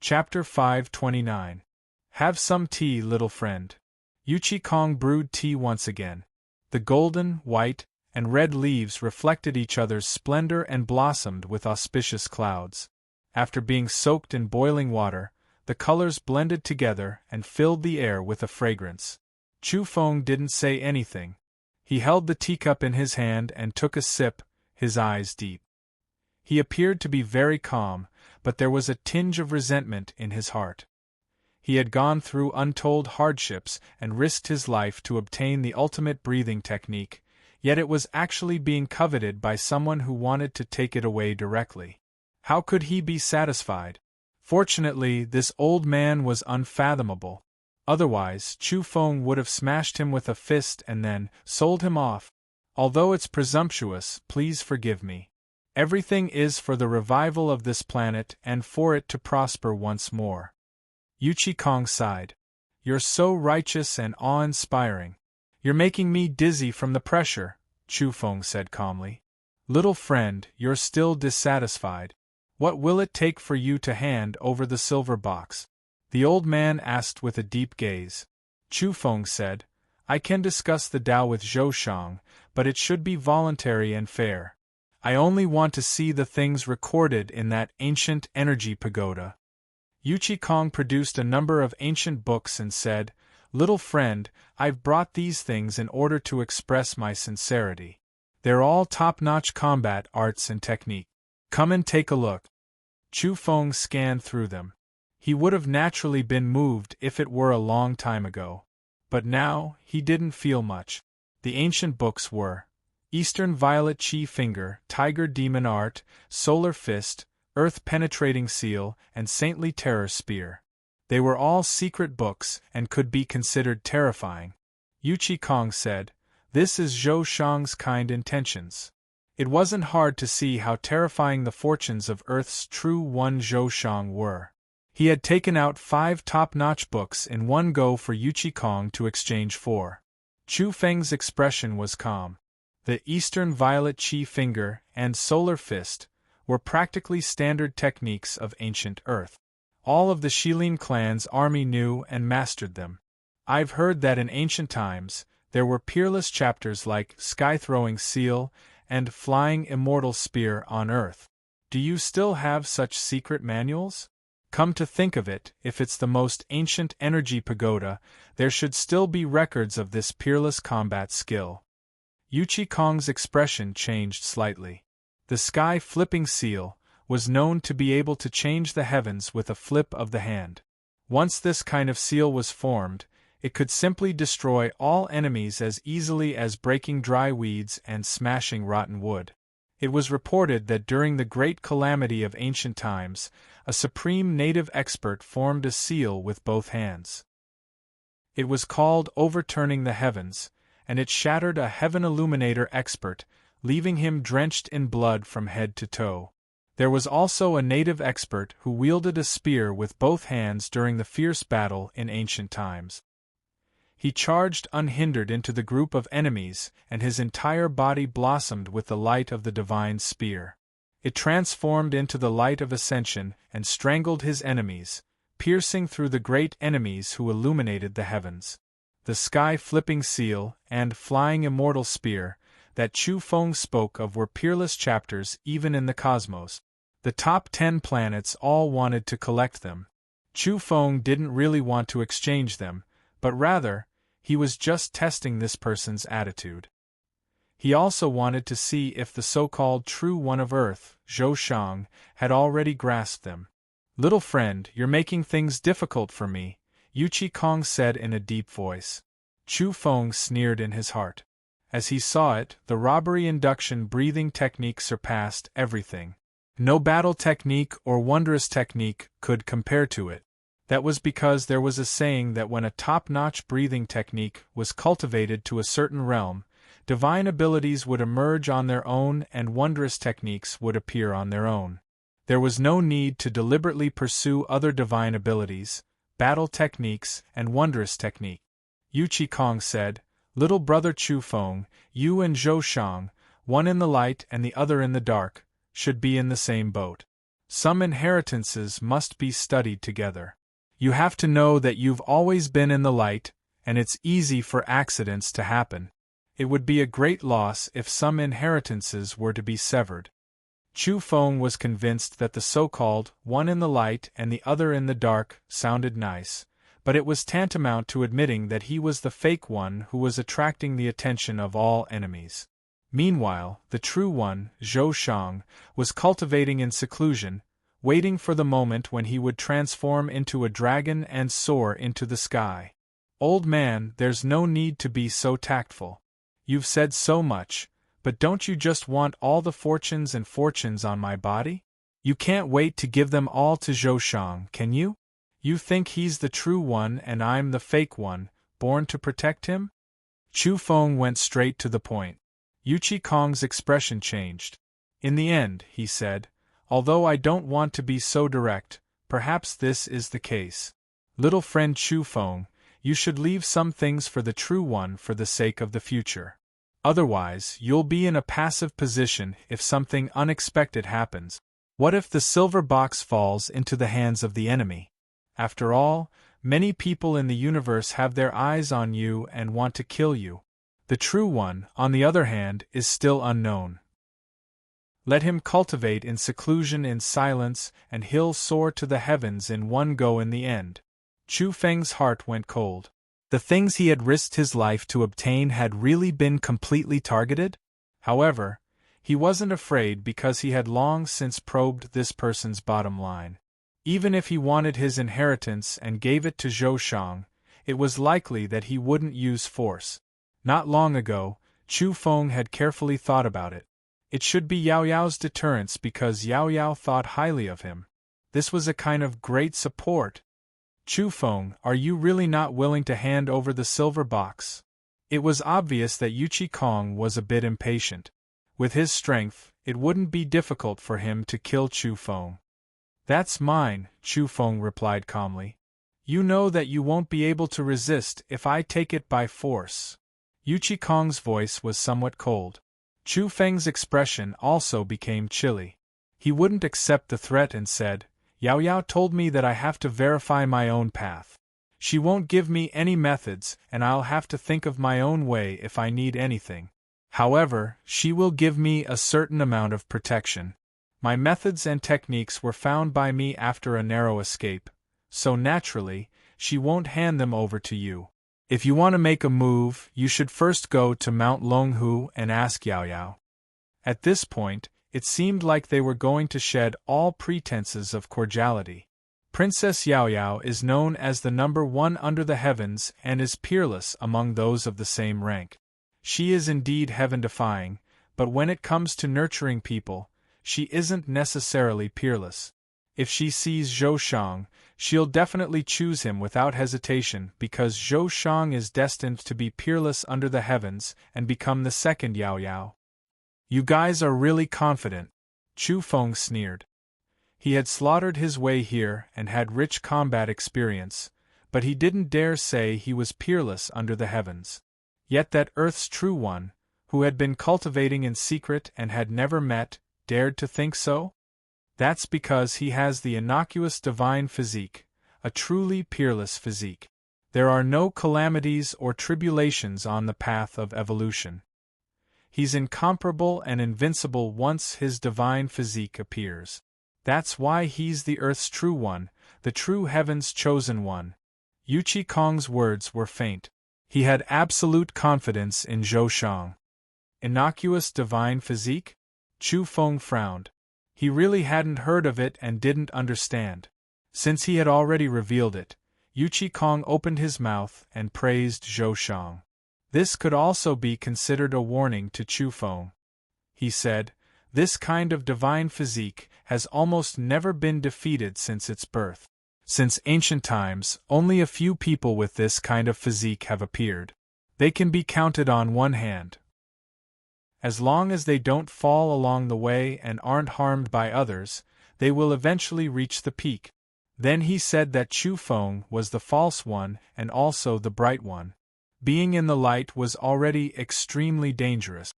Chapter 529. Have some tea, little friend. Yuchi Kong brewed tea once again. The golden, white, and red leaves reflected each other's splendor and blossomed with auspicious clouds. After being soaked in boiling water, the colors blended together and filled the air with a fragrance. Chu Feng didn't say anything. He held the teacup in his hand and took a sip, his eyes deep. He appeared to be very calm, but there was a tinge of resentment in his heart. He had gone through untold hardships and risked his life to obtain the ultimate breathing technique, yet it was actually being coveted by someone who wanted to take it away directly. How could he be satisfied? Fortunately, this old man was unfathomable. Otherwise, Chu Feng would have smashed him with a fist and then sold him off. Although it's presumptuous, please forgive me. Everything is for the revival of this planet and for it to prosper once more. Yuchi Kong sighed. You're so righteous and awe-inspiring. You're making me dizzy from the pressure, Chu Feng said calmly. Little friend, you're still dissatisfied. What will it take for you to hand over the silver box? The old man asked with a deep gaze. Chu Feng said, I can discuss the Tao with Zhou Shang, but it should be voluntary and fair. I only want to see the things recorded in that ancient energy pagoda. Yuchi Kong produced a number of ancient books and said, Little friend, I've brought these things in order to express my sincerity. They're all top-notch combat arts and technique. Come and take a look. Chu Feng scanned through them. He would have naturally been moved if it were a long time ago. But now, he didn't feel much. The ancient books were Eastern Violet Chi Finger, Tiger Demon Art, Solar Fist, Earth Penetrating Seal, and Saintly Terror Spear. They were all secret books and could be considered terrifying. Yuchi Kong said, This is Zhou Shang's kind intentions. It wasn't hard to see how terrifying the fortunes of Earth's true one Zhou Shang were. He had taken out 5 top-notch books in one go for Yuchi Kong to exchange for. Chu Feng's expression was calm. The Eastern Violet Chi Finger and Solar Fist were practically standard techniques of ancient Earth. All of the Shilin clan's army knew and mastered them. I've heard that in ancient times, there were peerless chapters like Sky-Throwing Seal and Flying Immortal Spear on Earth. Do you still have such secret manuals? Come to think of it, if it's the most ancient energy pagoda, there should still be records of this peerless combat skill. Yuchi Kong's expression changed slightly. The sky-flipping seal was known to be able to change the heavens with a flip of the hand. Once this kind of seal was formed, it could simply destroy all enemies as easily as breaking dry weeds and smashing rotten wood. It was reported that during the great calamity of ancient times, a supreme native expert formed a seal with both hands. It was called Overturning the Heavens, and it shattered a Heaven Illuminator expert, leaving him drenched in blood from head to toe. There was also a native expert who wielded a spear with both hands during the fierce battle in ancient times. He charged unhindered into the group of enemies, and his entire body blossomed with the light of the divine spear. It transformed into the light of ascension and strangled his enemies, piercing through the great enemies who illuminated the heavens. The sky-flipping seal and flying immortal spear that Chu Feng spoke of were peerless chapters even in the cosmos. The top 10 planets all wanted to collect them. Chu Feng didn't really want to exchange them, but rather, he was just testing this person's attitude. He also wanted to see if the so-called true one of Earth, Zhou Shang, had already grasped them. Little friend, you're making things difficult for me, Yuchi Kong said in a deep voice. Chu Feng sneered in his heart. As he saw it, the robbery induction breathing technique surpassed everything. No battle technique or wondrous technique could compare to it. That was because there was a saying that when a top-notch breathing technique was cultivated to a certain realm, divine abilities would emerge on their own and wondrous techniques would appear on their own. There was no need to deliberately pursue other divine abilities, battle techniques, and wondrous technique. Yuchi Kong said, Little brother Chu Feng, you and Zhou Shang, one in the light and the other in the dark, should be in the same boat. Some inheritances must be studied together. You have to know that you've always been in the light, and it's easy for accidents to happen. It would be a great loss if some inheritances were to be severed. Chu Feng was convinced that the so-called one in the light and the other in the dark sounded nice, but it was tantamount to admitting that he was the fake one who was attracting the attention of all enemies. Meanwhile, the true one, Zhou Shang, was cultivating in seclusion, waiting for the moment when he would transform into a dragon and soar into the sky. Old man, there's no need to be so tactful. You've said so much, but don't you just want all the fortunes and fortunes on my body? You can't wait to give them all to Zhou Shang, can you? You think he's the true one and I'm the fake one, born to protect him? Chu Feng went straight to the point. Yuchi Kong's expression changed. In the end, he said, although I don't want to be so direct, perhaps this is the case. Little friend Chu Feng, you should leave some things for the true one for the sake of the future. Otherwise, you'll be in a passive position if something unexpected happens. What if the silver box falls into the hands of the enemy? After all, many people in the universe have their eyes on you and want to kill you. The true one, on the other hand, is still unknown. Let him cultivate in seclusion in silence, and he'll soar to the heavens in one go in the end. Chu Feng's heart went cold. The things he had risked his life to obtain had really been completely targeted? However, he wasn't afraid because he had long since probed this person's bottom line. Even if he wanted his inheritance and gave it to Zhou Shang, it was likely that he wouldn't use force. Not long ago, Chu Feng had carefully thought about it. It should be Yao Yao's deterrence because Yao Yao thought highly of him. This was a kind of great support. Chu Feng, are you really not willing to hand over the silver box? It was obvious that Yuchi Kong was a bit impatient. With his strength, it wouldn't be difficult for him to kill Chu Feng. That's mine, Chu Feng replied calmly. You know that you won't be able to resist if I take it by force. Yuchi Kong's voice was somewhat cold. Chu Feng's expression also became chilly. He wouldn't accept the threat and said, Yao Yao told me that I have to verify my own path. She won't give me any methods and I'll have to think of my own way if I need anything. However, she will give me a certain amount of protection. My methods and techniques were found by me after a narrow escape, so naturally, she won't hand them over to you. If you want to make a move, you should first go to Mount Longhu and ask Yao Yao. At this point, it seemed like they were going to shed all pretenses of cordiality. Princess Yao Yao is known as the number one under the heavens and is peerless among those of the same rank. She is indeed heaven-defying, but when it comes to nurturing people, she isn't necessarily peerless. If she sees Zhou Shang, she'll definitely choose him without hesitation because Zhou Shang is destined to be peerless under the heavens and become the second Yao Yao. You guys are really confident, Chu Feng sneered. He had slaughtered his way here and had rich combat experience, but he didn't dare say he was peerless under the heavens. Yet that Earth's true one, who had been cultivating in secret and had never met, dared to think so? That's because he has the innocuous divine physique, a truly peerless physique. There are no calamities or tribulations on the path of evolution. He's incomparable and invincible once his divine physique appears. That's why he's the Earth's true one, the true heaven's chosen one. Yuchi Kong's words were faint. He had absolute confidence in Zhou Shang. Innocuous divine physique? Chu Feng frowned. He really hadn't heard of it and didn't understand. Since he had already revealed it, Yuchi Kong opened his mouth and praised Zhou Shang. This could also be considered a warning to Chu Feng. He said, this kind of divine physique has almost never been defeated since its birth. Since ancient times, only a few people with this kind of physique have appeared. They can be counted on one hand. As long as they don't fall along the way and aren't harmed by others, they will eventually reach the peak. Then he said that Chu Feng was the false one and also the bright one. Being in the light was already extremely dangerous.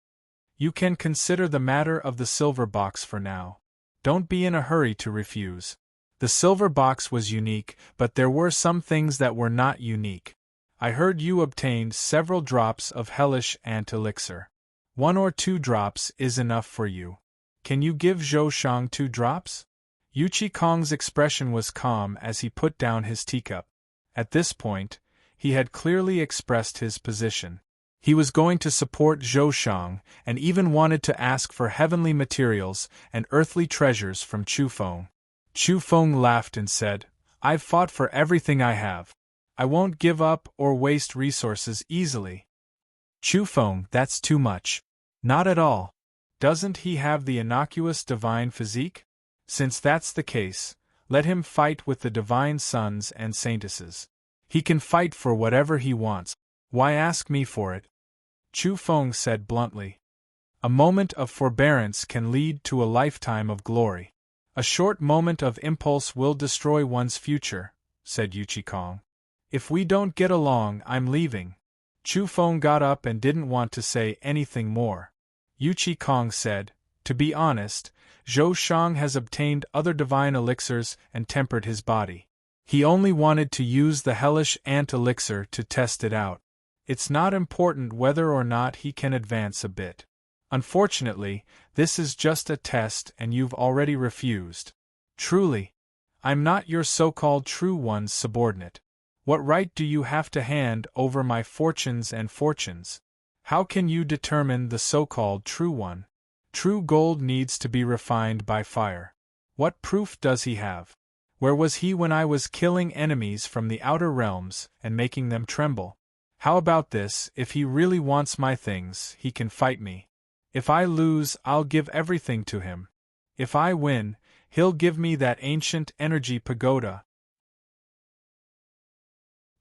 You can consider the matter of the silver box for now. Don't be in a hurry to refuse. The silver box was unique, but there were some things that were not unique. I heard you obtained several drops of hellish ant elixir. 1 or 2 drops is enough for you. Can you give Zhou Shang 2 drops? Yuchi Kong's expression was calm as he put down his teacup. At this point, he had clearly expressed his position. He was going to support Zhou Shang, and even wanted to ask for heavenly materials and earthly treasures from Chu Feng. Chu Feng laughed and said, "I've fought for everything I have. I won't give up or waste resources easily." Chu Feng, that's too much. Not at all. Doesn't he have the innocuous divine physique? Since that's the case, let him fight with the divine sons and saintesses. He can fight for whatever he wants. Why ask me for it? Chu Feng said bluntly. A moment of forbearance can lead to a lifetime of glory. A short moment of impulse will destroy one's future, said Yuchi Kong. If we don't get along, I'm leaving. Chu Feng got up and didn't want to say anything more. Yuchi Kong said, "To be honest, Zhou Shang has obtained other divine elixirs and tempered his body. He only wanted to use the hellish ant elixir to test it out. It's not important whether or not he can advance a bit. Unfortunately, this is just a test and you've already refused. Truly, I'm not your so-called true one's subordinate. What right do you have to hand over my fortunes and fortunes? How can you determine the so-called true one? True gold needs to be refined by fire. What proof does he have? Where was he when I was killing enemies from the outer realms and making them tremble? How about this, if he really wants my things, he can fight me. If I lose, I'll give everything to him. If I win, he'll give me that ancient energy pagoda."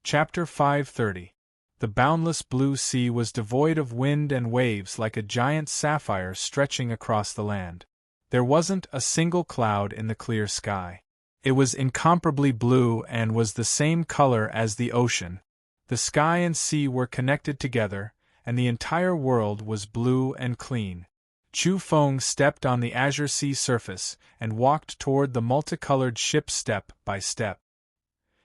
Chapter 530. The boundless blue sea was devoid of wind and waves like a giant sapphire stretching across the land. There wasn't a single cloud in the clear sky. It was incomparably blue and was the same color as the ocean. The sky and sea were connected together, and the entire world was blue and clean. Chu Feng stepped on the azure sea surface and walked toward the multicolored ship step by step.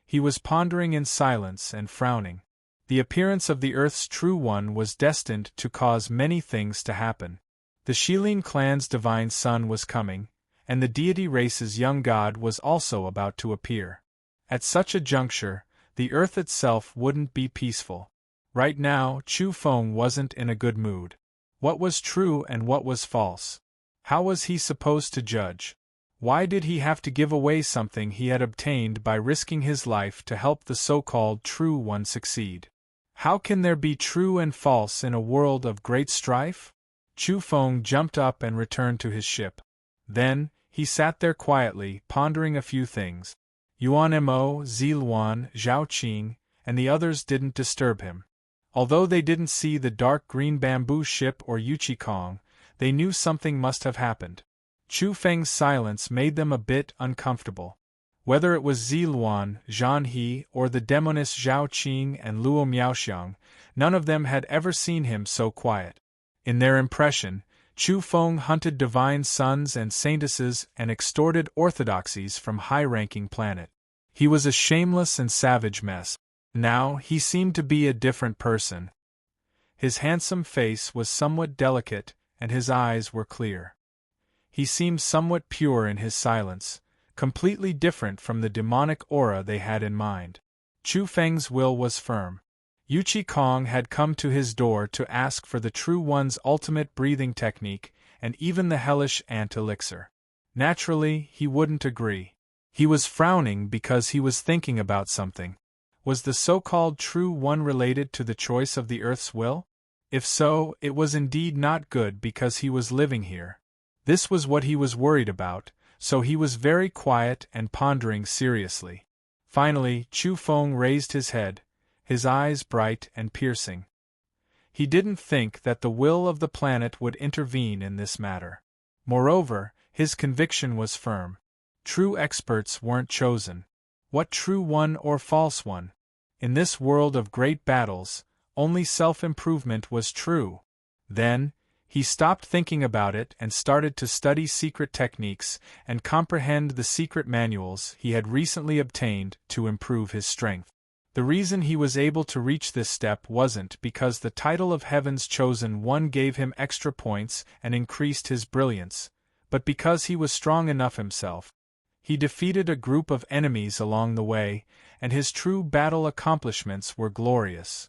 He was pondering in silence and frowning. The appearance of the Earth's true one was destined to cause many things to happen. The Shilin clan's divine son was coming, and the deity race's young god was also about to appear. At such a juncture, the Earth itself wouldn't be peaceful. Right now, Chu Feng wasn't in a good mood. What was true and what was false? How was he supposed to judge? Why did he have to give away something he had obtained by risking his life to help the so-called true one succeed? How can there be true and false in a world of great strife? Chu Feng jumped up and returned to his ship. Then, he sat there quietly, pondering a few things. Yuan Mo, Ziluan, Zhao Qing, and the others didn't disturb him. Although they didn't see the dark green bamboo ship or Yuchi Kong, they knew something must have happened. Chu Feng's silence made them a bit uncomfortable. Whether it was Ziluan, Zhan He, or the demoness Zhao Qing and Luo Miaoxiang, none of them had ever seen him so quiet. In their impression, Chu Feng hunted divine sons and saintesses and extorted orthodoxies from high-ranking planet. He was a shameless and savage mess. Now, he seemed to be a different person. His handsome face was somewhat delicate, and his eyes were clear. He seemed somewhat pure in his silence, completely different from the demonic aura they had in mind. Chu Feng's will was firm. Yuchi Kong had come to his door to ask for the True One's ultimate breathing technique and even the hellish ant elixir. Naturally, he wouldn't agree. He was frowning because he was thinking about something. Was the so-called True One related to the choice of the Earth's will? If so, it was indeed not good because he was living here. This was what he was worried about, so he was very quiet and pondering seriously. Finally, Chu Feng raised his head, his eyes bright and piercing. He didn't think that the will of the planet would intervene in this matter. Moreover, his conviction was firm. True experts weren't chosen. What true one or false one? In this world of great battles, only self-improvement was true. Then, He stopped thinking about it and started to study secret techniques and comprehend the secret manuals he had recently obtained to improve his strength. The reason he was able to reach this step wasn't because the title of Heaven's Chosen One gave him extra points and increased his brilliance, but because he was strong enough himself. He defeated a group of enemies along the way, and his true battle accomplishments were glorious.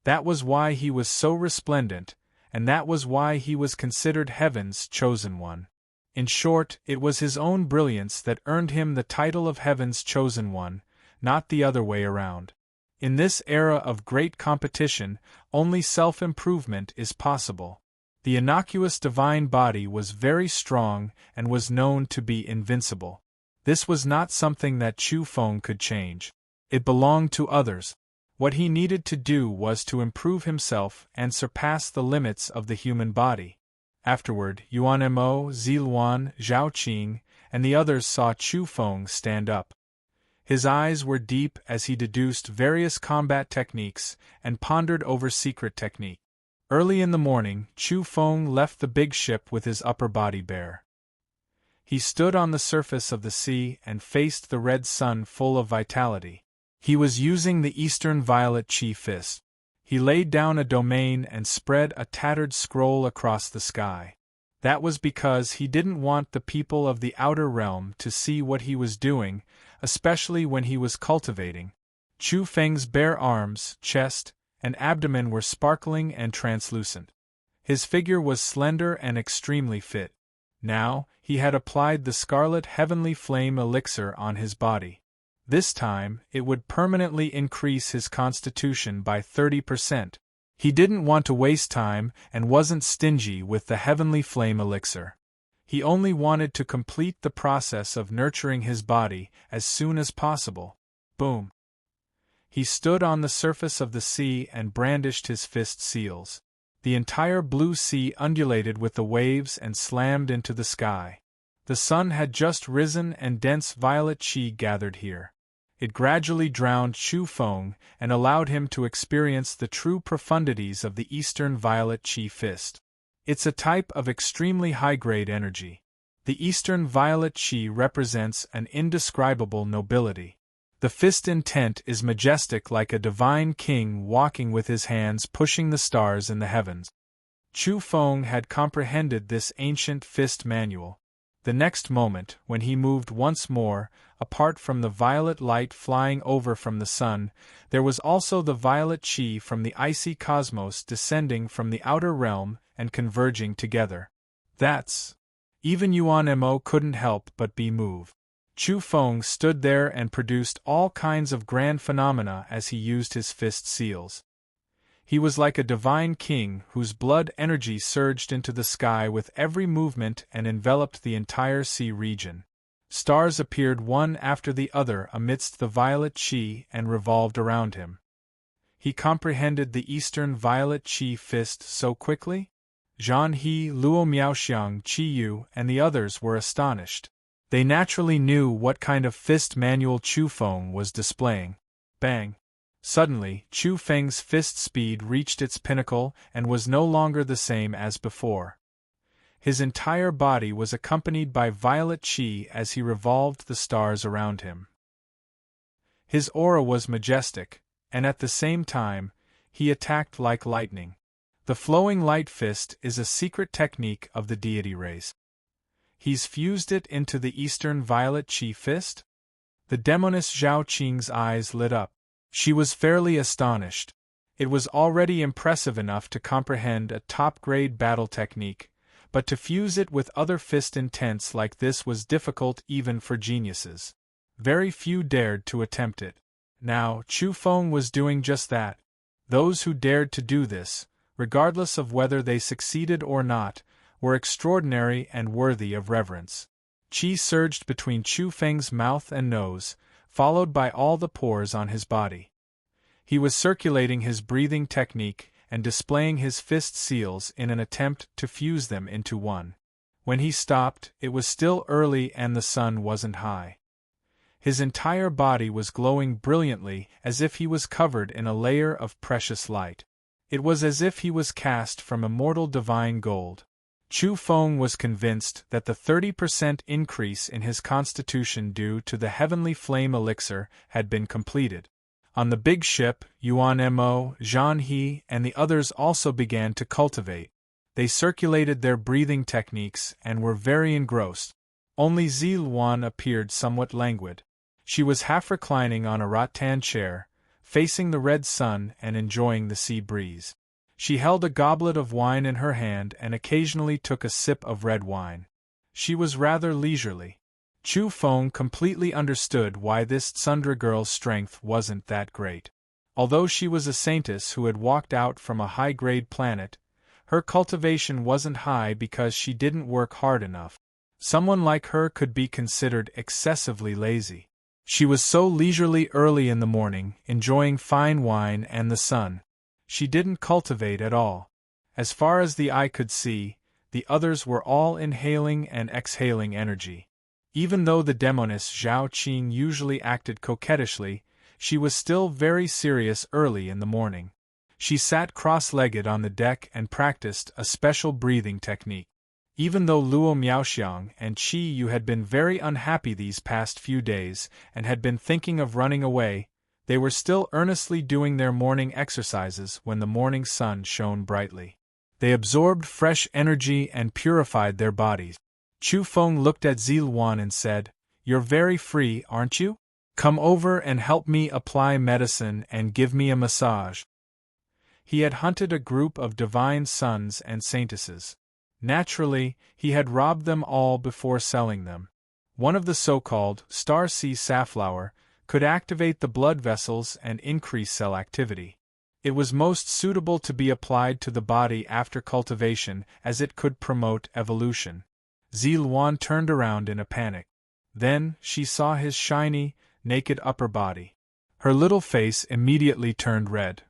That was why he was so resplendent, and that was why he was considered Heaven's Chosen One. In short, it was his own brilliance that earned him the title of Heaven's Chosen One, not the other way around. In this era of great competition, only self-improvement is possible. The innocuous divine body was very strong and was known to be invincible. This was not something that Chu Feng could change. It belonged to others. What he needed to do was to improve himself and surpass the limits of the human body. Afterward, Yuan Mo, Ziluan, Zhao Qing, and the others saw Chu Feng stand up. His eyes were deep as he deduced various combat techniques and pondered over secret technique. Early in the morning, Chu Feng left the big ship with his upper body bare. He stood on the surface of the sea and faced the red sun full of vitality. He was using the Eastern Violet Qi Fist. He laid down a domain and spread a tattered scroll across the sky. That was because he didn't want the people of the outer realm to see what he was doing, especially when he was cultivating. Chu Feng's bare arms, chest, and abdomen were sparkling and translucent. His figure was slender and extremely fit. Now, he had applied the scarlet heavenly flame elixir on his body. This time, it would permanently increase his constitution by 30%. He didn't want to waste time and wasn't stingy with the heavenly flame elixir. He only wanted to complete the process of nurturing his body as soon as possible. Boom! He stood on the surface of the sea and brandished his fist seals. The entire blue sea undulated with the waves and slammed into the sky. The sun had just risen and dense violet qi gathered here. It gradually drowned Chu Feng and allowed him to experience the true profundities of the Eastern Violet Qi Fist. It's a type of extremely high-grade energy. The Eastern Violet Qi represents an indescribable nobility. The fist intent is majestic like a divine king walking with his hands pushing the stars in the heavens. Chu Feng had comprehended this ancient fist manual. The next moment, when he moved once more, apart from the violet light flying over from the sun, there was also the violet qi from the icy cosmos descending from the outer realm and converging together. That's... Even Yuan Mo couldn't help but be moved. Chu Feng stood there and produced all kinds of grand phenomena as he used his fist seals. He was like a divine king whose blood energy surged into the sky with every movement and enveloped the entire sea region. Stars appeared one after the other amidst the violet qi and revolved around him. He comprehended the Eastern Violet Qi Fist so quickly? Zhan He, Luo Miaoxiang, Qi Yu, and the others were astonished. They naturally knew what kind of fist manual Chu Feng was displaying. Bang! Suddenly, Chu Feng's fist speed reached its pinnacle and was no longer the same as before. His entire body was accompanied by violet qi as he revolved the stars around him. His aura was majestic, and at the same time, he attacked like lightning. The flowing light fist is a secret technique of the deity race. He's fused it into the Eastern Violet Qi Fist? The demoness Zhao Qing's eyes lit up. She was fairly astonished. It was already impressive enough to comprehend a top-grade battle technique, but to fuse it with other fist intents like this was difficult even for geniuses. Very few dared to attempt it. Now, Chu Feng was doing just that. Those who dared to do this, regardless of whether they succeeded or not, were extraordinary and worthy of reverence. Qi surged between Chu Feng's mouth and nose, followed by all the pores on his body. He was circulating his breathing technique and displaying his fist seals in an attempt to fuse them into one. When he stopped, it was still early and the sun wasn't high. His entire body was glowing brilliantly as if he was covered in a layer of precious light. It was as if he was cast from immortal divine gold. Chu Feng was convinced that the 30% increase in his constitution due to the heavenly flame elixir had been completed. On the big ship, Yuan Mo, Zhan He, and the others also began to cultivate. They circulated their breathing techniques and were very engrossed. Only Zi Luan appeared somewhat languid. She was half reclining on a rattan chair, facing the red sun and enjoying the sea breeze. She held a goblet of wine in her hand and occasionally took a sip of red wine. She was rather leisurely. Chu Feng completely understood why this Tsundra girl's strength wasn't that great. Although she was a saintess who had walked out from a high-grade planet, her cultivation wasn't high because she didn't work hard enough. Someone like her could be considered excessively lazy. She was so leisurely early in the morning, enjoying fine wine and the sun. She didn't cultivate at all. As far as the eye could see, the others were all inhaling and exhaling energy. Even though the demoness Zhao Qing usually acted coquettishly, she was still very serious early in the morning. She sat cross-legged on the deck and practiced a special breathing technique. Even though Luo Miaoxiang and Qi Yu had been very unhappy these past few days and had been thinking of running away, they were still earnestly doing their morning exercises when the morning sun shone brightly. They absorbed fresh energy and purified their bodies. Chu Feng looked at Zi Luan and said, "You're very free, aren't you? Come over and help me apply medicine and give me a massage." He had hunted a group of divine sons and saintesses. Naturally, he had robbed them all before selling them. One of the so-called Star Sea Safflower could activate the blood vessels and increase cell activity. It was most suitable to be applied to the body after cultivation as it could promote evolution. Zi Luan turned around in a panic. Then, she saw his shiny, naked upper body. Her little face immediately turned red.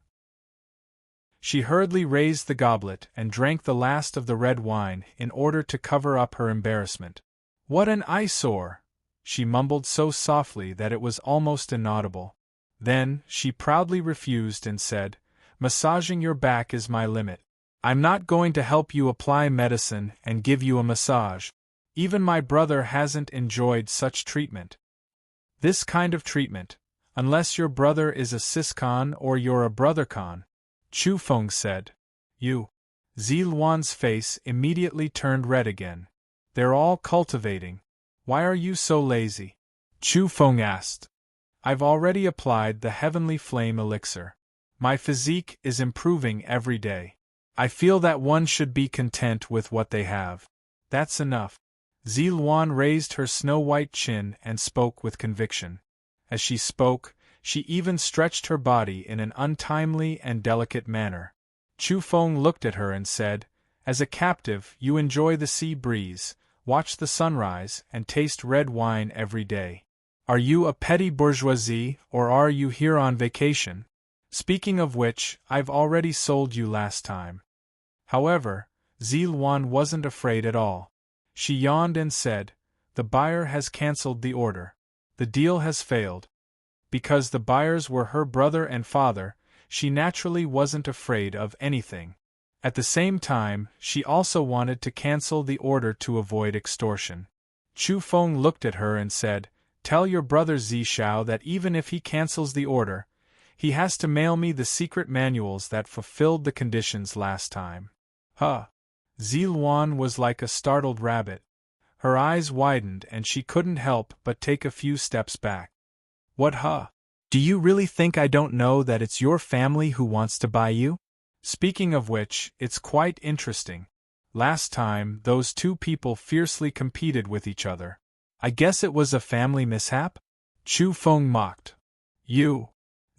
She hurriedly raised the goblet and drank the last of the red wine in order to cover up her embarrassment. "What an eyesore!" she mumbled so softly that it was almost inaudible. Then, she proudly refused and said, "Massaging your back is my limit. I'm not going to help you apply medicine and give you a massage. Even my brother hasn't enjoyed such treatment. This kind of treatment, unless your brother is a siscon or you're a brothercon," Chu Feng said. "You." Zi Luan's face immediately turned red again. "They're all cultivating. Why are you so lazy?" Chu Feng asked. "I've already applied the heavenly flame elixir. My physique is improving every day. I feel that one should be content with what they have. That's enough." Zi Luan raised her snow-white chin and spoke with conviction. As she spoke, she even stretched her body in an untimely and delicate manner. Chu Feng looked at her and said, "As a captive, you enjoy the sea breeze, watch the sunrise, and taste red wine every day. Are you a petty bourgeoisie, or are you here on vacation? Speaking of which, I've already sold you last time." However, Zi Luan wasn't afraid at all. She yawned and said, "The buyer has cancelled the order. The deal has failed." Because the buyers were her brother and father, she naturally wasn't afraid of anything. At the same time, she also wanted to cancel the order to avoid extortion. Chu Feng looked at her and said, "Tell your brother Zi Xiao that even if he cancels the order, he has to mail me the secret manuals that fulfilled the conditions last time." "Huh." Zi Luan was like a startled rabbit. Her eyes widened and she couldn't help but take a few steps back. "What huh? Do you really think I don't know that it's your family who wants to buy you? Speaking of which, it's quite interesting. Last time, those two people fiercely competed with each other. I guess it was a family mishap?" Chu Feng mocked. "You."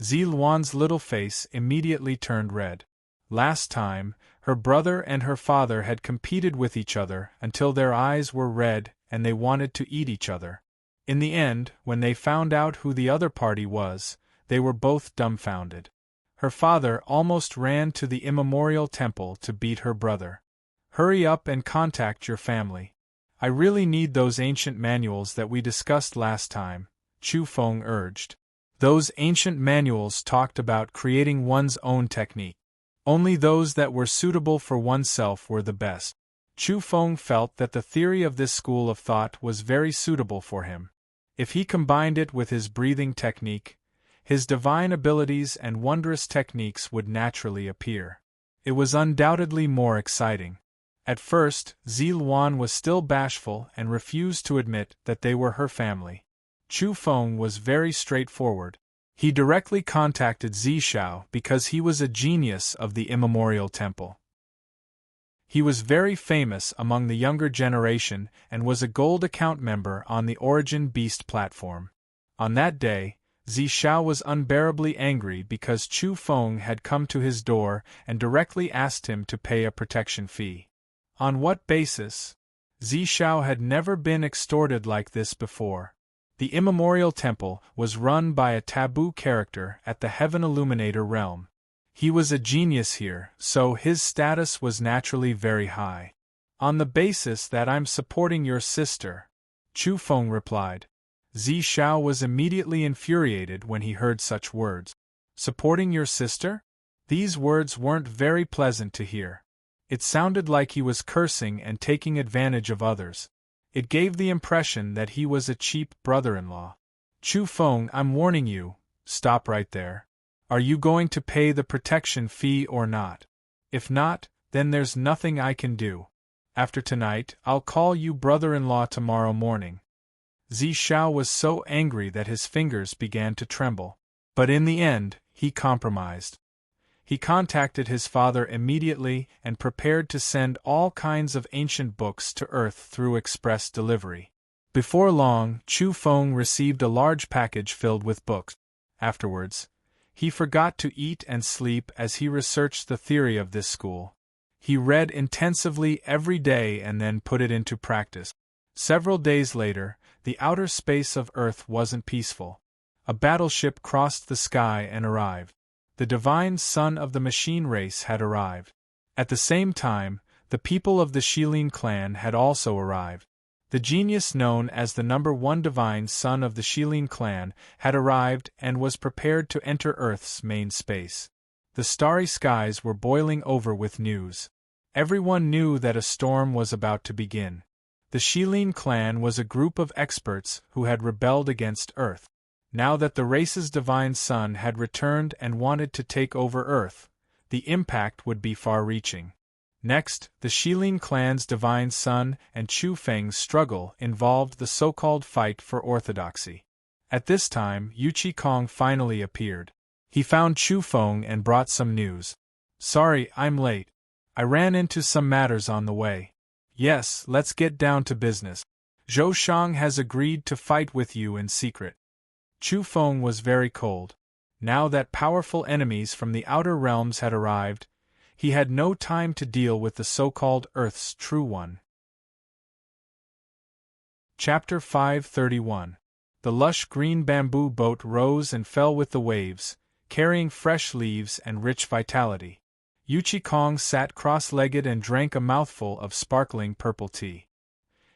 Zi Luan's little face immediately turned red. Last time, her brother and her father had competed with each other until their eyes were red and they wanted to eat each other. In the end, when they found out who the other party was, they were both dumbfounded. Her father almost ran to the immemorial temple to beat her brother. "Hurry up and contact your family. I really need those ancient manuals that we discussed last time," Chu Feng urged. Those ancient manuals talked about creating one's own technique. Only those that were suitable for oneself were the best. Chu Feng felt that the theory of this school of thought was very suitable for him. If he combined it with his breathing technique, his divine abilities and wondrous techniques would naturally appear. It was undoubtedly more exciting. At first, Ziluan was still bashful and refused to admit that they were her family. Chu Feng was very straightforward. He directly contacted Zishao because he was a genius of the immemorial temple. He was very famous among the younger generation and was a gold account member on the Origin Beast platform. On that day, Zishao was unbearably angry because Chu Feng had come to his door and directly asked him to pay a protection fee. On what basis? Zishao had never been extorted like this before. The immemorial temple was run by a taboo character at the Heaven Illuminator realm. He was a genius here, so his status was naturally very high. On the basis that I'm supporting your sister, Chu Feng replied. Zishao was immediately infuriated when he heard such words. Supporting your sister? These words weren't very pleasant to hear. It sounded like he was cursing and taking advantage of others. It gave the impression that he was a cheap brother-in-law. Chu Feng, I'm warning you, stop right there. Are you going to pay the protection fee or not? If not, then there's nothing I can do. After tonight, I'll call you brother-in-law tomorrow morning. Zishao was so angry that his fingers began to tremble. But in the end, he compromised. He contacted his father immediately and prepared to send all kinds of ancient books to Earth through express delivery. Before long, Chu Feng received a large package filled with books. Afterwards, he forgot to eat and sleep as he researched the theory of this school. He read intensively every day and then put it into practice. Several days later, the outer space of Earth wasn't peaceful. A battleship crossed the sky and arrived. The divine son of the machine race had arrived. At the same time, the people of the Shilin clan had also arrived. The genius known as the number 1 divine son of the Shilin clan had arrived and was prepared to enter Earth's main space. The starry skies were boiling over with news. Everyone knew that a storm was about to begin. The Shilin clan was a group of experts who had rebelled against Earth. Now that the race's divine son had returned and wanted to take over Earth, the impact would be far-reaching. Next, the Shilin clan's divine son and Chu Feng's struggle involved the so-called fight for orthodoxy. At this time, Yuchi Kong finally appeared. He found Chu Feng and brought some news. Sorry, I'm late. I ran into some matters on the way. Yes, let's get down to business. Zhou Shang has agreed to fight with you in secret. Chu Feng was very cold. Now that powerful enemies from the outer realms had arrived, he had no time to deal with the so-called Earth's true one. Chapter 531. The lush green bamboo boat rose and fell with the waves, carrying fresh leaves and rich vitality. Yuchi Kong sat cross-legged and drank a mouthful of sparkling purple tea.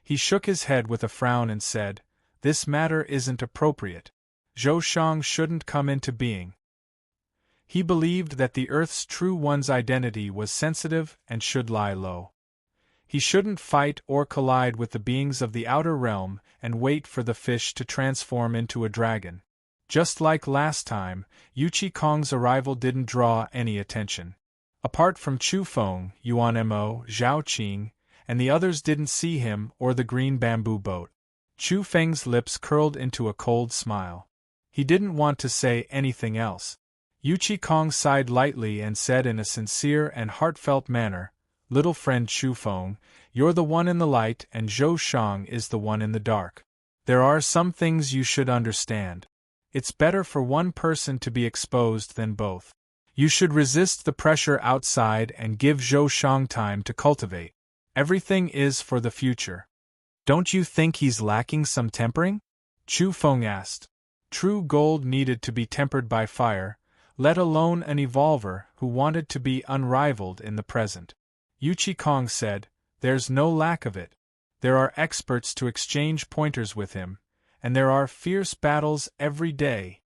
He shook his head with a frown and said, "This matter isn't appropriate. Zhou Shang shouldn't come into being." He believed that the Earth's true one's identity was sensitive and should lie low. He shouldn't fight or collide with the beings of the outer realm and wait for the fish to transform into a dragon. Just like last time, Yuchi Kong's arrival didn't draw any attention. Apart from Chu Feng, Yuan Mo, Zhao Qing, and the others didn't see him or the green bamboo boat. Chu Feng's lips curled into a cold smile. He didn't want to say anything else. Yuchi Kong sighed lightly and said in a sincere and heartfelt manner, "Little friend Chu Feng, you're the one in the light and Zhou Shang is the one in the dark. There are some things you should understand. It's better for one person to be exposed than both. You should resist the pressure outside and give Zhou Shang time to cultivate. Everything is for the future." "Don't you think he's lacking some tempering?" Chu Feng asked. True gold needed to be tempered by fire, let alone an evolver who wanted to be unrivaled in the present. Yuchi Kong said, "There's no lack of it. There are experts to exchange pointers with him, and there are fierce battles every day."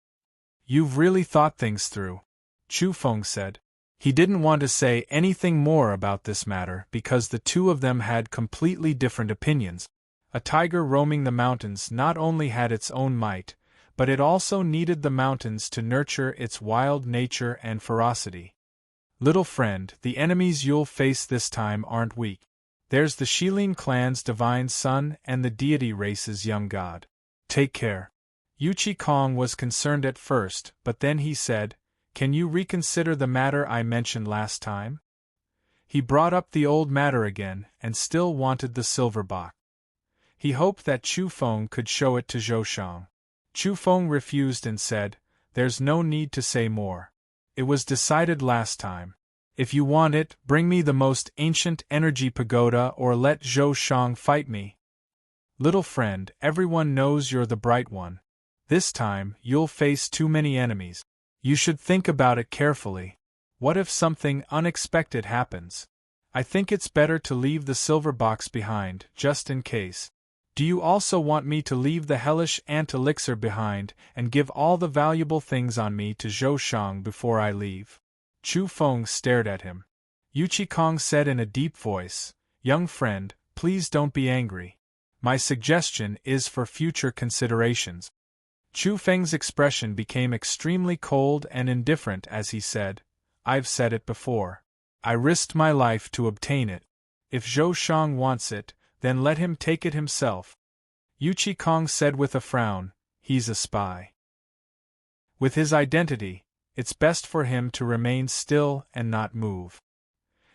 "You've really thought things through," Chu Feng said. He didn't want to say anything more about this matter because the two of them had completely different opinions. A tiger roaming the mountains not only had its own might, but it also needed the mountains to nurture its wild nature and ferocity. Little friend, the enemies you'll face this time aren't weak. There's the Shilin clan's divine son and the deity race's young god. Take care. Yuchi Kong was concerned at first, but then he said, "Can you reconsider the matter I mentioned last time?" He brought up the old matter again, and still wanted the silver box. He hoped that Chu Feng could show it to Zhou Shang. Chu Feng refused and said, "There's no need to say more. It was decided last time. If you want it, bring me the most ancient energy pagoda or let Zhou Shang fight me." Little friend, everyone knows you're the bright one. This time, you'll face too many enemies. You should think about it carefully. What if something unexpected happens? I think it's better to leave the silver box behind, just in case. Do you also want me to leave the hellish ant elixir behind and give all the valuable things on me to Zhou Shang before I leave? Chu Feng stared at him. Yuchi Kong said in a deep voice, "Young friend, please don't be angry. My suggestion is for future considerations." Chu Feng's expression became extremely cold and indifferent as he said, "I've said it before. I risked my life to obtain it. If Zhou Shang wants it, then let him take it himself." Yuchi Kong said with a frown, "He's a spy. With his identity, it's best for him to remain still and not move.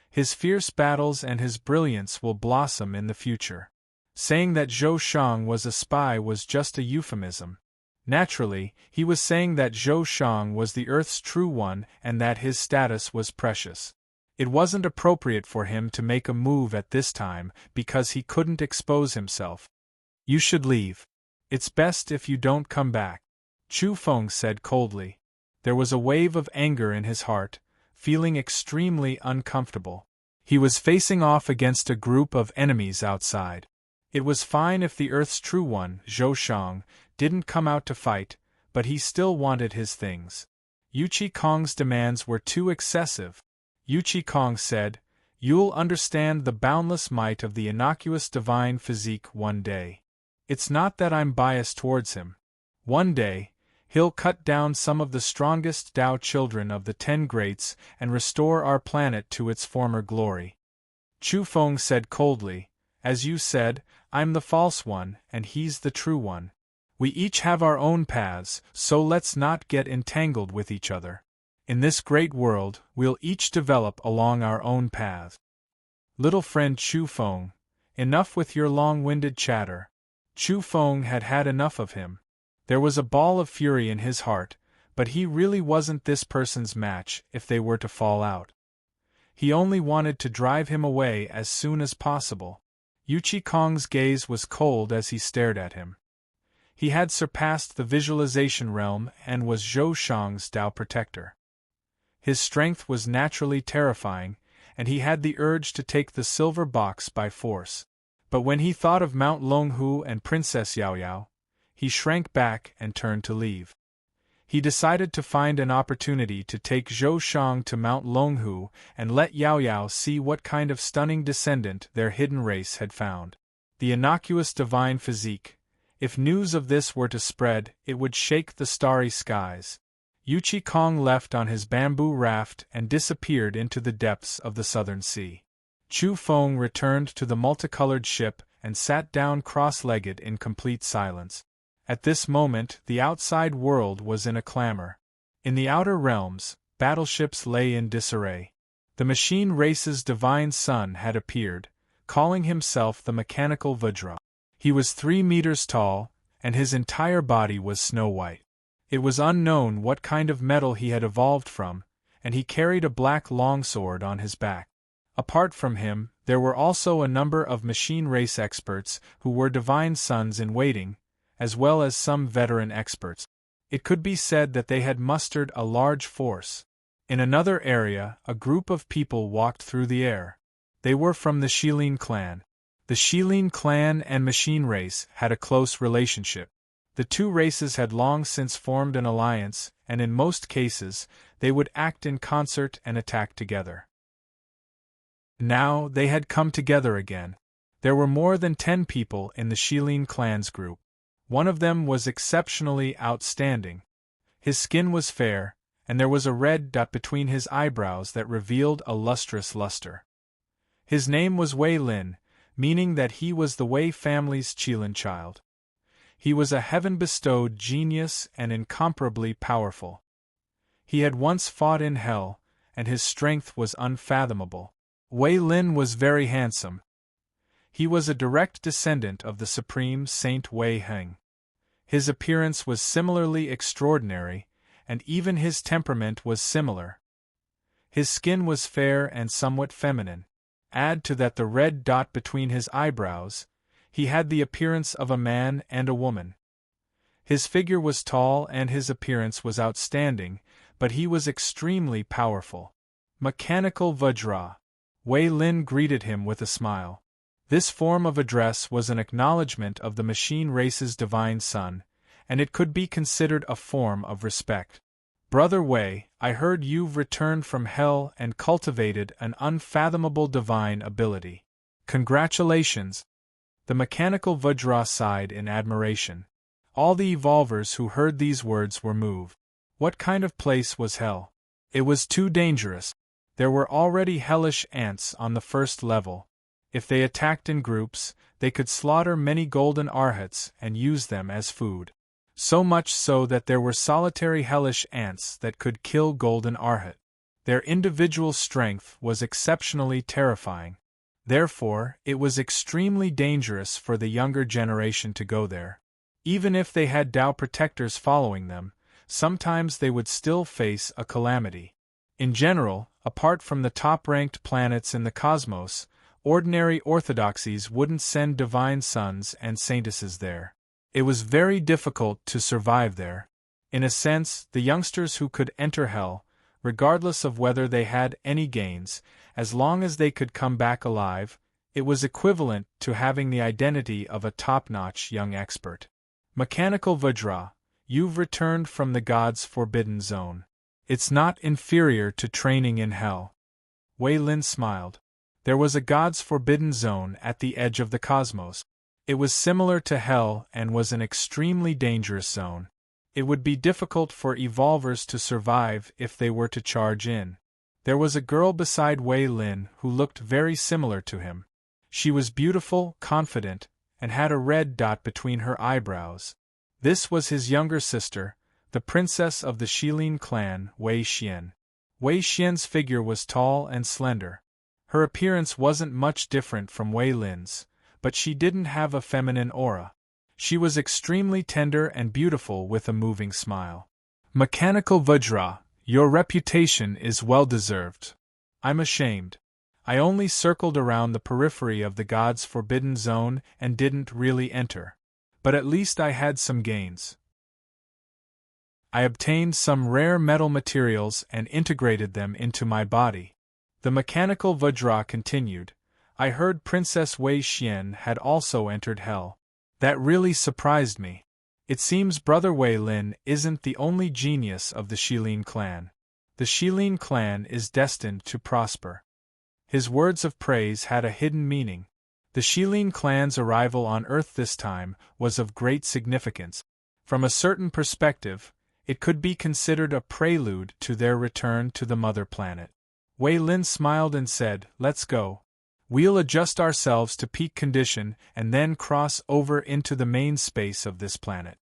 His fierce battles and his brilliance will blossom in the future." Saying that Zhou Shang was a spy was just a euphemism. Naturally, he was saying that Zhou Shang was the Earth's true one and that his status was precious. It wasn't appropriate for him to make a move at this time because he couldn't expose himself. "You should leave. It's best if you don't come back," Chu Feng said coldly. There was a wave of anger in his heart, feeling extremely uncomfortable. He was facing off against a group of enemies outside. It was fine if the Earth's true one, Zhou Shang, didn't come out to fight, but he still wanted his things. Yuchi Kong's demands were too excessive. Yuchi Kong said, "You'll understand the boundless might of the innocuous divine physique one day. It's not that I'm biased towards him. One day, he'll cut down some of the strongest Tao children of the 10 Greats and restore our planet to its former glory." Chu Feng said coldly, "As you said, I'm the false one and he's the true one. We each have our own paths, so let's not get entangled with each other. In this great world, we'll each develop along our own paths." Little friend Chu Feng, enough with your long-winded chatter. Chu Feng had had enough of him. There was a ball of fury in his heart, but he really wasn't this person's match if they were to fall out. He only wanted to drive him away as soon as possible. Yuchi Kong's gaze was cold as he stared at him. He had surpassed the visualization realm and was Zhou Shang's Tao protector. His strength was naturally terrifying, and he had the urge to take the silver box by force. But when he thought of Mount Longhu and Princess Yao Yao, he shrank back and turned to leave. He decided to find an opportunity to take Zhou Shang to Mount Longhu and let Yao Yao see what kind of stunning descendant their hidden race had found. The innocuous divine physique. If news of this were to spread, it would shake the starry skies. Yuchi Kong left on his bamboo raft and disappeared into the depths of the southern sea. Chu Feng returned to the multicolored ship and sat down cross-legged in complete silence. At this moment, the outside world was in a clamor. In the outer realms, battleships lay in disarray. The machine race's divine son had appeared, calling himself the mechanical Vajra. He was 3 meters tall, and his entire body was snow-white. It was unknown what kind of metal he had evolved from, and he carried a black longsword on his back. Apart from him, there were also a number of machine race experts who were divine sons in waiting, as well as some veteran experts. It could be said that they had mustered a large force. In another area, a group of people walked through the air. They were from the Shilin clan. The Shilin clan and machine race had a close relationship. The The two races had long since formed an alliance, and in most cases, they would act in concert and attack together. Now, they had come together again. There were more than 10 people in the Shilin clan's group. One of them was exceptionally outstanding. His skin was fair, and there was a red dot between his eyebrows that revealed a lustrous luster. His name was Wei Lin, meaning that he was the Wei family's Qilin child. He was a heaven-bestowed genius and incomparably powerful. He had once fought in hell, and his strength was unfathomable. Wei Lin was very handsome. He was a direct descendant of the supreme Saint Wei Heng. His appearance was similarly extraordinary, and even his temperament was similar. His skin was fair and somewhat feminine. Add to that the red dot between his eyebrows, he had the appearance of a man and a woman. His figure was tall and his appearance was outstanding, but he was extremely powerful. Mechanical Vajra. Wei Lin greeted him with a smile. This form of address was an acknowledgement of the machine race's divine son, and it could be considered a form of respect. Brother Wei, I heard you've returned from hell and cultivated an unfathomable divine ability. Congratulations! The mechanical Vajra sighed in admiration. All the evolvers who heard these words were moved. What kind of place was hell? It was too dangerous. There were already hellish ants on the first level. If they attacked in groups, they could slaughter many golden arhats and use them as food. So much so that there were solitary hellish ants that could kill golden arhat. Their individual strength was exceptionally terrifying. Therefore, it was extremely dangerous for the younger generation to go there. Even if they had Tao protectors following them, sometimes they would still face a calamity. In general, apart from the top-ranked planets in the cosmos, ordinary orthodoxies wouldn't send divine sons and saintesses there. It was very difficult to survive there. In a sense, the youngsters who could enter hell, regardless of whether they had any gains, as long as they could come back alive, it was equivalent to having the identity of a top-notch young expert. Mechanical Vajra, you've returned from the gods' forbidden zone. It's not inferior to training in hell. Wei Lin smiled. There was a gods' forbidden zone at the edge of the cosmos. It was similar to hell and was an extremely dangerous zone. It would be difficult for evolvers to survive if they were to charge in. There was a girl beside Wei Lin who looked very similar to him. She was beautiful, confident, and had a red dot between her eyebrows. This was his younger sister, the princess of the Shilin clan, Wei Xian. Wei Xian's figure was tall and slender. Her appearance wasn't much different from Wei Lin's, but she didn't have a feminine aura. She was extremely tender and beautiful with a moving smile. Mechanical Vajra, your reputation is well-deserved. I'm ashamed. I only circled around the periphery of the gods' forbidden zone and didn't really enter. But at least I had some gains. I obtained some rare metal materials and integrated them into my body. The mechanical Vajra continued. I heard Princess Wei Xian had also entered hell. That really surprised me. It seems Brother Wei Lin isn't the only genius of the Shilin clan. The Shilin clan is destined to prosper. His words of praise had a hidden meaning. The Shilin clan's arrival on Earth this time was of great significance. From a certain perspective, it could be considered a prelude to their return to the mother planet. Wei Lin smiled and said, "Let's go. We'll adjust ourselves to peak condition and then cross over into the main space of this planet."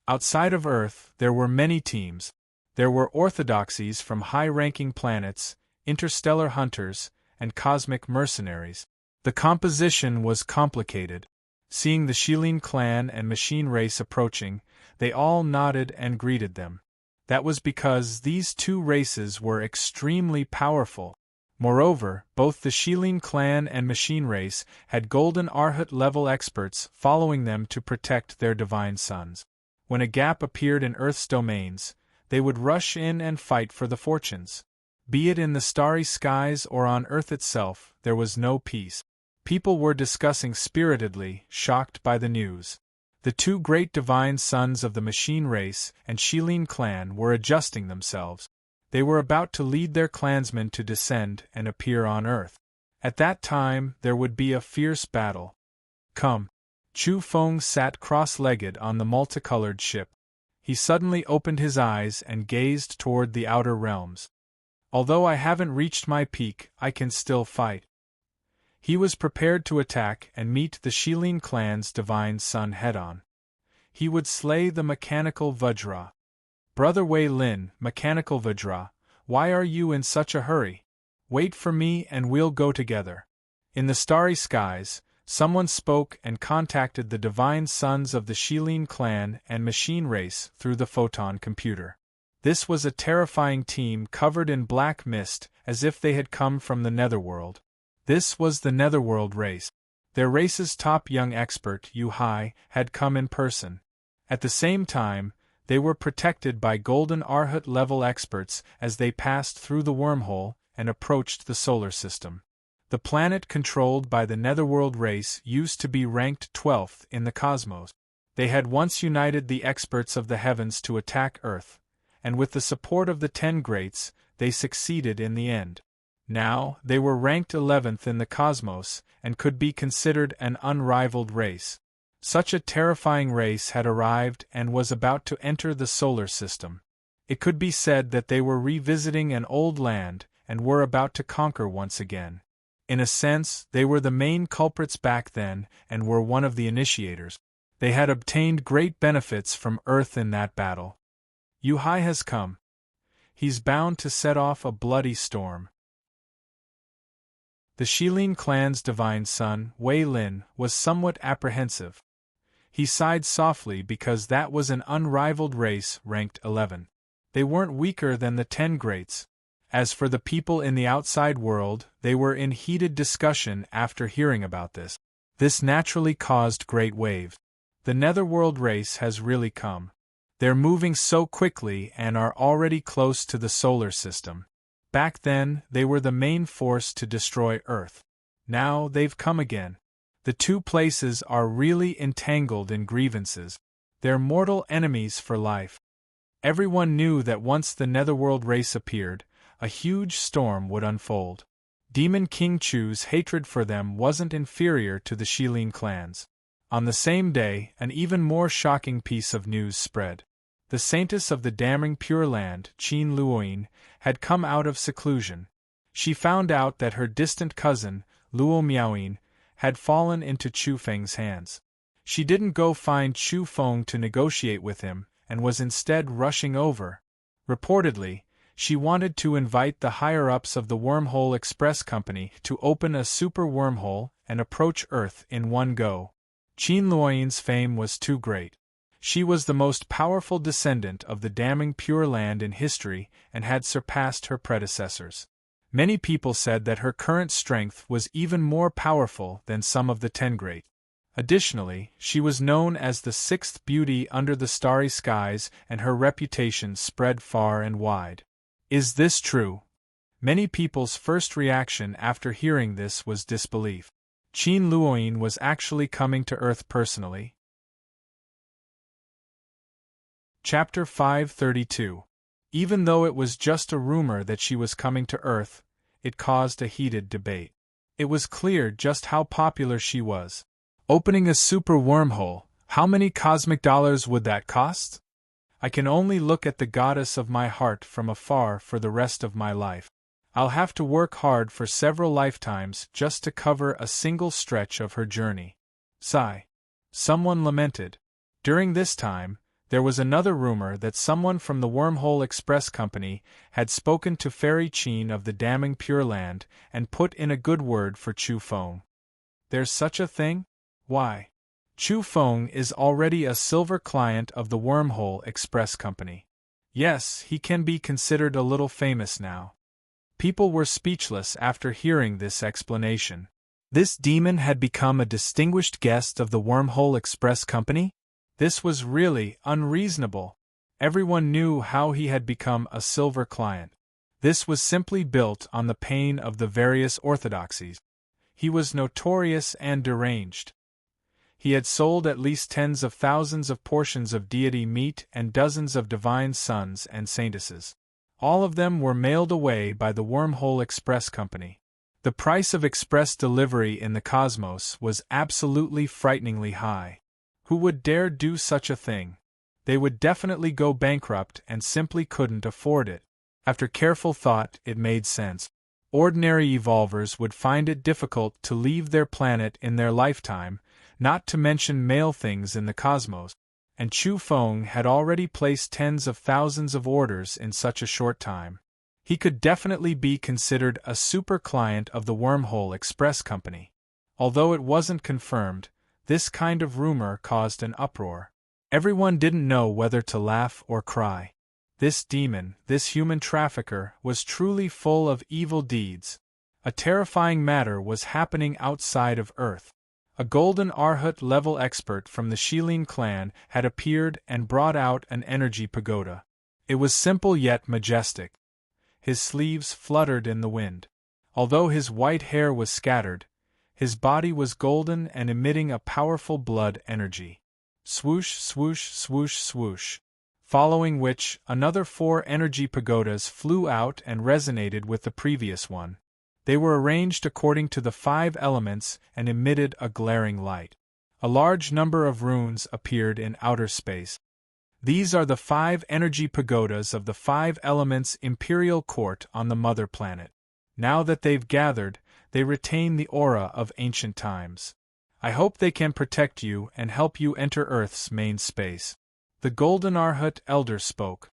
Outside of Earth, there were many teams. There were orthodoxies from high-ranking planets, interstellar hunters, and cosmic mercenaries. The composition was complicated. Seeing the Shilin clan and machine race approaching, they all nodded and greeted them. That was because these two races were extremely powerful. Moreover, both the Shilin clan and machine race had golden Arhat-level experts following them to protect their divine sons. When a gap appeared in Earth's domains, they would rush in and fight for the fortunes. Be it in the starry skies or on Earth itself, there was no peace. People were discussing spiritedly, shocked by the news. The two great divine sons of the machine race and Shilin clan were adjusting themselves. They were about to lead their clansmen to descend and appear on Earth. At that time there would be a fierce battle. Come. Chu Feng sat cross-legged on the multicolored ship. He suddenly opened his eyes and gazed toward the outer realms. Although I haven't reached my peak, I can still fight. He was prepared to attack and meet the Shilin clan's divine son head-on. He would slay the mechanical Vajra. Brother Wei Lin, mechanical Vajra, why are you in such a hurry? Wait for me and we'll go together. In the starry skies, someone spoke and contacted the divine sons of the Shilin clan and machine race through the photon computer. This was a terrifying team covered in black mist, as if they had come from the netherworld. This was the netherworld race. Their race's top young expert, Yu Hai, had come in person. At the same time, they were protected by golden Arhat-level experts as they passed through the wormhole and approached the solar system. The planet controlled by the netherworld race used to be ranked 12th in the cosmos. They had once united the experts of the heavens to attack Earth, and with the support of the 10 greats, they succeeded in the end. Now, they were ranked 11th in the cosmos and could be considered an unrivaled race. Such a terrifying race had arrived and was about to enter the solar system. It could be said that they were revisiting an old land and were about to conquer once again. In a sense, they were the main culprits back then and were one of the initiators. They had obtained great benefits from Earth in that battle. Yu Hai has come. He's bound to set off a bloody storm. The Shilin clan's divine son, Wei Lin, was somewhat apprehensive. He sighed softly because that was an unrivaled race ranked 11. They weren't weaker than the 10 greats. As for the people in the outside world, they were in heated discussion after hearing about this. This naturally caused great waves. The netherworld race has really come. They're moving so quickly and are already close to the solar system. Back then, they were the main force to destroy Earth. Now they've come again. The two places are really entangled in grievances. They're mortal enemies for life. Everyone knew that once the netherworld race appeared, a huge storm would unfold. Demon King Chu's hatred for them wasn't inferior to the Shilin clan's. On the same day, an even more shocking piece of news spread. The saintess of the damning Pure Land, Qin Luoyin, had come out of seclusion. She found out that her distant cousin, Luo Miaoyin, had fallen into Chu Feng's hands. She didn't go find Chu Feng to negotiate with him, and was instead rushing over. Reportedly, she wanted to invite the higher-ups of the Wormhole Express Company to open a super wormhole and approach Earth in one go. Qin Luoyin's fame was too great. She was the most powerful descendant of the damning Pure Land in history and had surpassed her predecessors. Many people said that her current strength was even more powerful than some of the 10 great. Additionally, she was known as the 6th beauty under the starry skies, and her reputation spread far and wide. Is this true? Many people's first reaction after hearing this was disbelief. Qin Luoyin was actually coming to Earth personally. Chapter 532. Even though it was just a rumor that she was coming to Earth, it caused a heated debate. It was clear just how popular she was. Opening a super wormhole, how many cosmic dollars would that cost? I can only look at the goddess of my heart from afar for the rest of my life. I'll have to work hard for several lifetimes just to cover a single stretch of her journey. Sigh. Someone lamented. During this time, there was another rumor that someone from the Wormhole Express Company had spoken to Fairy Qin of the damning Pure Land and put in a good word for Chu Feng. There's such a thing? Why? Chu Feng is already a silver client of the Wormhole Express Company. Yes, he can be considered a little famous now. People were speechless after hearing this explanation. This demon had become a distinguished guest of the Wormhole Express Company? This was really unreasonable. Everyone knew how he had become a silver client. This was simply built on the pain of the various orthodoxies. He was notorious and deranged. He had sold at least tens of thousands of portions of deity meat and dozens of divine sons and saintesses. All of them were mailed away by the Wormhole Express Company. The price of express delivery in the cosmos was absolutely frighteningly high. Who would dare do such a thing? They would definitely go bankrupt and simply couldn't afford it. After careful thought, it made sense. Ordinary evolvers would find it difficult to leave their planet in their lifetime, not to mention mail things in the cosmos, and Chu Feng had already placed tens of thousands of orders in such a short time. He could definitely be considered a super client of the Wormhole Express Company. Although it wasn't confirmed, this kind of rumor caused an uproar. Everyone didn't know whether to laugh or cry. This demon, this human trafficker, was truly full of evil deeds. A terrifying matter was happening outside of Earth. A golden Arhat-level expert from the Shilin clan had appeared and brought out an energy pagoda. It was simple yet majestic. His sleeves fluttered in the wind. Although his white hair was scattered, his body was golden and emitting a powerful blood energy. Swoosh, swoosh, swoosh, swoosh. Following which, another 4 energy pagodas flew out and resonated with the previous one. They were arranged according to the 5 elements and emitted a glaring light. A large number of runes appeared in outer space. These are the 5 energy pagodas of the 5 elements Imperial Court on the Mother Planet. Now that they've gathered, they retain the aura of ancient times. I hope they can protect you and help you enter Earth's main space. The Golden Arhat Elder spoke.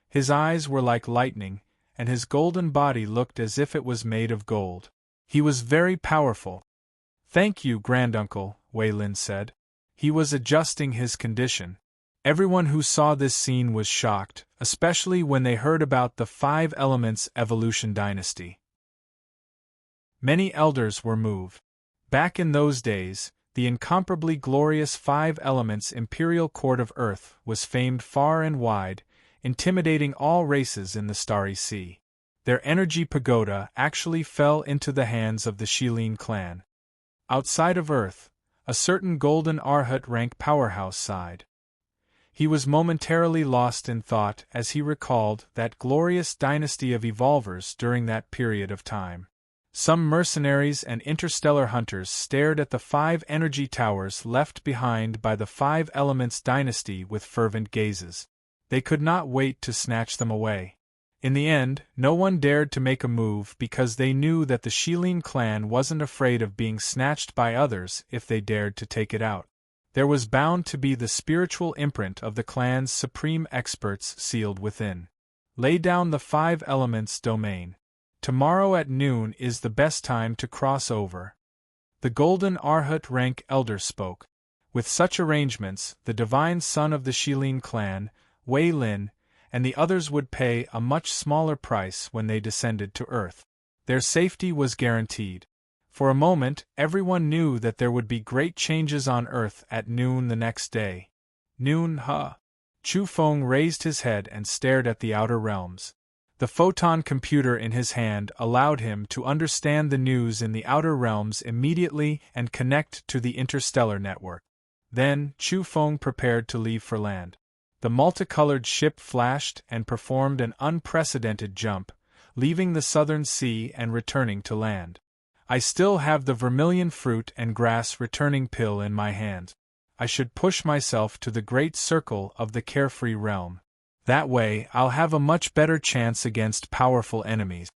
His eyes were like lightning, and his golden body looked as if it was made of gold. He was very powerful. Thank you, Granduncle, Wei Lin said. He was adjusting his condition. Everyone who saw this scene was shocked, especially when they heard about the 5 Elements Evolution Dynasty. Many elders were moved. Back in those days, the incomparably glorious 5 Elements Imperial Court of Earth was famed far and wide, intimidating all races in the Starry Sea. Their energy pagoda actually fell into the hands of the Shilin clan. Outside of Earth, a certain Golden Arhat rank powerhouse sighed. He was momentarily lost in thought as he recalled that glorious dynasty of evolvers during that period of time. Some mercenaries and interstellar hunters stared at the 5 energy towers left behind by the 5 Elements dynasty with fervent gazes. They could not wait to snatch them away. In the end, no one dared to make a move because they knew that the Shilin clan wasn't afraid of being snatched by others if they dared to take it out. There was bound to be the spiritual imprint of the clan's supreme experts sealed within. Lay down the 5 Elements domain. Tomorrow at noon is the best time to cross over. The Golden Arhat rank elder spoke. With such arrangements, the divine son of the Shilin clan, Wei Lin, and the others would pay a much smaller price when they descended to Earth. Their safety was guaranteed. For a moment, everyone knew that there would be great changes on Earth at noon the next day. Noon, huh? Chu Feng raised his head and stared at the outer realms. The photon computer in his hand allowed him to understand the news in the outer realms immediately and connect to the interstellar network. Then, Chu Feng prepared to leave for land. The multicolored ship flashed and performed an unprecedented jump, leaving the southern sea and returning to land. I still have the vermilion fruit and grass returning pill in my hand. I should push myself to the great circle of the carefree realm. That way, I'll have a much better chance against powerful enemies.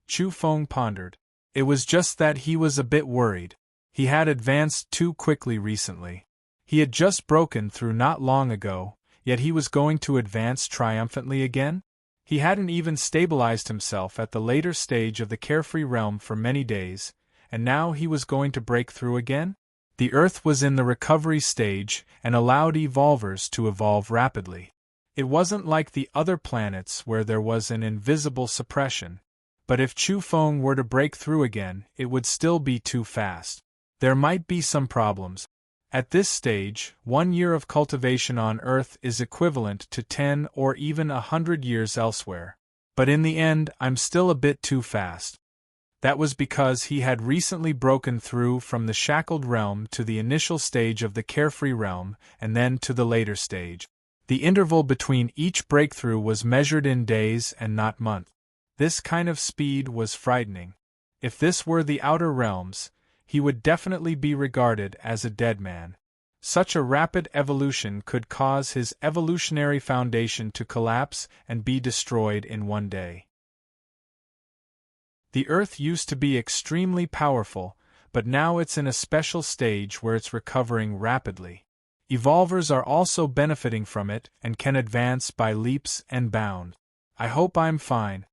Chu Feng pondered. It was just that he was a bit worried. He had advanced too quickly recently. He had just broken through not long ago, yet he was going to advance triumphantly again? He hadn't even stabilized himself at the later stage of the carefree realm for many days, and now he was going to break through again? The Earth was in the recovery stage and allowed evolvers to evolve rapidly. It wasn't like the other planets where there was an invisible suppression. But if Chu Feng were to break through again, it would still be too fast. There might be some problems. At this stage, 1 year of cultivation on Earth is equivalent to 10 or even 100 years elsewhere. But in the end, I'm still a bit too fast. That was because he had recently broken through from the shackled realm to the initial stage of the carefree realm, and then to the later stage. The interval between each breakthrough was measured in days and not months. This kind of speed was frightening. If this were the outer realms, he would definitely be regarded as a dead man. Such a rapid evolution could cause his evolutionary foundation to collapse and be destroyed in one day. The Earth used to be extremely powerful, but now it's in a special stage where it's recovering rapidly. Evolvers are also benefiting from it and can advance by leaps and bounds. I hope I'm fine.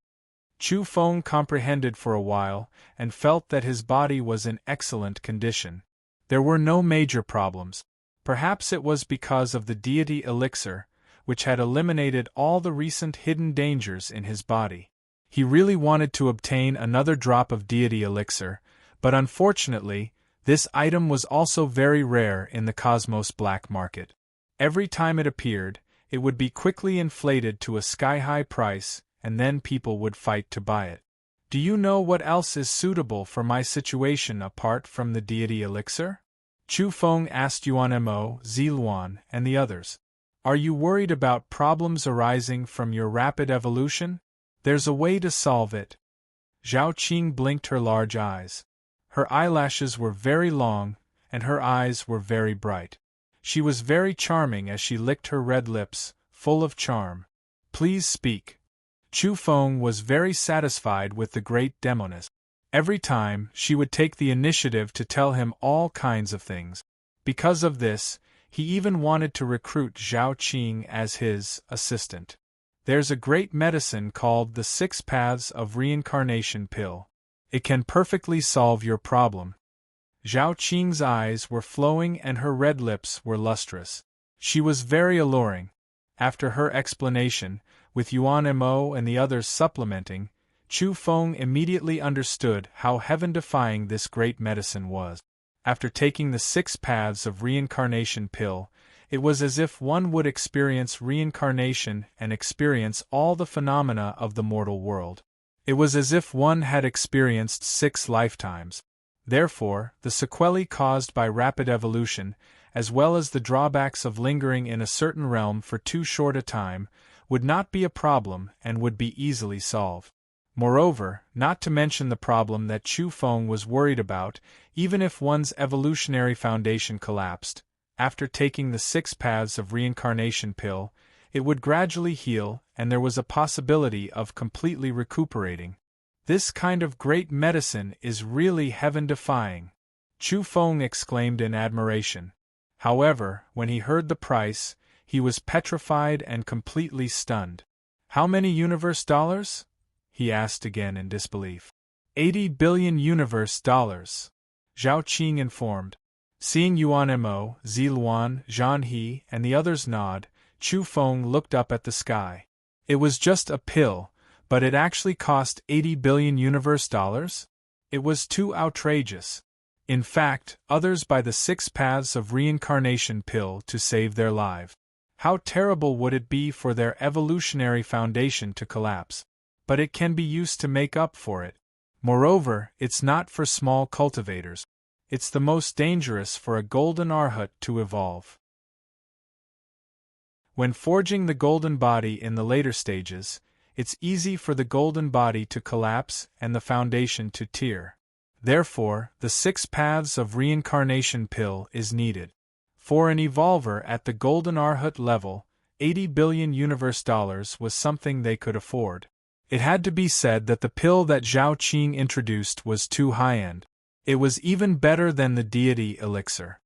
Chu Feng comprehended for a while and felt that his body was in excellent condition. There were no major problems. Perhaps it was because of the deity elixir, which had eliminated all the recent hidden dangers in his body. He really wanted to obtain another drop of deity elixir, but unfortunately, this item was also very rare in the cosmos black market. Every time it appeared, it would be quickly inflated to a sky-high price, and then people would fight to buy it. Do you know what else is suitable for my situation apart from the deity elixir? Chu Feng asked Yuan Mo, Ziluan, and the others. Are you worried about problems arising from your rapid evolution? There's a way to solve it. Zhao Qing blinked her large eyes. Her eyelashes were very long, and her eyes were very bright. She was very charming as she licked her red lips, full of charm. Please speak. Chu Feng was very satisfied with the great demoness. Every time, she would take the initiative to tell him all kinds of things. Because of this, he even wanted to recruit Zhao Qing as his assistant. There's a great medicine called the 6 Paths of Reincarnation pill. It can perfectly solve your problem. Zhao Qing's eyes were flowing and her red lips were lustrous. She was very alluring. After her explanation, with Yuan Mo and the others supplementing, Chu Feng immediately understood how heaven-defying this great medicine was. After taking the 6 Paths of Reincarnation pill, it was as if one would experience reincarnation and experience all the phenomena of the mortal world. It was as if one had experienced 6 lifetimes. Therefore, the sequelae caused by rapid evolution, as well as the drawbacks of lingering in a certain realm for too short a time, would not be a problem and would be easily solved. Moreover, not to mention the problem that Chu Feng was worried about, even if one's evolutionary foundation collapsed, after taking the 6 Paths of Reincarnation pill, it would gradually heal and there was a possibility of completely recuperating. This kind of great medicine is really heaven-defying. Chu Feng exclaimed in admiration. However, when he heard the price, he was petrified and completely stunned. How many universe dollars? He asked again in disbelief. 80 billion universe dollars. Zhao Qing informed. Seeing Yuan Mo, Ziluan, Zhan He, and the others nod, Chu Feng looked up at the sky. It was just a pill, but it actually cost 80 billion universe dollars? It was too outrageous. In fact, others buy the 6 Paths of Reincarnation pill to save their lives. How terrible would it be for their evolutionary foundation to collapse? But it can be used to make up for it. Moreover, it's not for small cultivators. It's the most dangerous for a golden arhat to evolve. When forging the golden body in the later stages, it's easy for the golden body to collapse and the foundation to tear. Therefore, the 6 Paths of Reincarnation pill is needed. For an evolver at the golden arhat level, 80 billion universe dollars was something they could afford. It had to be said that the pill that Zhao Qing introduced was too high-end. It was even better than the deity elixir.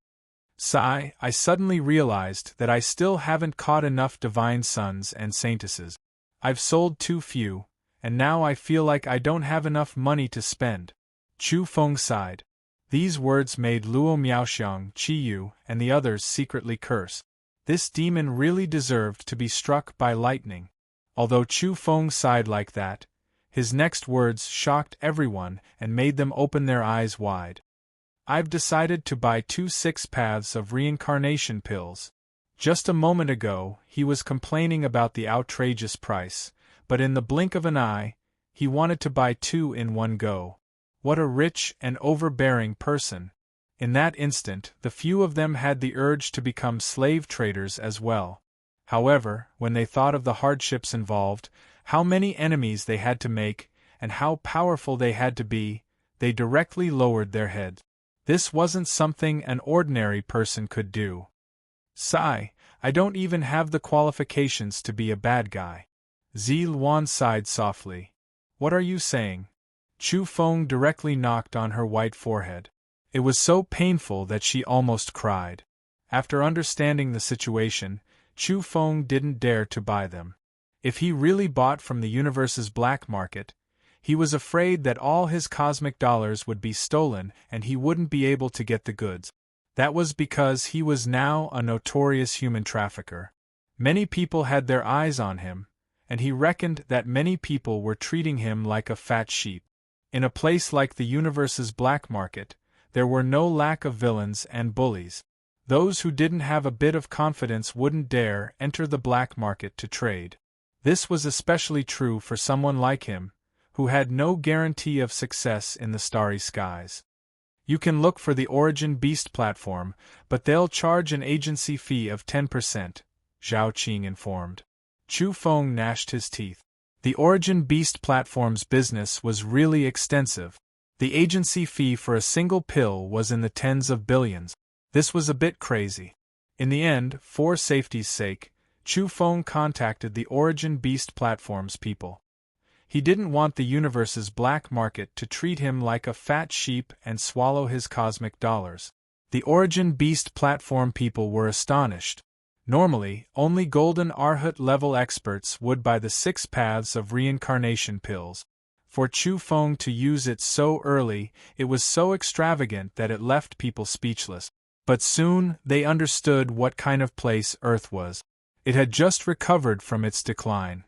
Sigh, I suddenly realized that I still haven't caught enough divine sons and saintesses. I've sold too few, and now I feel like I don't have enough money to spend. Chu Feng sighed. These words made Luo Miaoxiang, Qi Yu, and the others secretly curse. This demon really deserved to be struck by lightning. Although Chu Feng sighed like that, his next words shocked everyone and made them open their eyes wide. I've decided to buy 2 6 Paths of Reincarnation pills. Just a moment ago, he was complaining about the outrageous price, but in the blink of an eye, he wanted to buy 2 in one go. What a rich and overbearing person! In that instant, the few of them had the urge to become slave traders as well. However, when they thought of the hardships involved, how many enemies they had to make, and how powerful they had to be, they directly lowered their heads. This wasn't something an ordinary person could do. Sigh, I don't even have the qualifications to be a bad guy. Zi Luan sighed softly. What are you saying? Chu Feng directly knocked on her white forehead. It was so painful that she almost cried. After understanding the situation, Chu Feng didn't dare to buy them. If he really bought from the universe's black market, he was afraid that all his cosmic dollars would be stolen and he wouldn't be able to get the goods. That was because he was now a notorious human trafficker. Many people had their eyes on him, and he reckoned that many people were treating him like a fat sheep. In a place like the universe's black market, there were no lack of villains and bullies. Those who didn't have a bit of confidence wouldn't dare enter the black market to trade. This was especially true for someone like him, who had no guarantee of success in the starry skies. You can look for the Origin Beast platform, but they'll charge an agency fee of 10%, Zhao Qing informed. Chu Feng gnashed his teeth. The Origin Beast platform's business was really extensive. The agency fee for a single pill was in the tens of billions. This was a bit crazy. In the end, for safety's sake, Chu Feng contacted the Origin Beast platform's people. He didn't want the universe's black market to treat him like a fat sheep and swallow his cosmic dollars. The Origin Beast platform people were astonished. Normally, only Golden Arhat-level experts would buy the 6 paths of reincarnation pills. For Chu Feng to use it so early, it was so extravagant that it left people speechless. But soon, they understood what kind of place Earth was. It had just recovered from its decline.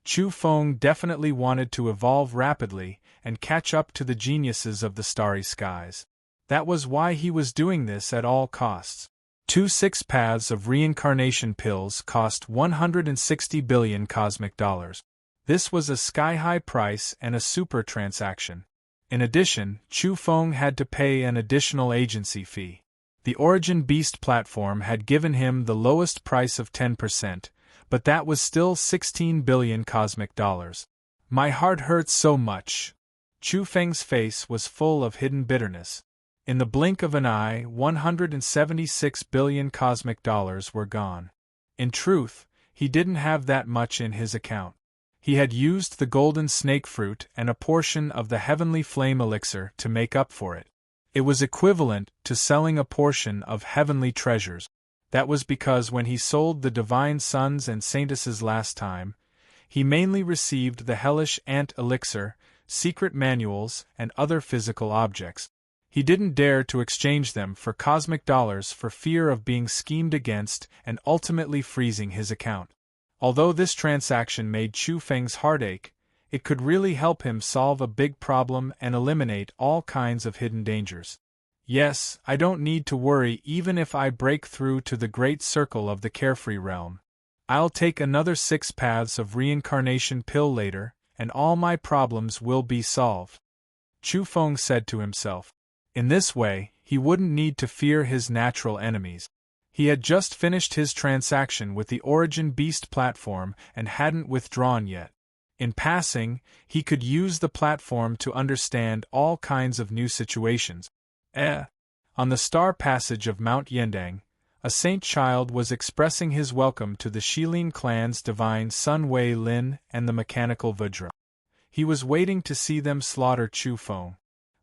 Chu Feng definitely wanted to evolve rapidly and catch up to the geniuses of the starry skies. That was why he was doing this at all costs. 2 6 paths of reincarnation pills cost 160 billion cosmic dollars. This was a sky-high price and a super transaction. In addition, Chu Feng had to pay an additional agency fee. The Origin Beast platform had given him the lowest price of 10%, but that was still 16 billion cosmic dollars. My heart hurts so much. Chu Feng's face was full of hidden bitterness. In the blink of an eye, 176 billion cosmic dollars were gone. In truth, he didn't have that much in his account. He had used the golden snake fruit and a portion of the heavenly flame elixir to make up for it. It was equivalent to selling a portion of heavenly treasures. That was because when he sold the divine sons and saintesses last time, he mainly received the hellish ant elixir, secret manuals, and other physical objects. He didn't dare to exchange them for cosmic dollars for fear of being schemed against and ultimately freezing his account. Although this transaction made Chu Feng's heart ache, it could really help him solve a big problem and eliminate all kinds of hidden dangers. Yes, I don't need to worry even if I break through to the great circle of the carefree realm. I'll take another 6 paths of reincarnation pill later, and all my problems will be solved. Chu Feng said to himself. In this way, he wouldn't need to fear his natural enemies. He had just finished his transaction with the Origin Beast platform and hadn't withdrawn yet. In passing, he could use the platform to understand all kinds of new situations. On the star passage of Mount Yendang, a saint child was expressing his welcome to the Shilin clan's divine Sun Wei Lin and the mechanical Vajra. He was waiting to see them slaughter Chu Feng.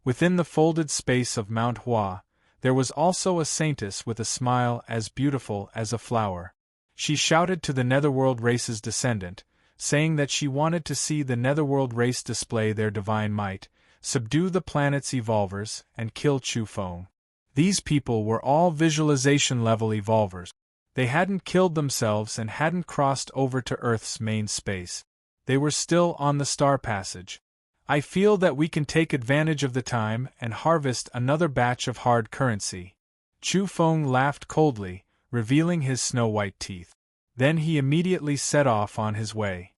Within the folded space of Mount Hua, there was also a saintess with a smile as beautiful as a flower. She shouted to the Netherworld race's descendant, saying that she wanted to see the Netherworld race display their divine might, subdue the planet's evolvers, and kill Chu Feng. These people were all visualization-level evolvers. They hadn't killed themselves and hadn't crossed over to Earth's main space. They were still on the star passage. I feel that we can take advantage of the time and harvest another batch of hard currency. Chu Feng laughed coldly, revealing his snow-white teeth. Then he immediately set off on his way.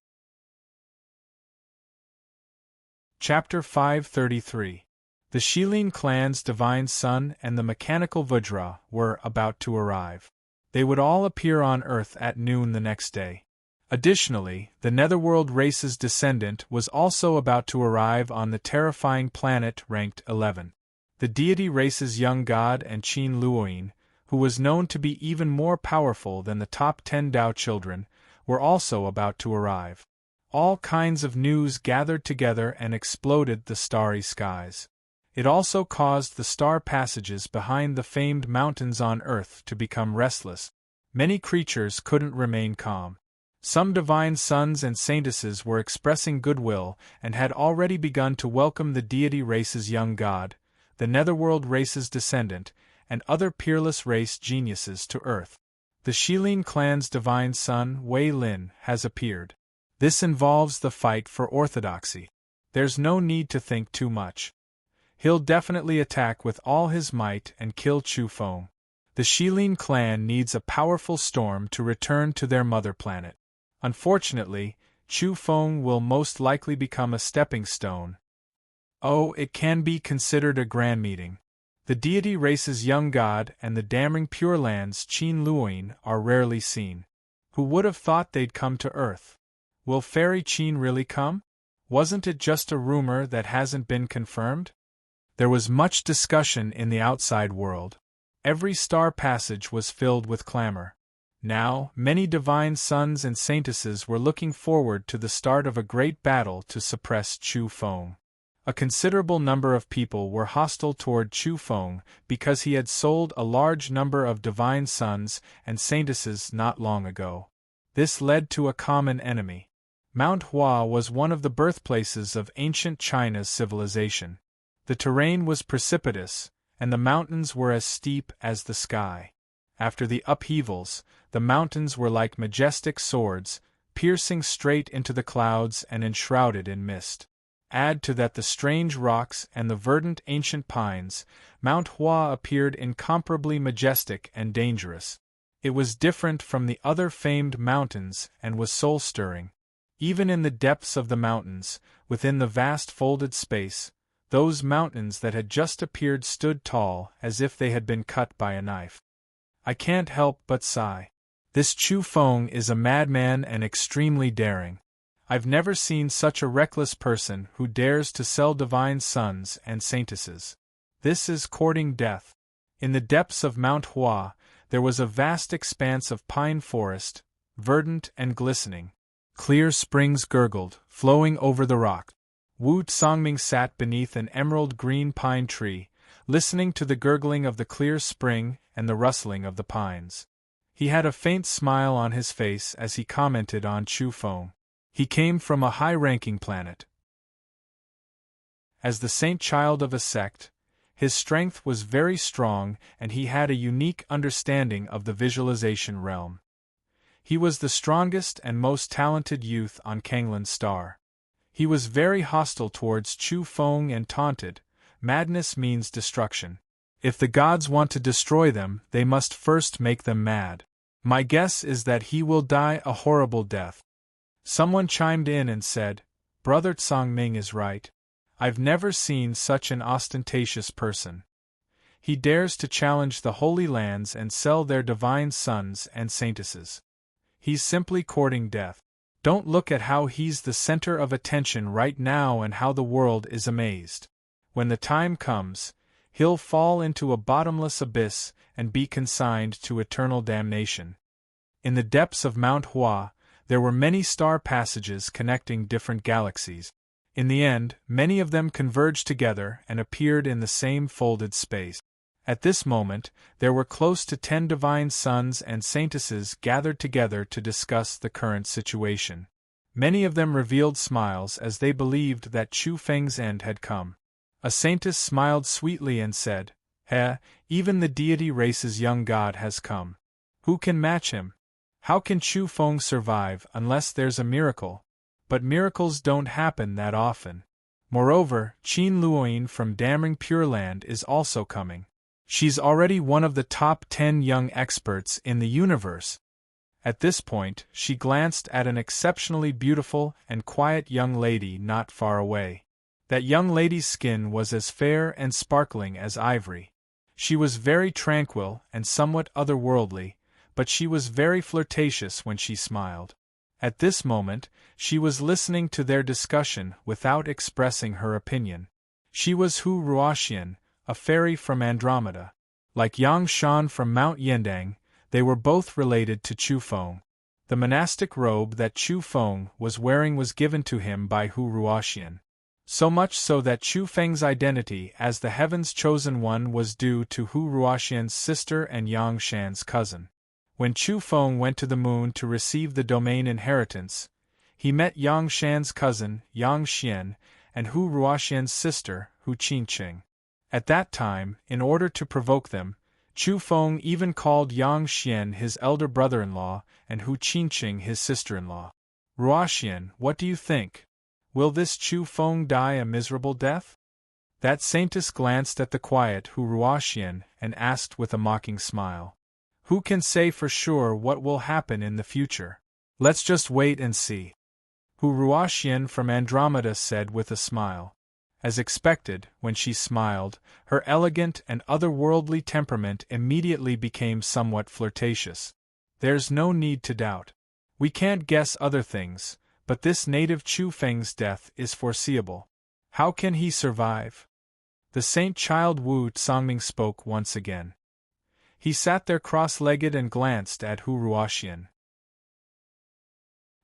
Chapter 533. The Shilin clan's divine son and the mechanical Vajra were about to arrive. They would all appear on Earth at noon the next day. Additionally, the Netherworld race's descendant was also about to arrive on the terrifying planet ranked 11. The deity race's young god and Qin Luoyin, who was known to be even more powerful than the top 10 Dao children, were also about to arrive. All kinds of news gathered together and exploded the starry skies. It also caused the star passages behind the famed mountains on Earth to become restless. Many creatures couldn't remain calm. Some divine sons and saintesses were expressing goodwill and had already begun to welcome the deity race's young god, the Netherworld race's descendant, and other peerless race geniuses to Earth. The Shilin clan's divine son, Wei Lin, has appeared. This involves the fight for orthodoxy. There's no need to think too much. He'll definitely attack with all his might and kill Chu Feng. The Shilin clan needs a powerful storm to return to their mother planet. Unfortunately, Chu Feng will most likely become a stepping stone. Oh, it can be considered a grand meeting. The deity race's young god and the damning Pure Land's Qin Luoyin are rarely seen. Who would have thought they'd come to Earth? Will Fairy Qin really come? Wasn't it just a rumor that hasn't been confirmed? There was much discussion in the outside world. Every star passage was filled with clamor. Now, many divine sons and saintesses were looking forward to the start of a great battle to suppress Chu Feng. A considerable number of people were hostile toward Chu Feng because he had sold a large number of divine sons and saintesses not long ago. This led to a common enemy. Mount Hua was one of the birthplaces of ancient China's civilization. The terrain was precipitous, and the mountains were as steep as the sky. After the upheavals, the mountains were like majestic swords, piercing straight into the clouds and enshrouded in mist. Add to that the strange rocks and the verdant ancient pines, Mount Hua appeared incomparably majestic and dangerous. It was different from the other famed mountains and was soul-stirring. Even in the depths of the mountains, within the vast folded space, those mountains that had just appeared stood tall as if they had been cut by a knife. I can't help but sigh. This Chu Feng is a madman and extremely daring. I've never seen such a reckless person who dares to sell divine sons and saintesses. This is courting death. In the depths of Mount Hua, there was a vast expanse of pine forest, verdant and glistening. Clear springs gurgled, flowing over the rock. Wu Tsangming sat beneath an emerald-green pine tree, listening to the gurgling of the clear spring and the rustling of the pines. He had a faint smile on his face as he commented on Chu Feng. He came from a high-ranking planet. As the saint child of a sect, his strength was very strong and he had a unique understanding of the visualization realm. He was the strongest and most talented youth on Kanglin's star. He was very hostile towards Chu Feng and taunted, "Madness means destruction. If the gods want to destroy them, they must first make them mad. My guess is that he will die a horrible death." Someone chimed in and said, "Brother Tsangming is right. I've never seen such an ostentatious person. He dares to challenge the Holy Lands and sell their divine sons and saintesses. He's simply courting death. Don't look at how he's the center of attention right now and how the world is amazed. When the time comes, he'll fall into a bottomless abyss and be consigned to eternal damnation." In the depths of Mount Hua, there were many star passages connecting different galaxies. In the end, many of them converged together and appeared in the same folded space. At this moment, there were close to 10 divine sons and saintesses gathered together to discuss the current situation. Many of them revealed smiles as they believed that Chu Feng's end had come. A saintess smiled sweetly and said, Even the deity race's young god has come. Who can match him? How can Chu Feng survive unless there's a miracle? But miracles don't happen that often. Moreover, Qin Luoyin from damning Pure Land is also coming. She's already one of the top 10 young experts in the universe." At this point, she glanced at an exceptionally beautiful and quiet young lady not far away. That young lady's skin was as fair and sparkling as ivory. She was very tranquil and somewhat otherworldly, but she was very flirtatious when she smiled. At this moment, she was listening to their discussion without expressing her opinion. She was Hu Ruoxian, a fairy from Andromeda. Like Yang Shan from Mount Yendang, they were both related to Chu Feng. The monastic robe that Chu Feng was wearing was given to him by Hu Ruoxian. So much so that Chu Feng's identity as the Heaven's Chosen One was due to Hu Ruoxian's sister and Yang Shan's cousin. When Chu Feng went to the moon to receive the domain inheritance, he met Yang Shan's cousin, Yang Xian, and Hu Ruoxian's sister, Hu Qingqing. At that time, in order to provoke them, Chu Feng even called Yang Xian his elder brother-in-law and Hu Qingqing his sister-in-law. Ruoxian, what do you think? Will this Chu Feng die a miserable death? That saintess glanced at the quiet Hu Ruoxian and asked with a mocking smile. Who can say for sure what will happen in the future? Let's just wait and see. Hu Ruoxian from Andromeda said with a smile. As expected, when she smiled, her elegant and otherworldly temperament immediately became somewhat flirtatious. There's no need to doubt. We can't guess other things, but this native Chu Feng's death is foreseeable. How can he survive? The saint child Wu Tsangming spoke once again. He sat there cross-legged and glanced at Hu Ruoxian.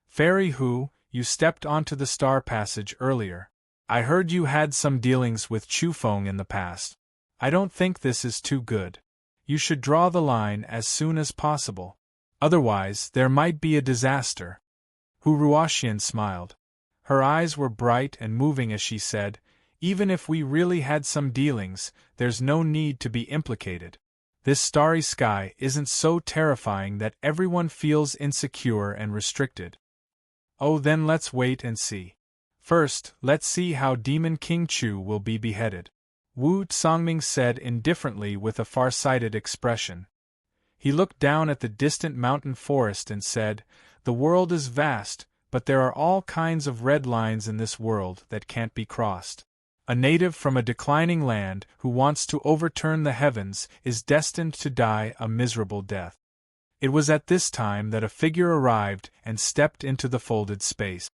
Fairy Hu, you stepped onto the star passage earlier. I heard you had some dealings with Chu Feng in the past. I don't think this is too good. You should draw the line as soon as possible. Otherwise, there might be a disaster. Hu Ruoxian smiled. Her eyes were bright and moving as she said, even if we really had some dealings, there's no need to be implicated. This starry sky isn't so terrifying that everyone feels insecure and restricted. Oh, then let's wait and see. First, let's see how Demon King Chu will be beheaded. Wu Tsangming said indifferently with a far-sighted expression. He looked down at the distant mountain forest and said, the world is vast, but there are all kinds of red lines in this world that can't be crossed. A native from a declining land who wants to overturn the heavens is destined to die a miserable death. It was at this time that a figure arrived and stepped into the folded space.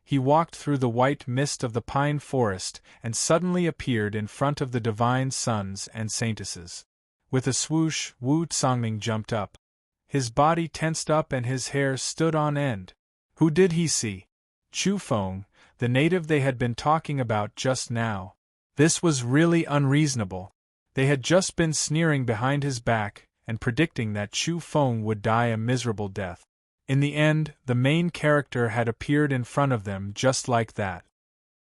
He walked through the white mist of the pine forest and suddenly appeared in front of the divine sons and saintesses. With a swoosh, Wu Tsangming jumped up. His body tensed up and his hair stood on end. Who did he see? Chu Feng, the native they had been talking about just now. This was really unreasonable. They had just been sneering behind his back and predicting that Chu Feng would die a miserable death. In the end, the main character had appeared in front of them just like that.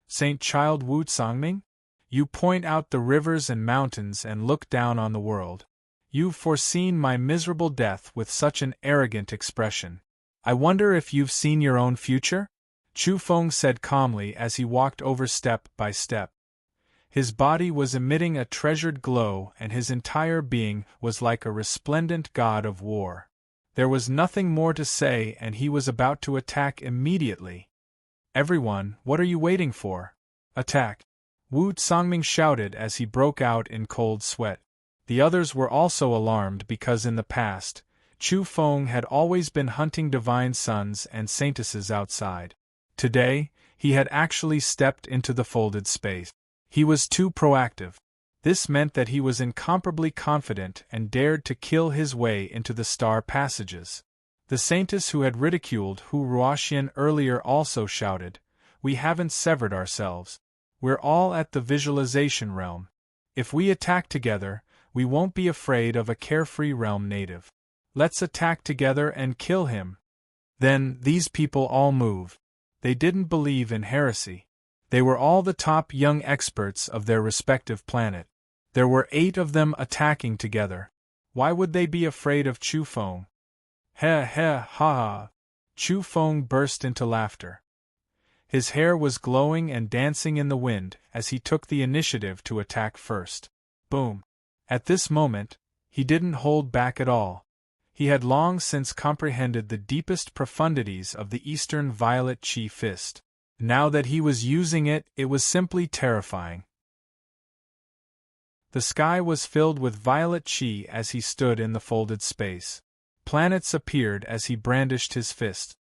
Saint Child Wu Tsangming? You point out the rivers and mountains and look down on the world. You've foreseen my miserable death with such an arrogant expression. I wonder if you've seen your own future? Chu Feng said calmly as he walked over step by step. His body was emitting a treasured glow and his entire being was like a resplendent god of war. There was nothing more to say and he was about to attack immediately. Everyone, what are you waiting for? Attack! Wu Tsangming shouted as he broke out in cold sweat. The others were also alarmed because in the past, Chu Feng had always been hunting divine sons and saintesses outside. Today, he had actually stepped into the folded space. He was too proactive. This meant that he was incomparably confident and dared to kill his way into the star passages. The saintess who had ridiculed Hu Ruoxian earlier also shouted, "We haven't severed ourselves. We're all at the visualization realm. If we attack together, we won't be afraid of a carefree realm native. Let's attack together and kill him." Then, these people all moved. They didn't believe in heresy. They were all the top young experts of their respective planet. There were 8 of them attacking together. Why would they be afraid of Chu Feng? Ha ha ha! Chu Feng burst into laughter. His hair was glowing and dancing in the wind as he took the initiative to attack first. Boom! At this moment, he didn't hold back at all. He had long since comprehended the deepest profundities of the Eastern Violet Chi Fist. Now that he was using it, it was simply terrifying. The sky was filled with violet chi as he stood in the folded space. Planets appeared as he brandished his fist.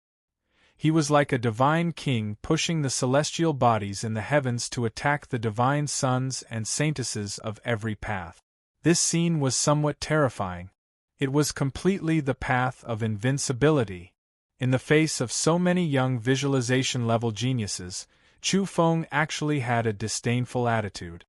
He was like a divine king pushing the celestial bodies in the heavens to attack the divine sons and saintesses of every path. This scene was somewhat terrifying. It was completely the path of invincibility. In the face of so many young visualization-level geniuses, Chu Feng actually had a disdainful attitude.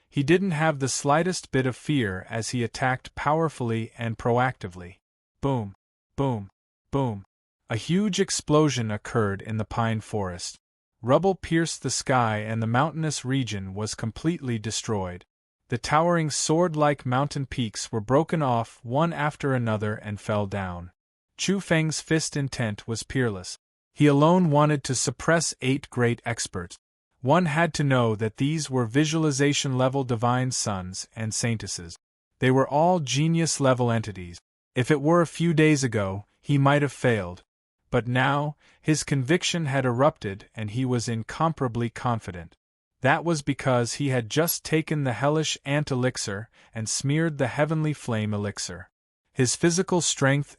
He didn't have the slightest bit of fear as he attacked powerfully and proactively. Boom, boom, boom. A huge explosion occurred in the pine forest. Rubble pierced the sky and the mountainous region was completely destroyed. The towering sword-like mountain peaks were broken off one after another and fell down. Chu Feng's fist intent was peerless. He alone wanted to suppress 8 great experts. One had to know that these were visualization-level divine sons and saintesses. They were all genius-level entities. If it were a few days ago, he might have failed. But now, his conviction had erupted and he was incomparably confident. That was because he had just taken the hellish ant elixir and smeared the heavenly flame elixir. His physical strength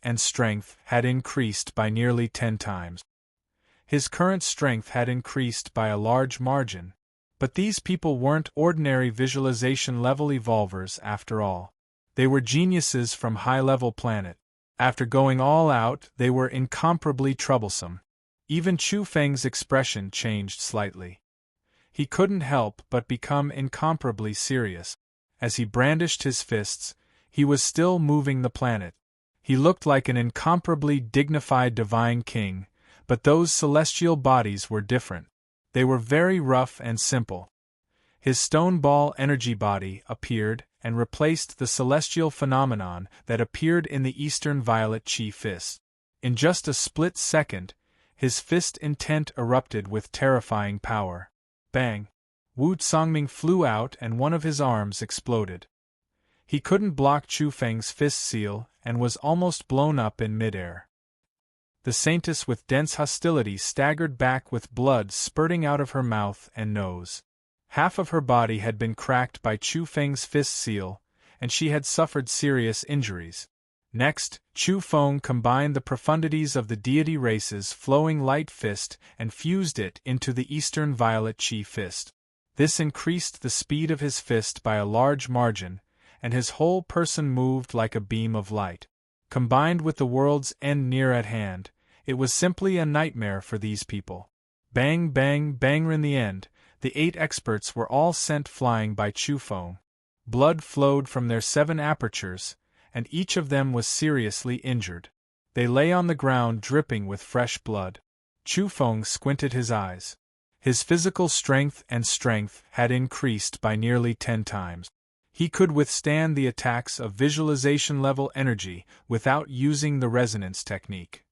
had increased by nearly 10 times. His current strength had increased by a large margin. But these people weren't ordinary visualization-level evolvers after all. They were geniuses from high-level planet. After going all out, they were incomparably troublesome. Even Chu Feng's expression changed slightly. He couldn't help but become incomparably serious. As he brandished his fists, he was still moving the planet. He looked like an incomparably dignified divine king, but those celestial bodies were different. They were very rough and simple. His stone ball energy body appeared and replaced the celestial phenomenon that appeared in the Eastern Violet Chi fist. In just a split second, his fist intent erupted with terrifying power. Bang! Wu Tsangming flew out and one of his arms exploded. He couldn't block Chu Feng's fist seal and was almost blown up in midair. The saintess with dense hostility staggered back with blood spurting out of her mouth and nose. Half of her body had been cracked by Chu Feng's fist seal, and she had suffered serious injuries. Next, Chu Feng combined the profundities of the deity race's flowing light fist and fused it into the Eastern Violet Chi fist. This increased the speed of his fist by a large margin, and his whole person moved like a beam of light. Combined with the world's end near at hand, it was simply a nightmare for these people. Bang, bang, bang. In the end, the 8 experts were all sent flying by Chu Feng. Blood flowed from their 7 apertures, and each of them was seriously injured. They lay on the ground dripping with fresh blood. Chu Feng squinted his eyes. His physical strength had increased by nearly 10 times. He could withstand the attacks of visualization-level energy without using the resonance technique.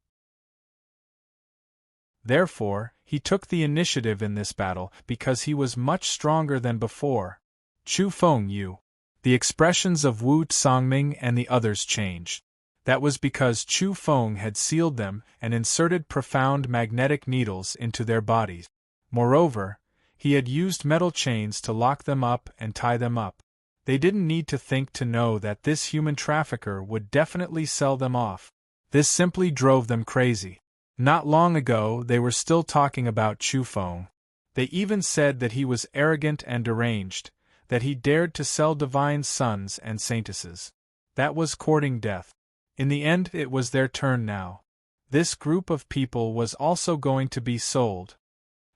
Therefore, he took the initiative in this battle because he was much stronger than before. Chu Feng Yu. The expressions of Wu Tsangming and the others changed. That was because Chu Feng had sealed them and inserted profound magnetic needles into their bodies. Moreover, he had used metal chains to lock them up and tie them up. They didn't need to think to know that this human trafficker would definitely sell them off. This simply drove them crazy. Not long ago they were still talking about Chu Feng. They even said that he was arrogant and deranged, that he dared to sell divine sons and saintesses. That was courting death. In the end it was their turn now. This group of people was also going to be sold.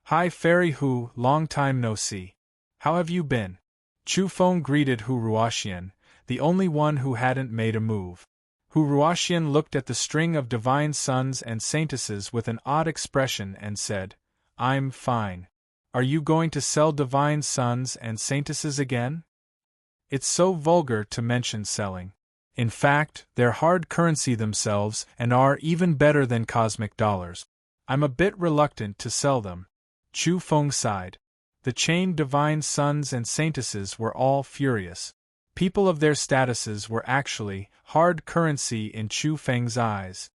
Hi Fairy Hu, long time no see. How have you been? Chu Feng greeted Hu Ruoxian, the only one who hadn't made a move. Hu Ruoxian looked at the string of divine sons and saintesses with an odd expression and said, "I'm fine. Are you going to sell divine sons and saintesses again? It's so vulgar to mention selling. In fact, they're hard currency themselves and are even better than cosmic dollars. I'm a bit reluctant to sell them." Chu Feng sighed. The chained divine sons and saintesses were all furious. People of their statuses were actually hard currency in Chu Feng's eyes.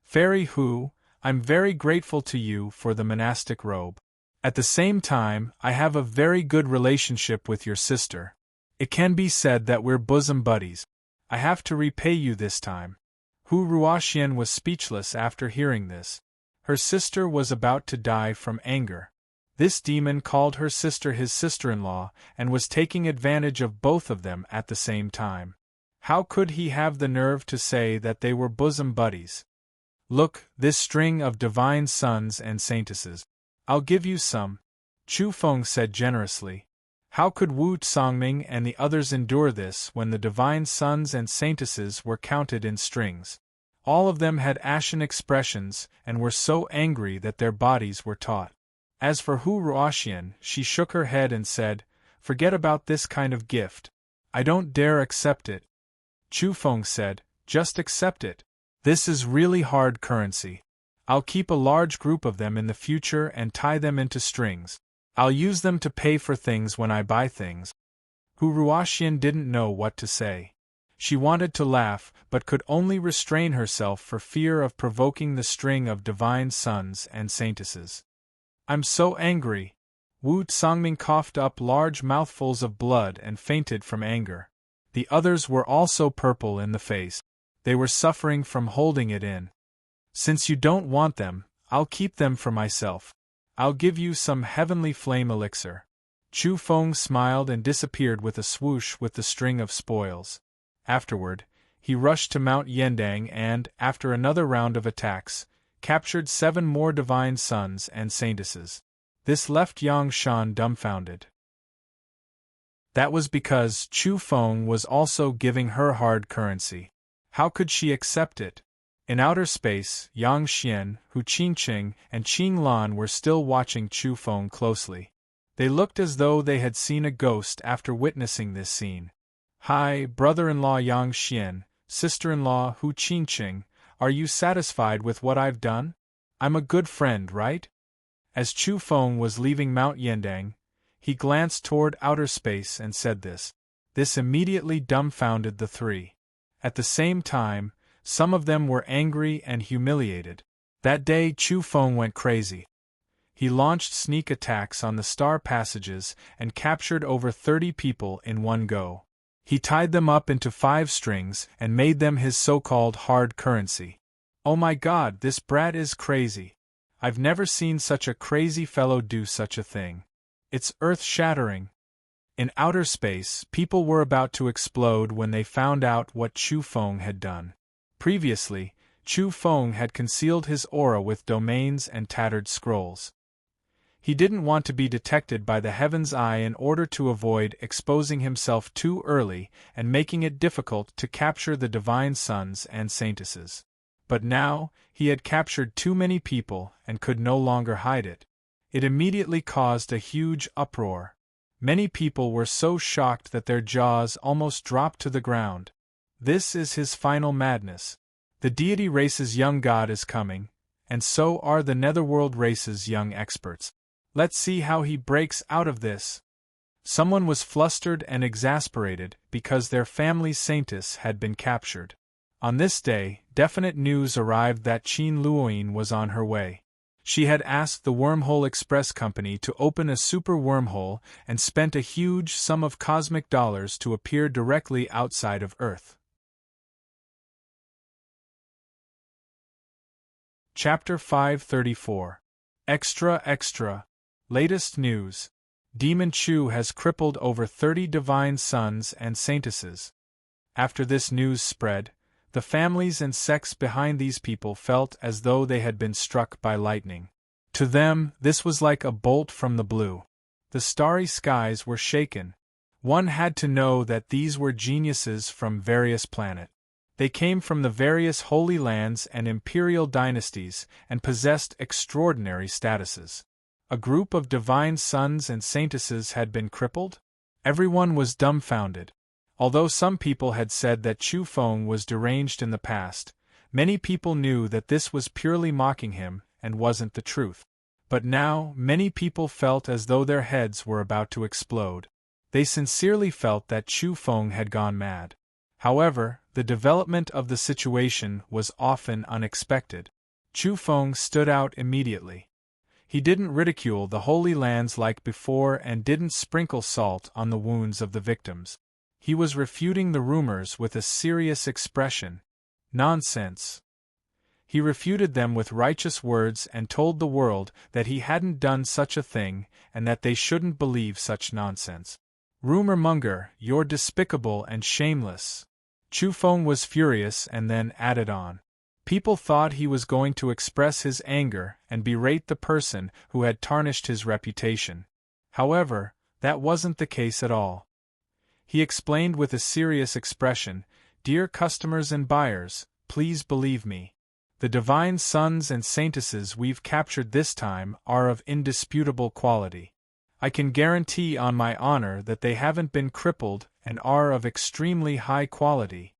Fairy Hu, I'm very grateful to you for the monastic robe. At the same time, I have a very good relationship with your sister. It can be said that we're bosom buddies. I have to repay you this time." Hu Ruoxian was speechless after hearing this. Her sister was about to die from anger. This demon called her sister his sister-in-law and was taking advantage of both of them at the same time. How could he have the nerve to say that they were bosom buddies? "Look, this string of divine sons and saintesses. I'll give you some," Chu Feng said generously. How could Wu Tsangming and the others endure this when the divine sons and saintesses were counted in strings? All of them had ashen expressions and were so angry that their bodies were taut. As for Hu Ruoxian, she shook her head and said, "Forget about this kind of gift. I don't dare accept it." Chu Feng said, "Just accept it. This is really hard currency. I'll keep a large group of them in the future and tie them into strings. I'll use them to pay for things when I buy things." Hu Ruoxian didn't know what to say. She wanted to laugh, but could only restrain herself for fear of provoking the string of divine sons and saintesses. "I'm so angry." Wu Tsangming coughed up large mouthfuls of blood and fainted from anger. The others were also purple in the face. They were suffering from holding it in. "Since you don't want them, I'll keep them for myself. I'll give you some heavenly flame elixir." Chu Feng smiled and disappeared with a swoosh with the string of spoils. Afterward, he rushed to Mount Yendang and, after another round of attacks, captured 7 more divine sons and saintesses. This left Yang Shan dumbfounded. That was because Chu Feng was also giving her hard currency. How could she accept it? In outer space, Yang Xian, Hu Qingqing, and Qing Lan were still watching Chu Feng closely. They looked as though they had seen a ghost after witnessing this scene. "Hi, brother-in-law Yang Xian, sister-in-law Hu Qingqing, are you satisfied with what I've done? I'm a good friend, right?" As Chu Feng was leaving Mount Yendang, he glanced toward outer space and said this. This immediately dumbfounded the three. At the same time, some of them were angry and humiliated. That day Chu Feng went crazy. He launched sneak attacks on the star passages and captured over 30 people in one go. He tied them up into 5 strings and made them his so-called hard currency. Oh my God, this brat is crazy. I've never seen such a crazy fellow do such a thing. It's earth-shattering. In outer space, people were about to explode when they found out what Chu Feng had done. Previously, Chu Feng had concealed his aura with domains and tattered scrolls. He didn't want to be detected by the Heaven's Eye in order to avoid exposing himself too early and making it difficult to capture the divine sons and saintesses. But now, he had captured too many people and could no longer hide it. It immediately caused a huge uproar. Many people were so shocked that their jaws almost dropped to the ground. This is his final madness. The deity race's young god is coming, and so are the netherworld race's young experts. Let's see how he breaks out of this. Someone was flustered and exasperated because their family's saintess had been captured. On this day, definite news arrived that Qin Luoyin was on her way. She had asked the Wormhole Express Company to open a super wormhole and spent a huge sum of cosmic dollars to appear directly outside of Earth. Chapter 534. Extra Extra. Latest news. Demon Chu has crippled over 30 divine sons and saintesses. After this news spread, the families and sects behind these people felt as though they had been struck by lightning. To them, this was like a bolt from the blue. The starry skies were shaken. One had to know that these were geniuses from various planets. They came from the various holy lands and imperial dynasties and possessed extraordinary statuses. A group of divine sons and saintesses had been crippled? Everyone was dumbfounded. Although some people had said that Chu Feng was deranged in the past, many people knew that this was purely mocking him and wasn't the truth. But now, many people felt as though their heads were about to explode. They sincerely felt that Chu Feng had gone mad. However, the development of the situation was often unexpected. Chu Feng stood out immediately. He didn't ridicule the Holy Lands like before and didn't sprinkle salt on the wounds of the victims. He was refuting the rumors with a serious expression. Nonsense. He refuted them with righteous words and told the world that he hadn't done such a thing and that they shouldn't believe such nonsense. Rumor monger, you're despicable and shameless. Chu Feng was furious and then added on. People thought he was going to express his anger and berate the person who had tarnished his reputation. However, that wasn't the case at all. He explained with a serious expression, "Dear customers and buyers, please believe me. The divine sons and saintesses we've captured this time are of indisputable quality. I can guarantee on my honor that they haven't been crippled and are of extremely high quality."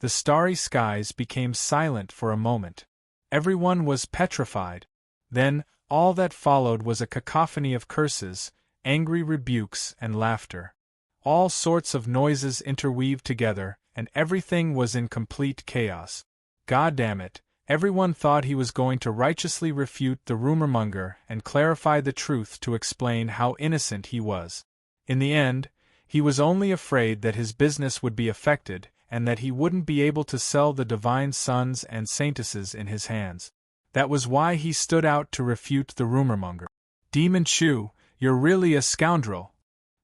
The starry skies became silent for a moment. Everyone was petrified. Then, all that followed was a cacophony of curses, angry rebukes, and laughter. All sorts of noises interweaved together, and everything was in complete chaos. God damn it, everyone thought he was going to righteously refute the rumormonger and clarify the truth to explain how innocent he was. In the end, he was only afraid that his business would be affected, and that he wouldn't be able to sell the divine sons and saintesses in his hands. That was why he stood out to refute the rumormonger. "Demon Chu, you're really a scoundrel,"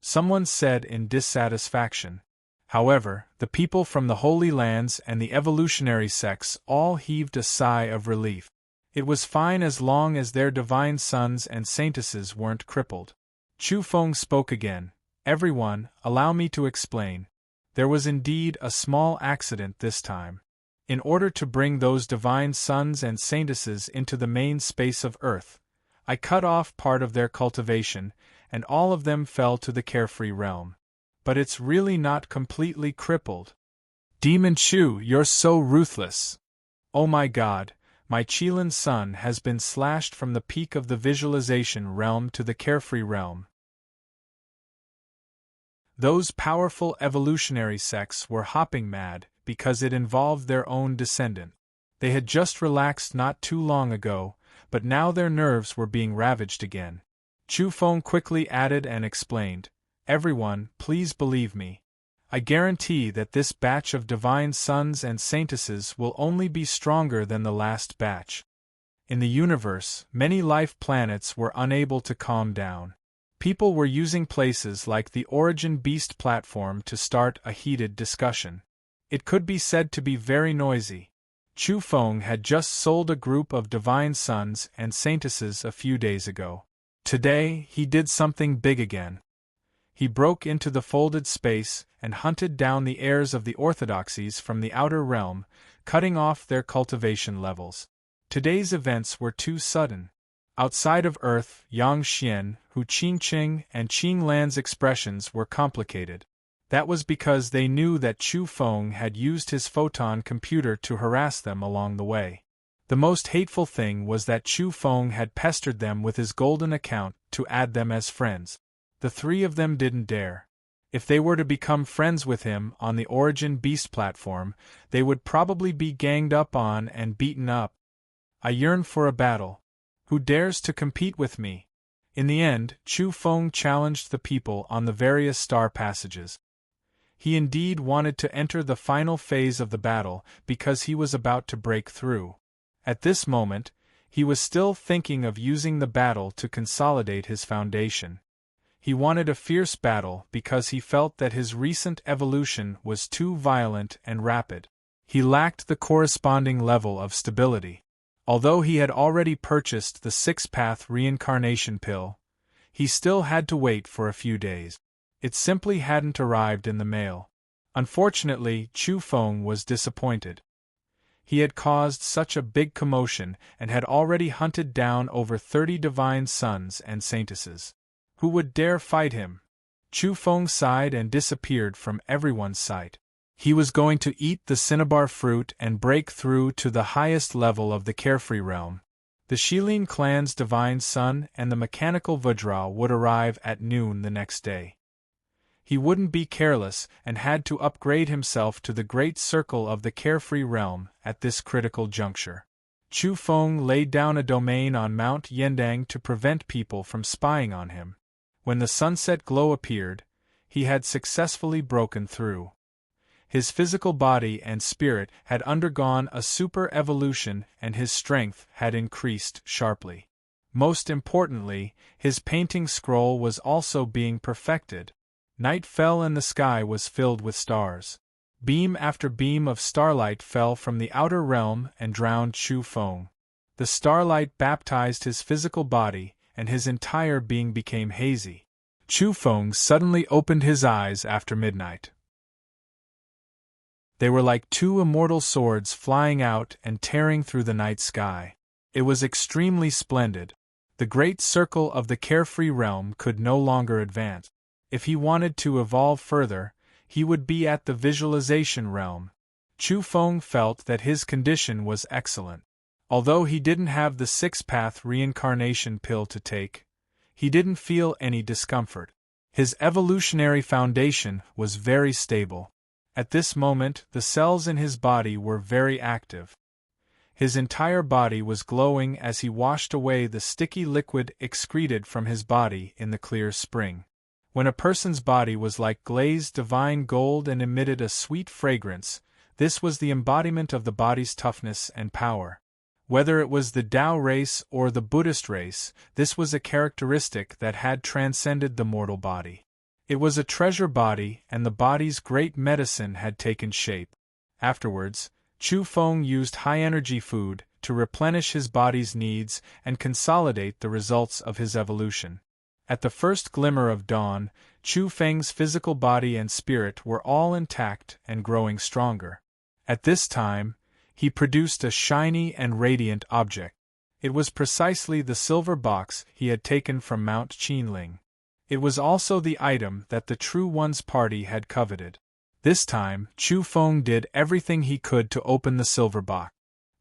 someone said in dissatisfaction. However, the people from the Holy Lands and the evolutionary sects all heaved a sigh of relief. It was fine as long as their divine sons and saintesses weren't crippled. Chu Feng spoke again. "Everyone, allow me to explain. There was indeed a small accident this time. In order to bring those divine sons and saintesses into the main space of Earth, I cut off part of their cultivation, and all of them fell to the carefree realm. But it's really not completely crippled." "Demon Chu, you're so ruthless. Oh my God, my Qilin son has been slashed from the peak of the visualization realm to the carefree realm." Those powerful evolutionary sects were hopping mad because it involved their own descendant. They had just relaxed not too long ago, but now their nerves were being ravaged again. Chu Feng quickly added and explained, "Everyone, please believe me. I guarantee that this batch of divine sons and saintesses will only be stronger than the last batch." In the universe, many life planets were unable to calm down. People were using places like the Origin Beast platform to start a heated discussion. It could be said to be very noisy. Chu Feng had just sold a group of divine sons and saintesses a few days ago. Today, he did something big again. He broke into the folded space and hunted down the heirs of the orthodoxies from the outer realm, cutting off their cultivation levels. Today's events were too sudden. Outside of Earth, Yang Xian, Hu Qingqing, and Qing Lan's expressions were complicated. That was because they knew that Chu Feng had used his photon computer to harass them along the way. The most hateful thing was that Chu Feng had pestered them with his golden account to add them as friends. The three of them didn't dare. If they were to become friends with him on the Origin Beast platform, they would probably be ganged up on and beaten up. "I yearn for a battle. Who dares to compete with me?" In the end, Chu Feng challenged the people on the various star passages. He indeed wanted to enter the final phase of the battle because he was about to break through. At this moment, he was still thinking of using the battle to consolidate his foundation. He wanted a fierce battle because he felt that his recent evolution was too violent and rapid. He lacked the corresponding level of stability. Although he had already purchased the six-path reincarnation pill, he still had to wait for a few days. It simply hadn't arrived in the mail. Unfortunately, Chu Feng was disappointed. He had caused such a big commotion and had already hunted down over 30 divine sons and saintesses. Who would dare fight him? Chu Feng sighed and disappeared from everyone's sight. He was going to eat the cinnabar fruit and break through to the highest level of the carefree realm. The Qilin clan's divine son and the mechanical Vajra would arrive at noon the next day. He wouldn't be careless and had to upgrade himself to the great circle of the carefree realm at this critical juncture. Chu Feng laid down a domain on Mount Yendang to prevent people from spying on him. When the sunset glow appeared, he had successfully broken through. His physical body and spirit had undergone a super-evolution and his strength had increased sharply. Most importantly, his painting scroll was also being perfected. Night fell and the sky was filled with stars. Beam after beam of starlight fell from the outer realm and drowned Chu Feng. The starlight baptized his physical body, and his entire being became hazy. Chu Feng suddenly opened his eyes after midnight. They were like two immortal swords flying out and tearing through the night sky. It was extremely splendid. The great circle of the carefree realm could no longer advance. If he wanted to evolve further, he would be at the visualization realm. Chu Feng felt that his condition was excellent. Although he didn't have the six-path reincarnation pill to take, he didn't feel any discomfort. His evolutionary foundation was very stable. At this moment, the cells in his body were very active. His entire body was glowing as he washed away the sticky liquid excreted from his body in the clear spring. When a person's body was like glazed divine gold and emitted a sweet fragrance, this was the embodiment of the body's toughness and power. Whether it was the Tao race or the Buddhist race, this was a characteristic that had transcended the mortal body. It was a treasure body, and the body's great medicine had taken shape. Afterwards, Chu Feng used high-energy food to replenish his body's needs and consolidate the results of his evolution. At the first glimmer of dawn, Chu Feng's physical body and spirit were all intact and growing stronger. At this time, he produced a shiny and radiant object. It was precisely the silver box he had taken from Mount Qinling. It was also the item that the True One's party had coveted. This time, Chu Feng did everything he could to open the silver box.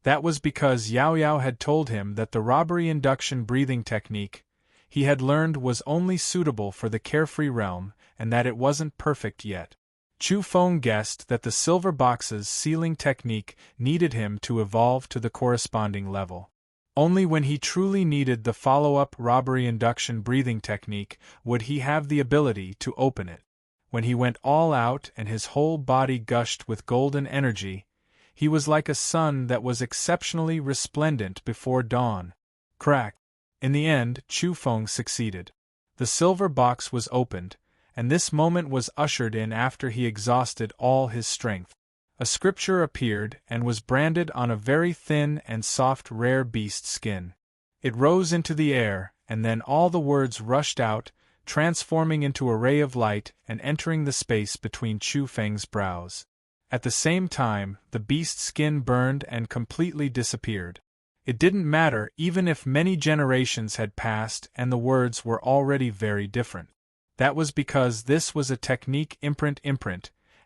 That was because Yao Yao had told him that the robbery induction breathing technique he had learned was only suitable for the carefree realm and that it wasn't perfect yet. Chu Feng guessed that the silver box's sealing technique needed him to evolve to the corresponding level. Only when he truly needed the follow-up robbery induction breathing technique would he have the ability to open it. When he went all out and his whole body gushed with golden energy, he was like a sun that was exceptionally resplendent before dawn. Crack! In the end, Chu Feng succeeded. The silver box was opened, and this moment was ushered in after he exhausted all his strength. A scripture appeared and was branded on a very thin and soft rare beast skin. It rose into the air, and then all the words rushed out, transforming into a ray of light and entering the space between Chu Feng's brows. At the same time, the beast skin burned and completely disappeared. It didn't matter even if many generations had passed and the words were already very different. That was because this was a technique imprint,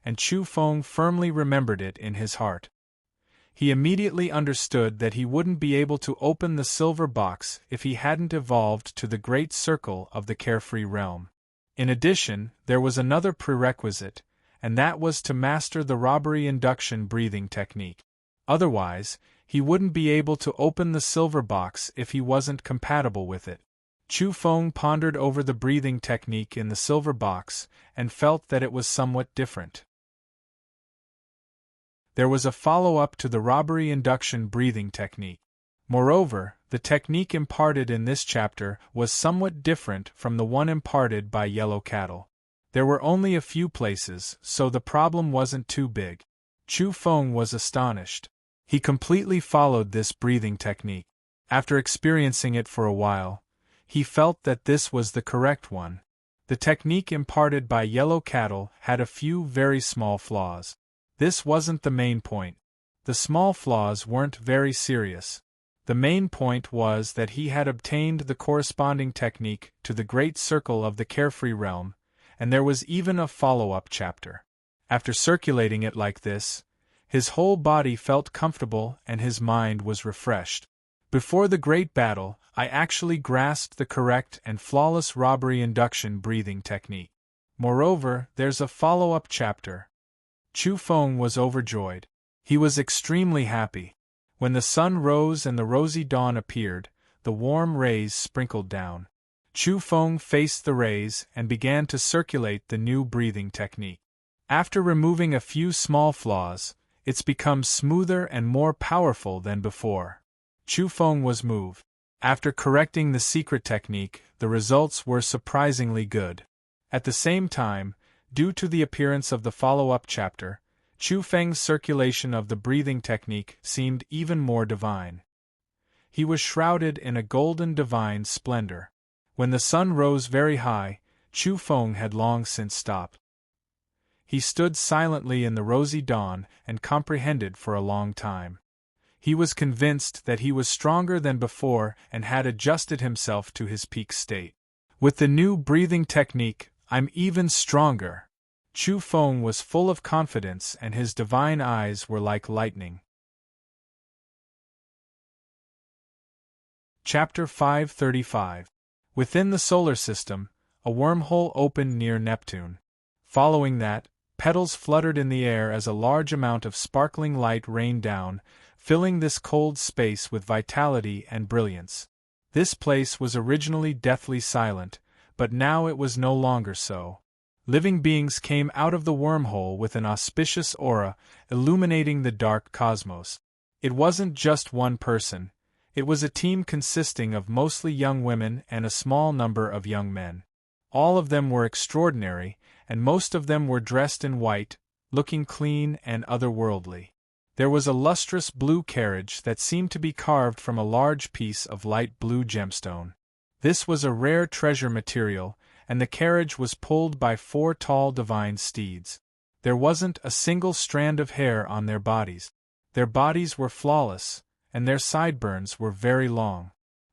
and Chu Feng firmly remembered it in his heart. He immediately understood that he wouldn't be able to open the silver box if he hadn't evolved to the great circle of the carefree realm. In addition, there was another prerequisite, and that was to master the robbery induction breathing technique. Otherwise, he wouldn't be able to open the silver box if he wasn't compatible with it. Chu Feng pondered over the breathing technique in the silver box and felt that it was somewhat different. There was a follow-up to the robbery induction breathing technique. Moreover, the technique imparted in this chapter was somewhat different from the one imparted by Yellow Cattle. There were only a few places, so the problem wasn't too big. Chu Feng was astonished. He completely followed this breathing technique. After experiencing it for a while, he felt that this was the correct one. The technique imparted by Yellow Cattle had a few very small flaws. This wasn't the main point. The small flaws weren't very serious. The main point was that he had obtained the corresponding technique to the great circle of the carefree realm, and there was even a follow-up chapter. After circulating it like this, his whole body felt comfortable and his mind was refreshed. Before the great battle, I actually grasped the correct and flawless robbery induction breathing technique. Moreover, there's a follow-up chapter. Chu Feng was overjoyed. He was extremely happy. When the sun rose and the rosy dawn appeared, the warm rays sprinkled down. Chu Feng faced the rays and began to circulate the new breathing technique. After removing a few small flaws, it's become smoother and more powerful than before. Chu Feng was moved. After correcting the secret technique, the results were surprisingly good. At the same time, due to the appearance of the follow-up chapter, Chu Feng's circulation of the breathing technique seemed even more divine. He was shrouded in a golden divine splendor. When the sun rose very high, Chu Feng had long since stopped. He stood silently in the rosy dawn and comprehended for a long time. He was convinced that he was stronger than before and had adjusted himself to his peak state. With the new breathing technique, I'm even stronger. Chu Feng was full of confidence and his divine eyes were like lightning. Chapter 535. Within the solar system, a wormhole opened near Neptune. Following that, petals fluttered in the air as a large amount of sparkling light rained down, filling this cold space with vitality and brilliance. This place was originally deathly silent, but now it was no longer so. Living beings came out of the wormhole with an auspicious aura, illuminating the dark cosmos. It wasn't just one person. It was a team consisting of mostly young women and a small number of young men. All of them were extraordinary, and most of them were dressed in white, looking clean and otherworldly. There was a lustrous blue carriage that seemed to be carved from a large piece of light blue gemstone. This was a rare treasure material, and the carriage was pulled by 4 tall divine steeds. There wasn't a single strand of hair on their bodies. Their bodies were flawless, and their sideburns were very long.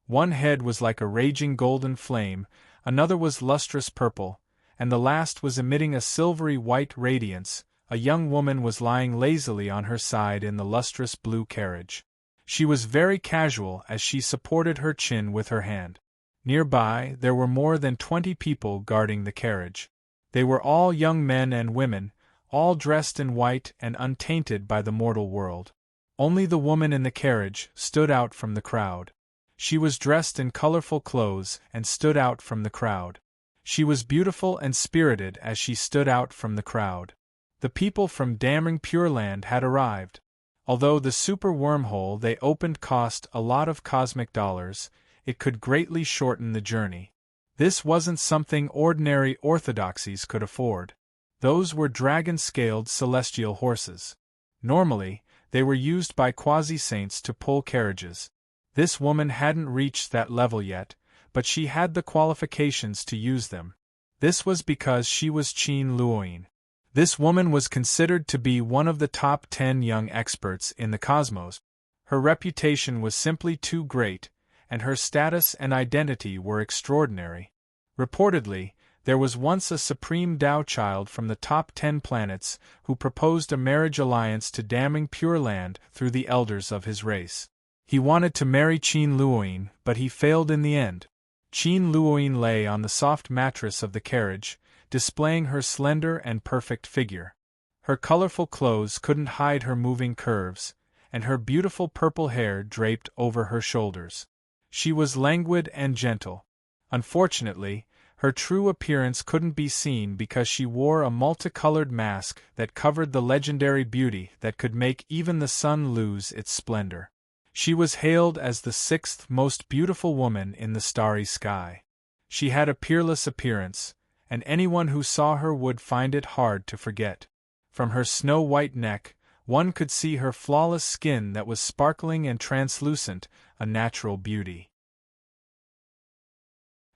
One head was like a raging golden flame, another was lustrous purple, and the last was emitting a silvery white radiance. A young woman was lying lazily on her side in the lustrous blue carriage. She was very casual as she supported her chin with her hand. Nearby, there were more than 20 people guarding the carriage. They were all young men and women, all dressed in white and untainted by the mortal world. Only the woman in the carriage stood out from the crowd. She was dressed in colorful clothes and stood out from the crowd. She was beautiful and spirited as she stood out from the crowd. The people from Damning Pure Land had arrived. Although the super wormhole they opened cost a lot of cosmic dollars, it could greatly shorten the journey. This wasn't something ordinary orthodoxies could afford. Those were dragon-scaled celestial horses. Normally, they were used by quasi-saints to pull carriages. This woman hadn't reached that level yet, but she had the qualifications to use them. This was because she was Qin Luoyin. This woman was considered to be one of the top 10 young experts in the cosmos. Her reputation was simply too great, and her status and identity were extraordinary. Reportedly, there was once a supreme Tao child from the top 10 planets who proposed a marriage alliance to Damning Pure Land through the elders of his race. He wanted to marry Qin Luoyin, but he failed in the end. Qin Luoyin lay on the soft mattress of the carriage, displaying her slender and perfect figure. Her colorful clothes couldn't hide her moving curves, and her beautiful purple hair draped over her shoulders. She was languid and gentle. Unfortunately, her true appearance couldn't be seen because she wore a multicolored mask that covered the legendary beauty that could make even the sun lose its splendor. She was hailed as the 6th most beautiful woman in the starry sky. She had a peerless appearance, and anyone who saw her would find it hard to forget. From her snow-white neck, one could see her flawless skin that was sparkling and translucent, a natural beauty.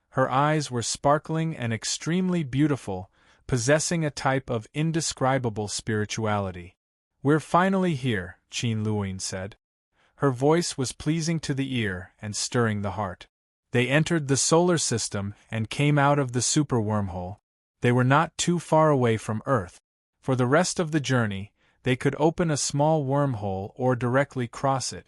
Her eyes were sparkling and extremely beautiful, possessing a type of indescribable spirituality. "We're finally here," Qin Luoyin said. Her voice was pleasing to the ear and stirring the heart. They entered the solar system and came out of the super wormhole. They were not too far away from Earth. For the rest of the journey, they could open a small wormhole or directly cross it.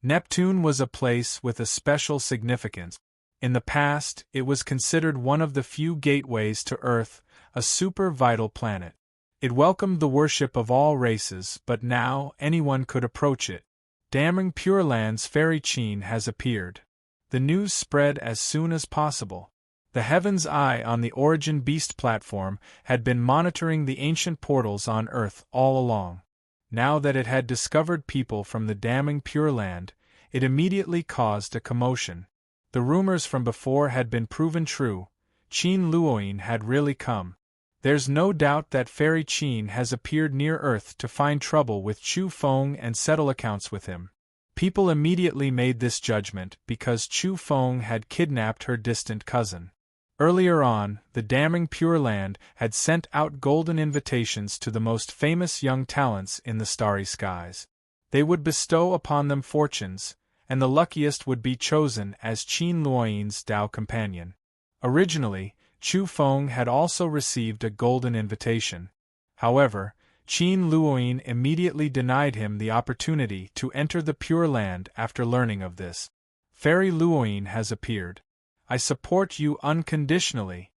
Neptune was a place with a special significance. In the past, it was considered one of the few gateways to Earth, a super vital planet. It welcomed the worship of all races, but now anyone could approach it. Damning Pure Land's Fairy Qin has appeared. The news spread as soon as possible. The Heaven's Eye on the Origin Beast platform had been monitoring the ancient portals on Earth all along. Now that it had discovered people from the Damning Pure Land, it immediately caused a commotion. The rumors from before had been proven true. Qin Luoyin had really come. There's no doubt that Fairy Qin has appeared near Earth to find trouble with Chu Feng and settle accounts with him. People immediately made this judgment because Chu Feng had kidnapped her distant cousin. Earlier on, the Damning Pure Land had sent out golden invitations to the most famous young talents in the starry skies. They would bestow upon them fortunes, and the luckiest would be chosen as Qin Luoyin's Dao companion. Originally, Chu Feng had also received a golden invitation. However, Qin Luoyin immediately denied him the opportunity to enter the Pure Land after learning of this. Fairy Luoyin has appeared. I support you unconditionally.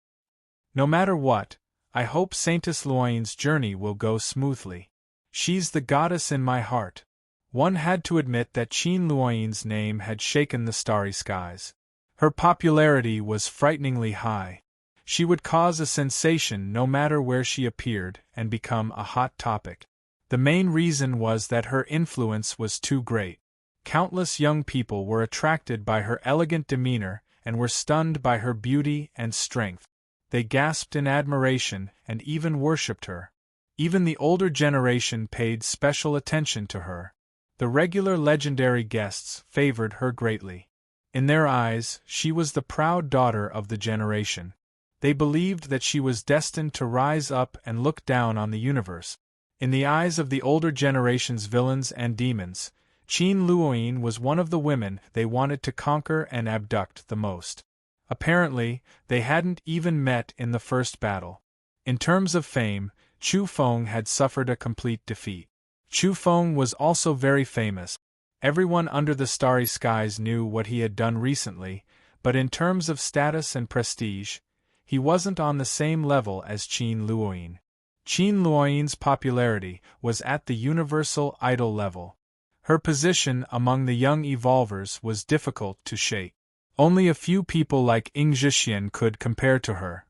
No matter what, I hope Saintess Luoyin's journey will go smoothly. She's the goddess in my heart. One had to admit that Qin Luoyin's name had shaken the starry skies. Her popularity was frighteningly high. She would cause a sensation no matter where she appeared and become a hot topic. The main reason was that her influence was too great. Countless young people were attracted by her elegant demeanor and were stunned by her beauty and strength. They gasped in admiration and even worshipped her. Even the older generation paid special attention to her. The regular legendary guests favored her greatly. In their eyes, she was the proud daughter of the generation. They believed that she was destined to rise up and look down on the universe. In the eyes of the older generation's villains and demons, Qin Luoyin was one of the women they wanted to conquer and abduct the most. Apparently, they hadn't even met in the first battle. In terms of fame, Chu Feng had suffered a complete defeat. Chu Feng was also very famous. Everyone under the starry skies knew what he had done recently, but in terms of status and prestige, he wasn't on the same level as Qin Luoyin. Qin Luoyin's popularity was at the universal idol level. Her position among the young evolvers was difficult to shake. Only a few people like Ying Zhixian could compare to her.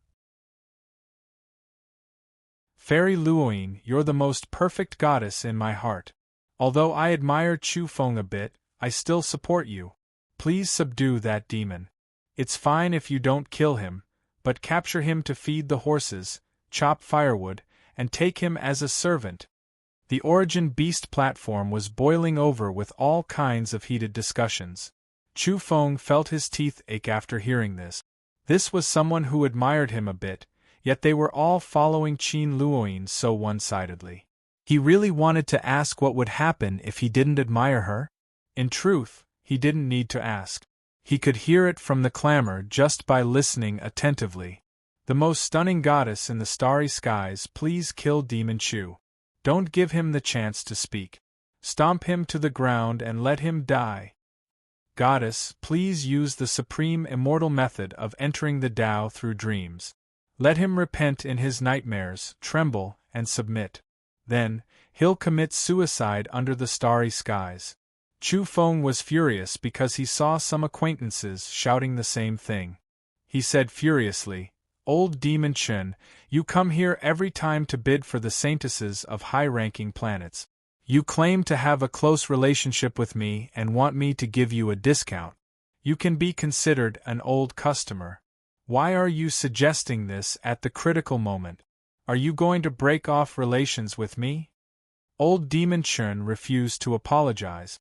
Fairy Luoyin, you're the most perfect goddess in my heart. Although I admire Chu Feng a bit, I still support you. Please subdue that demon. It's fine if you don't kill him, but capture him to feed the horses, chop firewood, and take him as a servant. The Origin Beast platform was boiling over with all kinds of heated discussions. Chu Feng felt his teeth ache after hearing this. This was someone who admired him a bit, yet they were all following Qin Luoyin so one-sidedly. He really wanted to ask what would happen if he didn't admire her? In truth, he didn't need to ask. He could hear it from the clamor just by listening attentively. The most stunning goddess in the starry skies, please kill Demon Chu. Don't give him the chance to speak. Stomp him to the ground and let him die. Goddess, please use the supreme immortal method of entering the Tao through dreams. Let him repent in his nightmares, tremble, and submit. Then, he'll commit suicide under the starry skies. Chu Feng was furious because he saw some acquaintances shouting the same thing. He said furiously, "Old Demon Chen, you come here every time to bid for the saintesses of high-ranking planets. You claim to have a close relationship with me and want me to give you a discount. You can be considered an old customer. Why are you suggesting this at the critical moment? Are you going to break off relations with me?" Old Demon Chen refused to apologize.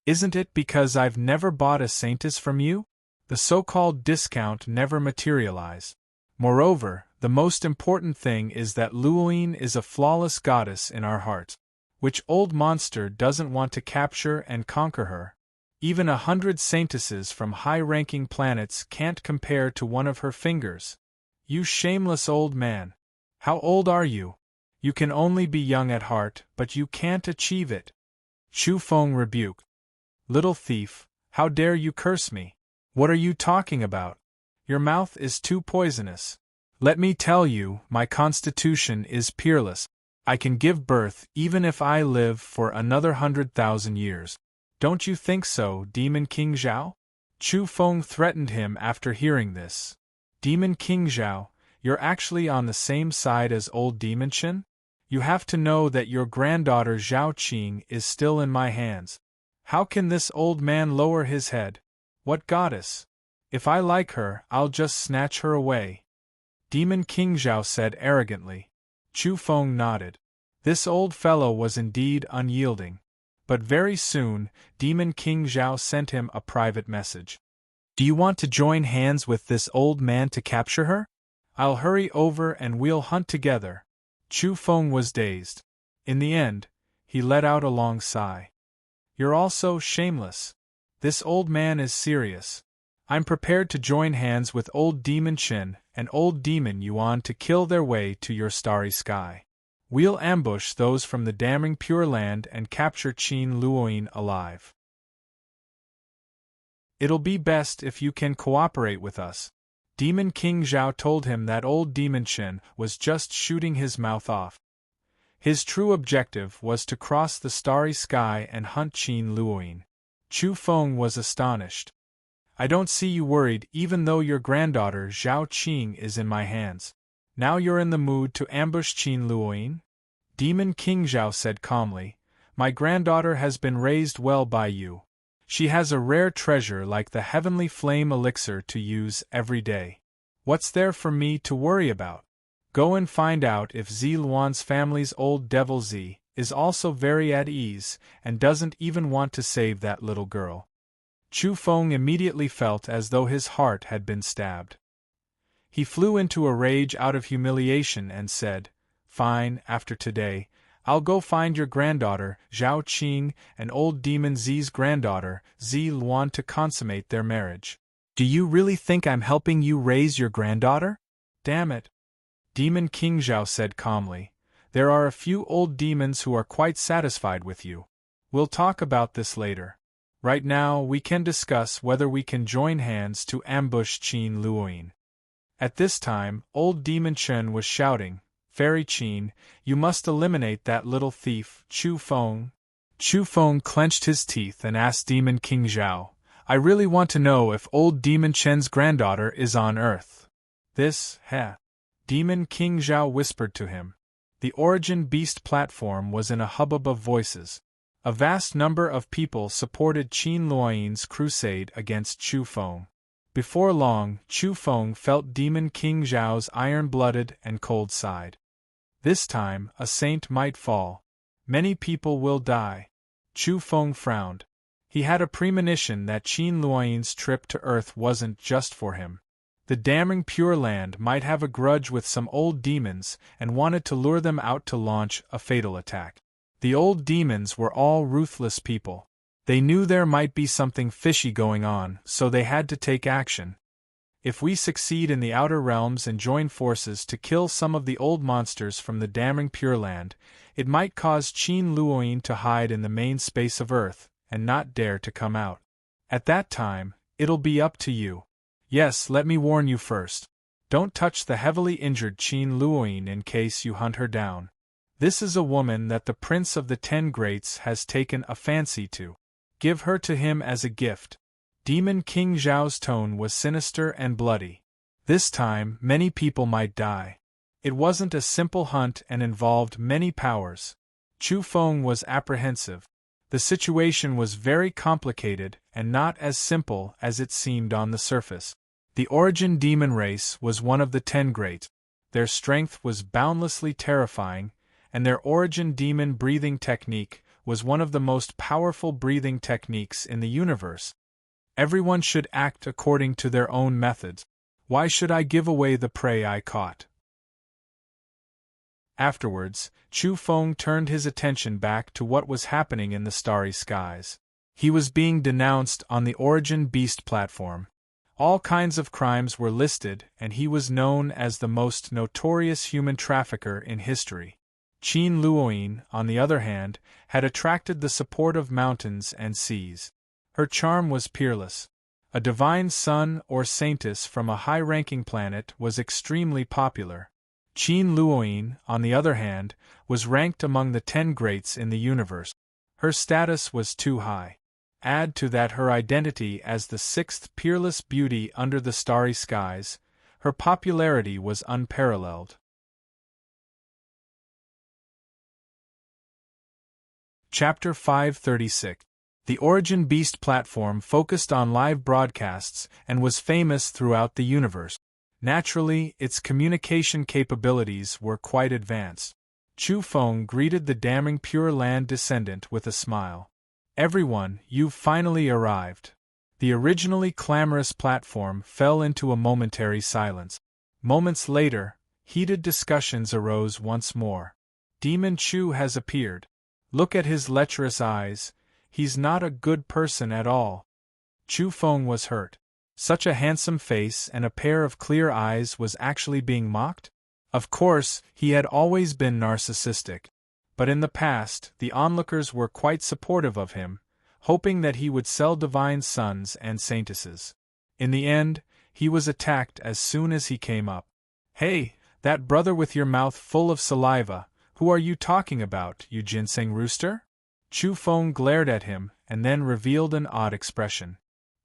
"Isn't it because I've never bought a saintess from you? The so-called discount never materialized. Moreover, the most important thing is that Luoyin is a flawless goddess in our hearts. Which old monster doesn't want to capture and conquer her? Even 100 saintesses from high-ranking planets can't compare to one of her fingers. You shameless old man. How old are you? You can only be young at heart, but you can't achieve it." Chu Feng rebuked. "Little thief, how dare you curse me? What are you talking about? Your mouth is too poisonous. Let me tell you, my constitution is peerless. I can give birth even if I live for another 100,000 years. Don't you think so, Demon King Zhao? Chu Feng threatened him after hearing this. Demon King Zhao, you're actually on the same side as old Demon Chen? You have to know that your granddaughter Zhao Qing is still in my hands. How can this old man lower his head? What goddess? If I like her, I'll just snatch her away. Demon King Zhao said arrogantly. Chu Feng nodded. This old fellow was indeed unyielding. But very soon, Demon King Zhao sent him a private message. Do you want to join hands with this old man to capture her? I'll hurry over and we'll hunt together. Chu Feng was dazed. In the end, he let out a long sigh. You're all so shameless. This old man is serious. I'm prepared to join hands with old Demon Chen and old Demon Yuan to kill their way to your starry sky. We'll ambush those from the damning Pure Land and capture Qin Luoyin alive. It'll be best if you can cooperate with us. Demon King Zhao told him that old Demon Chen was just shooting his mouth off. His true objective was to cross the starry sky and hunt Qin Luoyin. Chu Feng was astonished. I don't see you worried even though your granddaughter Zhao Qing is in my hands. Now you're in the mood to ambush Qin Luoyin? Demon King Zhao said calmly, My granddaughter has been raised well by you. She has a rare treasure like the heavenly flame elixir to use every day. What's there for me to worry about? Go and find out if Zi Luan's family's old devil Zi is also very at ease and doesn't even want to save that little girl. Chu Feng immediately felt as though his heart had been stabbed. He flew into a rage out of humiliation and said, Fine, after today, I'll go find your granddaughter, Zhao Qing, and old demon Zi's granddaughter, Zi Luan, to consummate their marriage. Do you really think I'm helping you raise your granddaughter? Damn it. Demon King Zhao said calmly, There are a few old demons who are quite satisfied with you. We'll talk about this later. Right now, we can discuss whether we can join hands to ambush Qin Luoyin. At this time, old Demon Chen was shouting, Fairy Qin, you must eliminate that little thief, Chu Feng. Chu Feng clenched his teeth and asked Demon King Zhao, I really want to know if old Demon Chen's granddaughter is on Earth. This, Demon King Zhao whispered to him. The Origin Beast platform was in a hubbub of voices. A vast number of people supported Qin Luoyin's crusade against Chu Feng. Before long, Chu Feng felt Demon King Zhao's iron-blooded and cold side. This time, a saint might fall. Many people will die. Chu Feng frowned. He had a premonition that Qin Luoyin's trip to Earth wasn't just for him. The damning Pure Land might have a grudge with some old demons and wanted to lure them out to launch a fatal attack. The old demons were all ruthless people. They knew there might be something fishy going on, so they had to take action. If we succeed in the outer realms and join forces to kill some of the old monsters from the damning Pure Land, it might cause Qin Luoyin to hide in the main space of Earth and not dare to come out. At that time, it'll be up to you. Yes, let me warn you first. Don't touch the heavily injured Qin Luoyin in case you hunt her down. This is a woman that the Prince of the Ten Greats has taken a fancy to. Give her to him as a gift. Demon King Zhao's tone was sinister and bloody. This time, many people might die. It wasn't a simple hunt and involved many powers. Chu Feng was apprehensive. The situation was very complicated and not as simple as it seemed on the surface. The Origin demon race was one of the Ten Great. Their strength was boundlessly terrifying, and their Origin demon breathing technique was one of the most powerful breathing techniques in the universe. Everyone should act according to their own methods. Why should I give away the prey I caught? Afterwards, Chu Feng turned his attention back to what was happening in the starry skies. He was being denounced on the Origin Beast platform. All kinds of crimes were listed, and he was known as the most notorious human trafficker in history. Qin Luoyin, on the other hand, had attracted the support of mountains and seas. Her charm was peerless. A divine son or saintess from a high-ranking planet was extremely popular. Qin Luoyin, on the other hand, was ranked among the 10 greats in the universe. Her status was too high. Add to that her identity as the sixth peerless beauty under the starry skies, her popularity was unparalleled. Chapter 536. The Origin Beast platform focused on live broadcasts and was famous throughout the universe. Naturally, its communication capabilities were quite advanced. Chu Feng greeted the damning Pure Land descendant with a smile. "Everyone, you've finally arrived." The originally clamorous platform fell into a momentary silence. Moments later, heated discussions arose once more. "Demon Chu has appeared. Look at his lecherous eyes. He's not a good person at all." Chu Feng was hurt. Such a handsome face and a pair of clear eyes was actually being mocked? Of course, he had always been narcissistic. But in the past, the onlookers were quite supportive of him, hoping that he would sell divine sons and saintesses. In the end, he was attacked as soon as he came up. "Hey, that brother with your mouth full of saliva, who are you talking about, you ginseng rooster?" Chu Feng glared at him and then revealed an odd expression.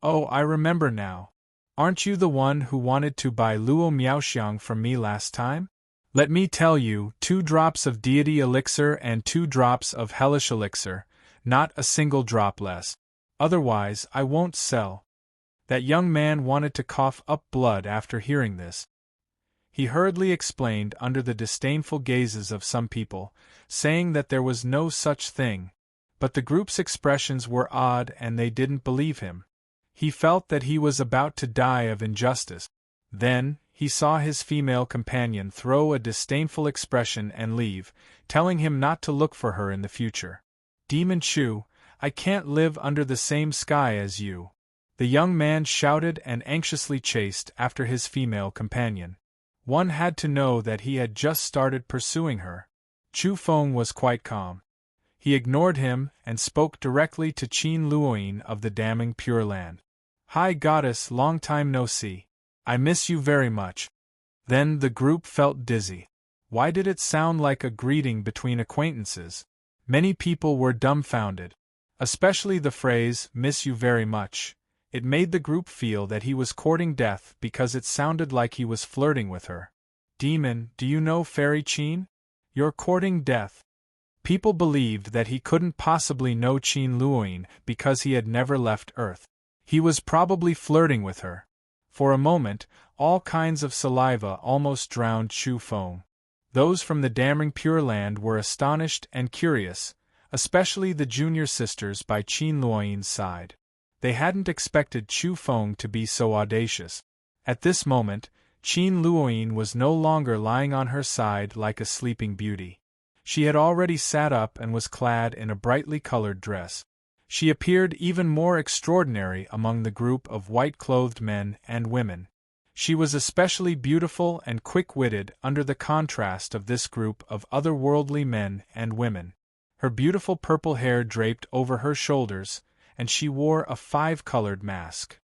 "Oh, I remember now. Aren't you the one who wanted to buy Luo Miaoxiang from me last time? Let me tell you, 2 drops of deity elixir and 2 drops of hellish elixir, not a single drop less. Otherwise, I won't sell." That young man wanted to cough up blood after hearing this. He hurriedly explained under the disdainful gazes of some people, saying that there was no such thing. But the group's expressions were odd and they didn't believe him. He felt that he was about to die of injustice. Then, he saw his female companion throw a disdainful expression and leave, telling him not to look for her in the future. "Demon Chu, I can't live under the same sky as you." The young man shouted and anxiously chased after his female companion. One had to know that he had just started pursuing her. Chu Feng was quite calm. He ignored him and spoke directly to Qin Luoyin of the damning Pure Land. "Hi goddess, long time no see. I miss you very much." Then the group felt dizzy. Why did it sound like a greeting between acquaintances? Many people were dumbfounded. Especially the phrase, "miss you very much." It made the group feel that he was courting death because it sounded like he was flirting with her. "Demon, do you know Fairy Qin? You're courting death." People believed that he couldn't possibly know Qin Luoyin because he had never left Earth. He was probably flirting with her. For a moment, all kinds of saliva almost drowned Chu Feng. Those from the damning Pure Land were astonished and curious, especially the junior sisters by Qin Luoyin's side. They hadn't expected Chu Feng to be so audacious. At this moment, Qin Luoyin was no longer lying on her side like a sleeping beauty. She had already sat up and was clad in a brightly colored dress. She appeared even more extraordinary among the group of white-clothed men and women. She was especially beautiful and quick-witted under the contrast of this group of otherworldly men and women. Her beautiful purple hair draped over her shoulders, and she wore a 5-colored mask.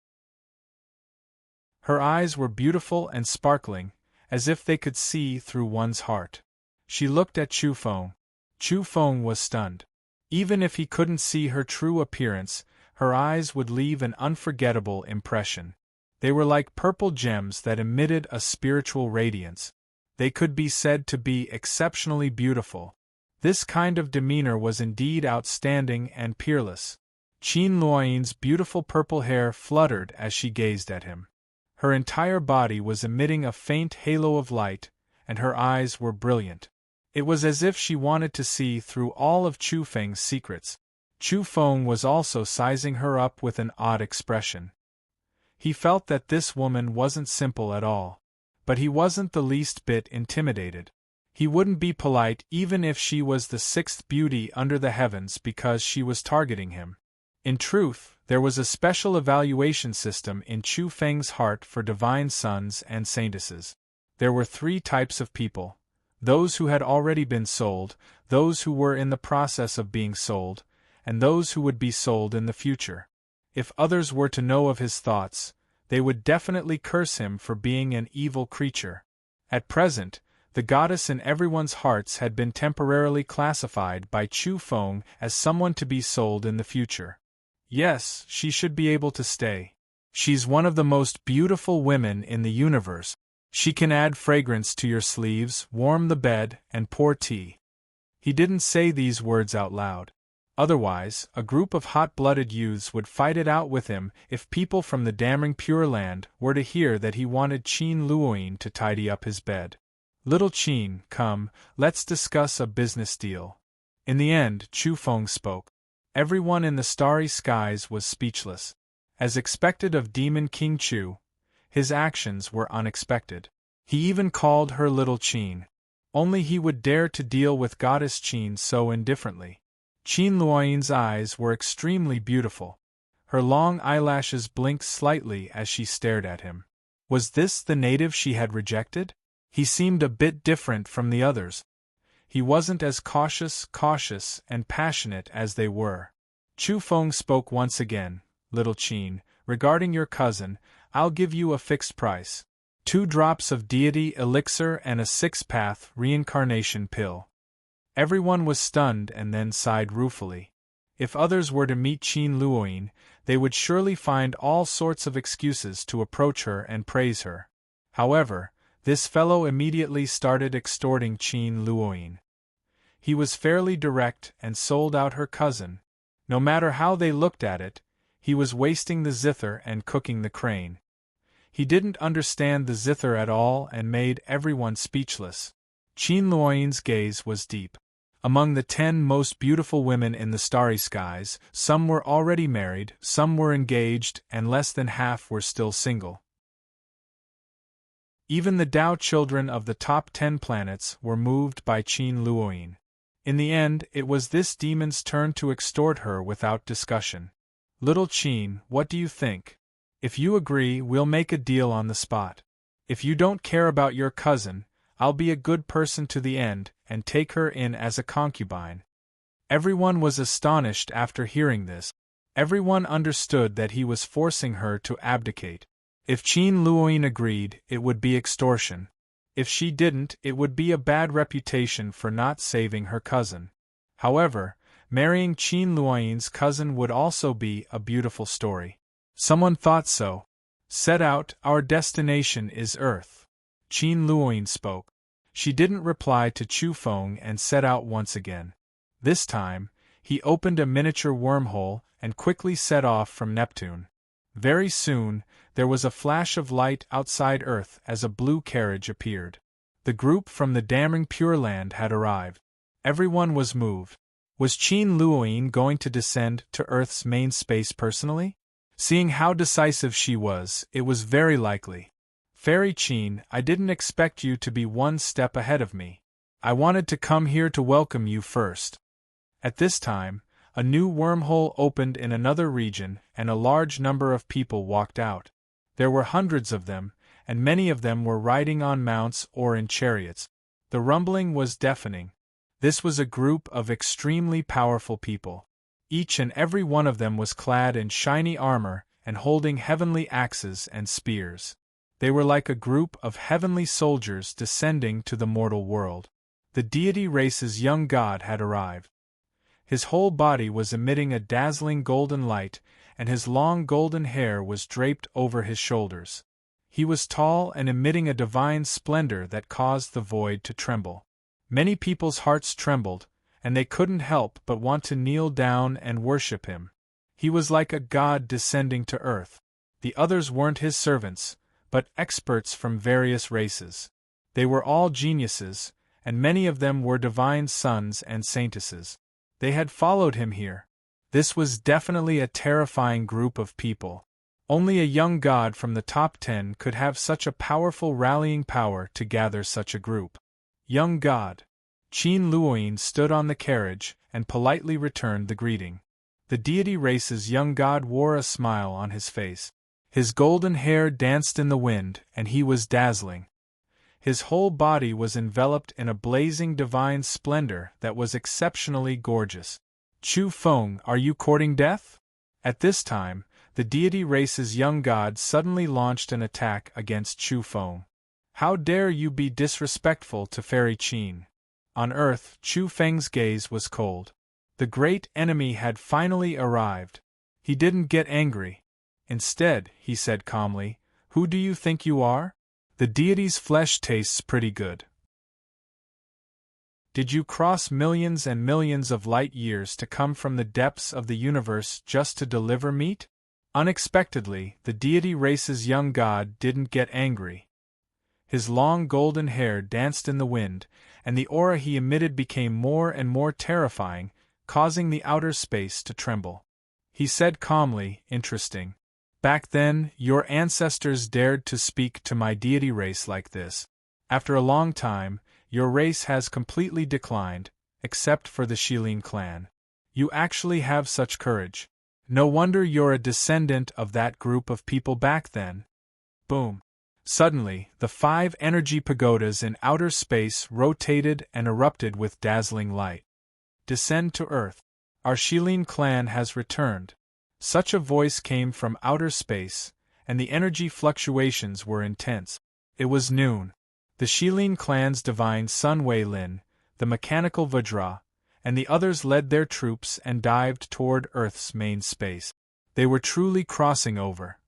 Her eyes were beautiful and sparkling, as if they could see through one's heart. She looked at Chu Feng. Chu Feng was stunned. Even if he couldn't see her true appearance, her eyes would leave an unforgettable impression. They were like purple gems that emitted a spiritual radiance. They could be said to be exceptionally beautiful. This kind of demeanor was indeed outstanding and peerless. Qin Luoyin's beautiful purple hair fluttered as she gazed at him. Her entire body was emitting a faint halo of light, and her eyes were brilliant. It was as if she wanted to see through all of Chu Feng's secrets. Chu Feng was also sizing her up with an odd expression. He felt that this woman wasn't simple at all. But he wasn't the least bit intimidated. He wouldn't be polite even if she was the 6th beauty under the heavens because she was targeting him. In truth, there was a special evaluation system in Chu Feng's heart for divine sons and saintesses. There were 3 types of people: those who had already been sold, those who were in the process of being sold, and those who would be sold in the future. If others were to know of his thoughts, they would definitely curse him for being an evil creature. At present, the goddess in everyone's hearts had been temporarily classified by Chu Feng as someone to be sold in the future. Yes, she should be able to stay. She's one of the most beautiful women in the universe. She can add fragrance to your sleeves, warm the bed, and pour tea. He didn't say these words out loud. Otherwise, a group of hot-blooded youths would fight it out with him if people from the damning Pure Land were to hear that he wanted Qin Luoyin to tidy up his bed. Little Qin, come, let's discuss a business deal. In the end, Chu Feng spoke. Everyone in the starry skies was speechless. As expected of Demon King Chu, his actions were unexpected. He even called her Little Qin. Only he would dare to deal with Goddess Qin so indifferently. Qin Luoyin's eyes were extremely beautiful. Her long eyelashes blinked slightly as she stared at him. Was this the native she had rejected? He seemed a bit different from the others. He wasn't as cautious, and passionate as they were. Chu Feng spoke once again. Little Qin, regarding your cousin, I'll give you a fixed price. 2 drops of deity elixir and a 6-path reincarnation pill. Everyone was stunned and then sighed ruefully. If others were to meet Qin Luoyin, they would surely find all sorts of excuses to approach her and praise her. However, this fellow immediately started extorting Qin Luoyin. He was fairly direct and sold out her cousin. No matter how they looked at it, he was wasting the zither and cooking the crane. He didn't understand the zither at all and made everyone speechless. Qin Luoyin's gaze was deep. Among the 10 most beautiful women in the starry skies, some were already married, some were engaged, and less than half were still single. Even the Tao children of the top 10 planets were moved by Qin Luoyin. In the end, it was this demon's turn to extort her without discussion. Little Qin, what do you think? If you agree, we'll make a deal on the spot. If you don't care about your cousin, I'll be a good person to the end and take her in as a concubine. Everyone was astonished after hearing this. Everyone understood that he was forcing her to abdicate. If Qin Luoyin agreed, it would be extortion. If she didn't, it would be a bad reputation for not saving her cousin. However, marrying Qin Luoyin's cousin would also be a beautiful story. Someone thought so. Set out, our destination is Earth. Qin Luoyin spoke. She didn't reply to Chu Feng and set out once again. This time, he opened a miniature wormhole and quickly set off from Neptune. Very soon, there was a flash of light outside Earth as a blue carriage appeared. The group from the damning Pure Land had arrived. Everyone was moved. Was Qin Luoyin going to descend to Earth's main space personally? Seeing how decisive she was, it was very likely. Fairy Qin, I didn't expect you to be one step ahead of me. I wanted to come here to welcome you first. At this time, a new wormhole opened in another region and a large number of people walked out. There were hundreds of them, and many of them were riding on mounts or in chariots. The rumbling was deafening. This was a group of extremely powerful people. Each and every one of them was clad in shiny armor and holding heavenly axes and spears. They were like a group of heavenly soldiers descending to the mortal world. The deity race's young god had arrived. His whole body was emitting a dazzling golden light, and his long golden hair was draped over his shoulders. He was tall and emitting a divine splendor that caused the void to tremble. Many people's hearts trembled, and they couldn't help but want to kneel down and worship him. He was like a god descending to earth. The others weren't his servants, but experts from various races. They were all geniuses, and many of them were divine sons and saintesses. They had followed him here. This was definitely a terrifying group of people. Only a young god from the top 10 could have such a powerful rallying power to gather such a group. Young god. Qin Luoyin stood on the carriage and politely returned the greeting. The deity race's young god wore a smile on his face. His golden hair danced in the wind, and he was dazzling. His whole body was enveloped in a blazing divine splendor that was exceptionally gorgeous. Chu Feng, are you courting death? At this time, the deity race's young god suddenly launched an attack against Chu Feng. How dare you be disrespectful to Fairy Qin? On Earth, Chu Feng's gaze was cold. The great enemy had finally arrived. He didn't get angry. Instead, he said calmly, "Who do you think you are? The deity's flesh tastes pretty good. Did you cross millions and millions of light years to come from the depths of the universe just to deliver meat?" Unexpectedly, the deity race's young god didn't get angry. His long golden hair danced in the wind, and the aura he emitted became more and more terrifying, causing the outer space to tremble. He said calmly, "Interesting. Back then, your ancestors dared to speak to my deity race like this. After a long time, your race has completely declined, except for the Shilin clan. You actually have such courage. No wonder you're a descendant of that group of people back then." Boom. Suddenly, the 5 energy pagodas in outer space rotated and erupted with dazzling light. "Descend to Earth. Our Shilin clan has returned." Such a voice came from outer space, and the energy fluctuations were intense. It was noon. The Shilin clan's divine Sun Wei Lin, the mechanical Vajra, and the others led their troops and dived toward Earth's main space. They were truly crossing over.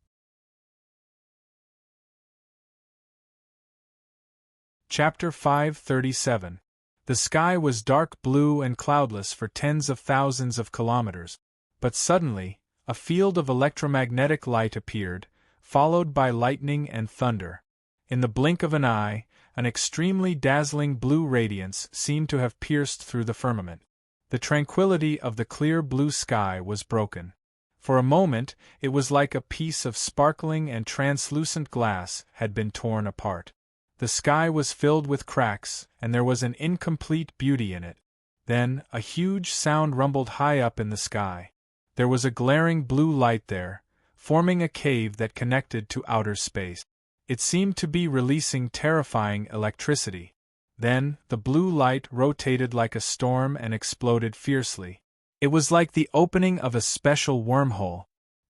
Chapter 537. The sky was dark blue and cloudless for tens of thousands of kilometers, but suddenly, a field of electromagnetic light appeared, followed by lightning and thunder. In the blink of an eye, an extremely dazzling blue radiance seemed to have pierced through the firmament. The tranquility of the clear blue sky was broken. For a moment, it was like a piece of sparkling and translucent glass had been torn apart. The sky was filled with cracks, and there was an incomplete beauty in it. Then, a huge sound rumbled high up in the sky. There was a glaring blue light there, forming a cave that connected to outer space. It seemed to be releasing terrifying electricity. Then, the blue light rotated like a storm and exploded fiercely. It was like the opening of a special wormhole.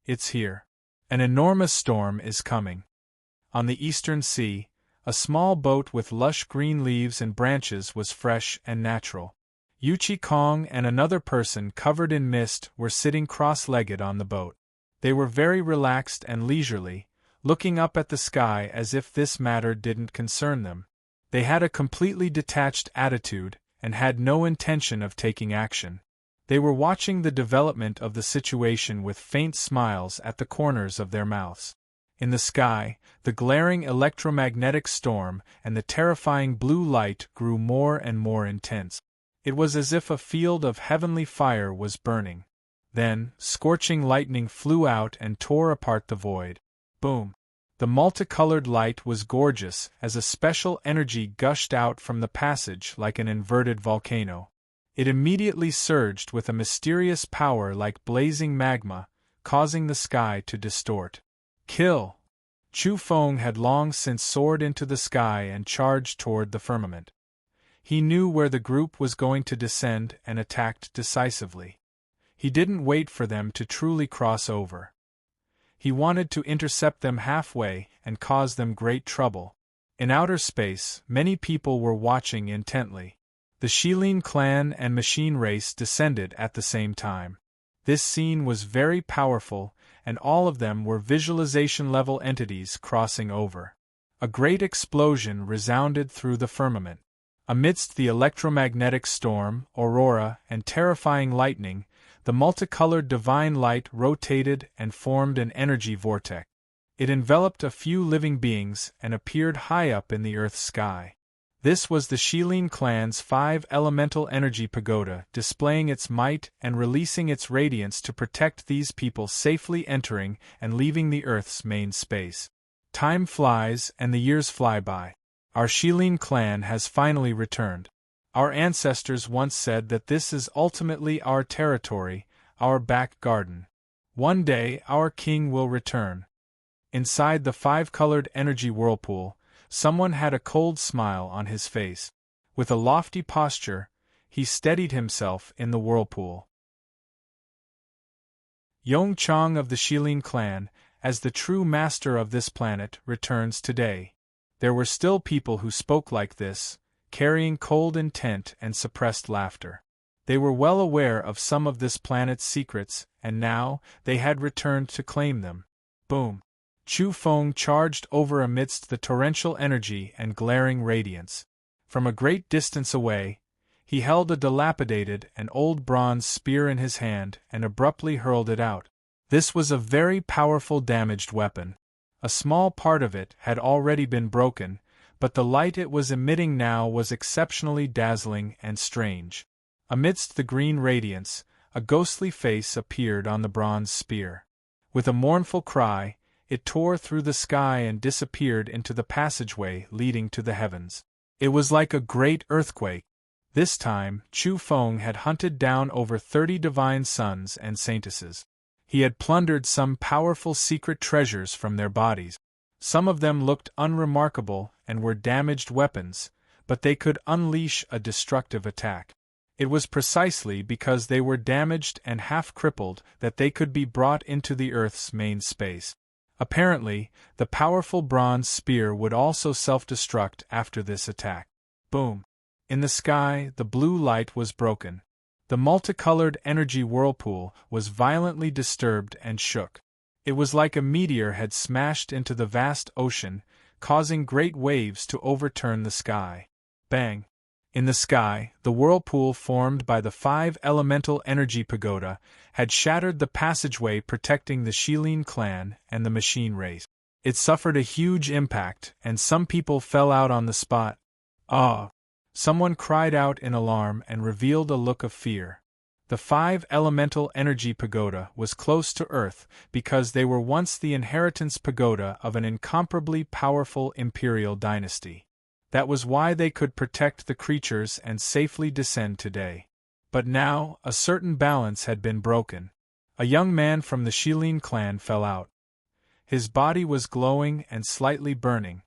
"It's here. An enormous storm is coming." On the eastern sea, a small boat with lush green leaves and branches was fresh and natural. Yuchi Kong and another person covered in mist were sitting cross-legged on the boat. They were very relaxed and leisurely, looking up at the sky as if this matter didn't concern them. They had a completely detached attitude, and had no intention of taking action. They were watching the development of the situation with faint smiles at the corners of their mouths. In the sky, the glaring electromagnetic storm and the terrifying blue light grew more and more intense. It was as if a field of heavenly fire was burning. Then, scorching lightning flew out and tore apart the void. Boom! The multicolored light was gorgeous as a special energy gushed out from the passage like an inverted volcano. It immediately surged with a mysterious power like blazing magma, causing the sky to distort. "Kill!" Chu Feng had long since soared into the sky and charged toward the firmament. He knew where the group was going to descend and attacked decisively. He didn't wait for them to truly cross over. He wanted to intercept them halfway and cause them great trouble. In outer space, many people were watching intently. The Shilin clan and machine race descended at the same time. This scene was very powerful, and all of them were visualization-level entities crossing over. A great explosion resounded through the firmament. Amidst the electromagnetic storm, aurora, and terrifying lightning, the multicolored divine light rotated and formed an energy vortex. It enveloped a few living beings and appeared high up in the Earth's sky. This was the Shilin clan's 5 elemental energy pagoda, displaying its might and releasing its radiance to protect these people safely entering and leaving the Earth's main space. Time flies and the years fly by. Our Shilin clan has finally returned. Our ancestors once said that this is ultimately our territory, our back garden. One day our king will return. Inside the 5-colored energy whirlpool, someone had a cold smile on his face. With a lofty posture, he steadied himself in the whirlpool. Yong Chang of the Shilin clan, as the true master of this planet, returns today. There were still people who spoke like this, carrying cold intent and suppressed laughter. They were well aware of some of this planet's secrets, and now, they had returned to claim them. Boom! Chu Feng charged over amidst the torrential energy and glaring radiance. From a great distance away, he held a dilapidated and old bronze spear in his hand and abruptly hurled it out. This was a very powerful damaged weapon. A small part of it had already been broken, but the light it was emitting now was exceptionally dazzling and strange. Amidst the green radiance, a ghostly face appeared on the bronze spear. With a mournful cry, it tore through the sky and disappeared into the passageway leading to the heavens. It was like a great earthquake. This time, Chu Feng had hunted down over 30 divine sons and saintesses. He had plundered some powerful secret treasures from their bodies. Some of them looked unremarkable and were damaged weapons, but they could unleash a destructive attack. It was precisely because they were damaged and half-crippled that they could be brought into the Earth's main space. Apparently, the powerful bronze spear would also self-destruct after this attack. Boom! In the sky, the blue light was broken. The multicolored energy whirlpool was violently disturbed and shook. It was like a meteor had smashed into the vast ocean, causing great waves to overturn the sky. Bang! In the sky, the whirlpool formed by the 5 elemental energy pagoda had shattered the passageway protecting the Shilin clan and the machine race. It suffered a huge impact, and some people fell out on the spot. Ah! Someone cried out in alarm and revealed a look of fear. The 5 elemental energy pagoda was close to Earth because they were once the inheritance pagoda of an incomparably powerful imperial dynasty. That was why they could protect the creatures and safely descend today. But now, a certain balance had been broken. A young man from the Shilin clan fell out. His body was glowing and slightly burning.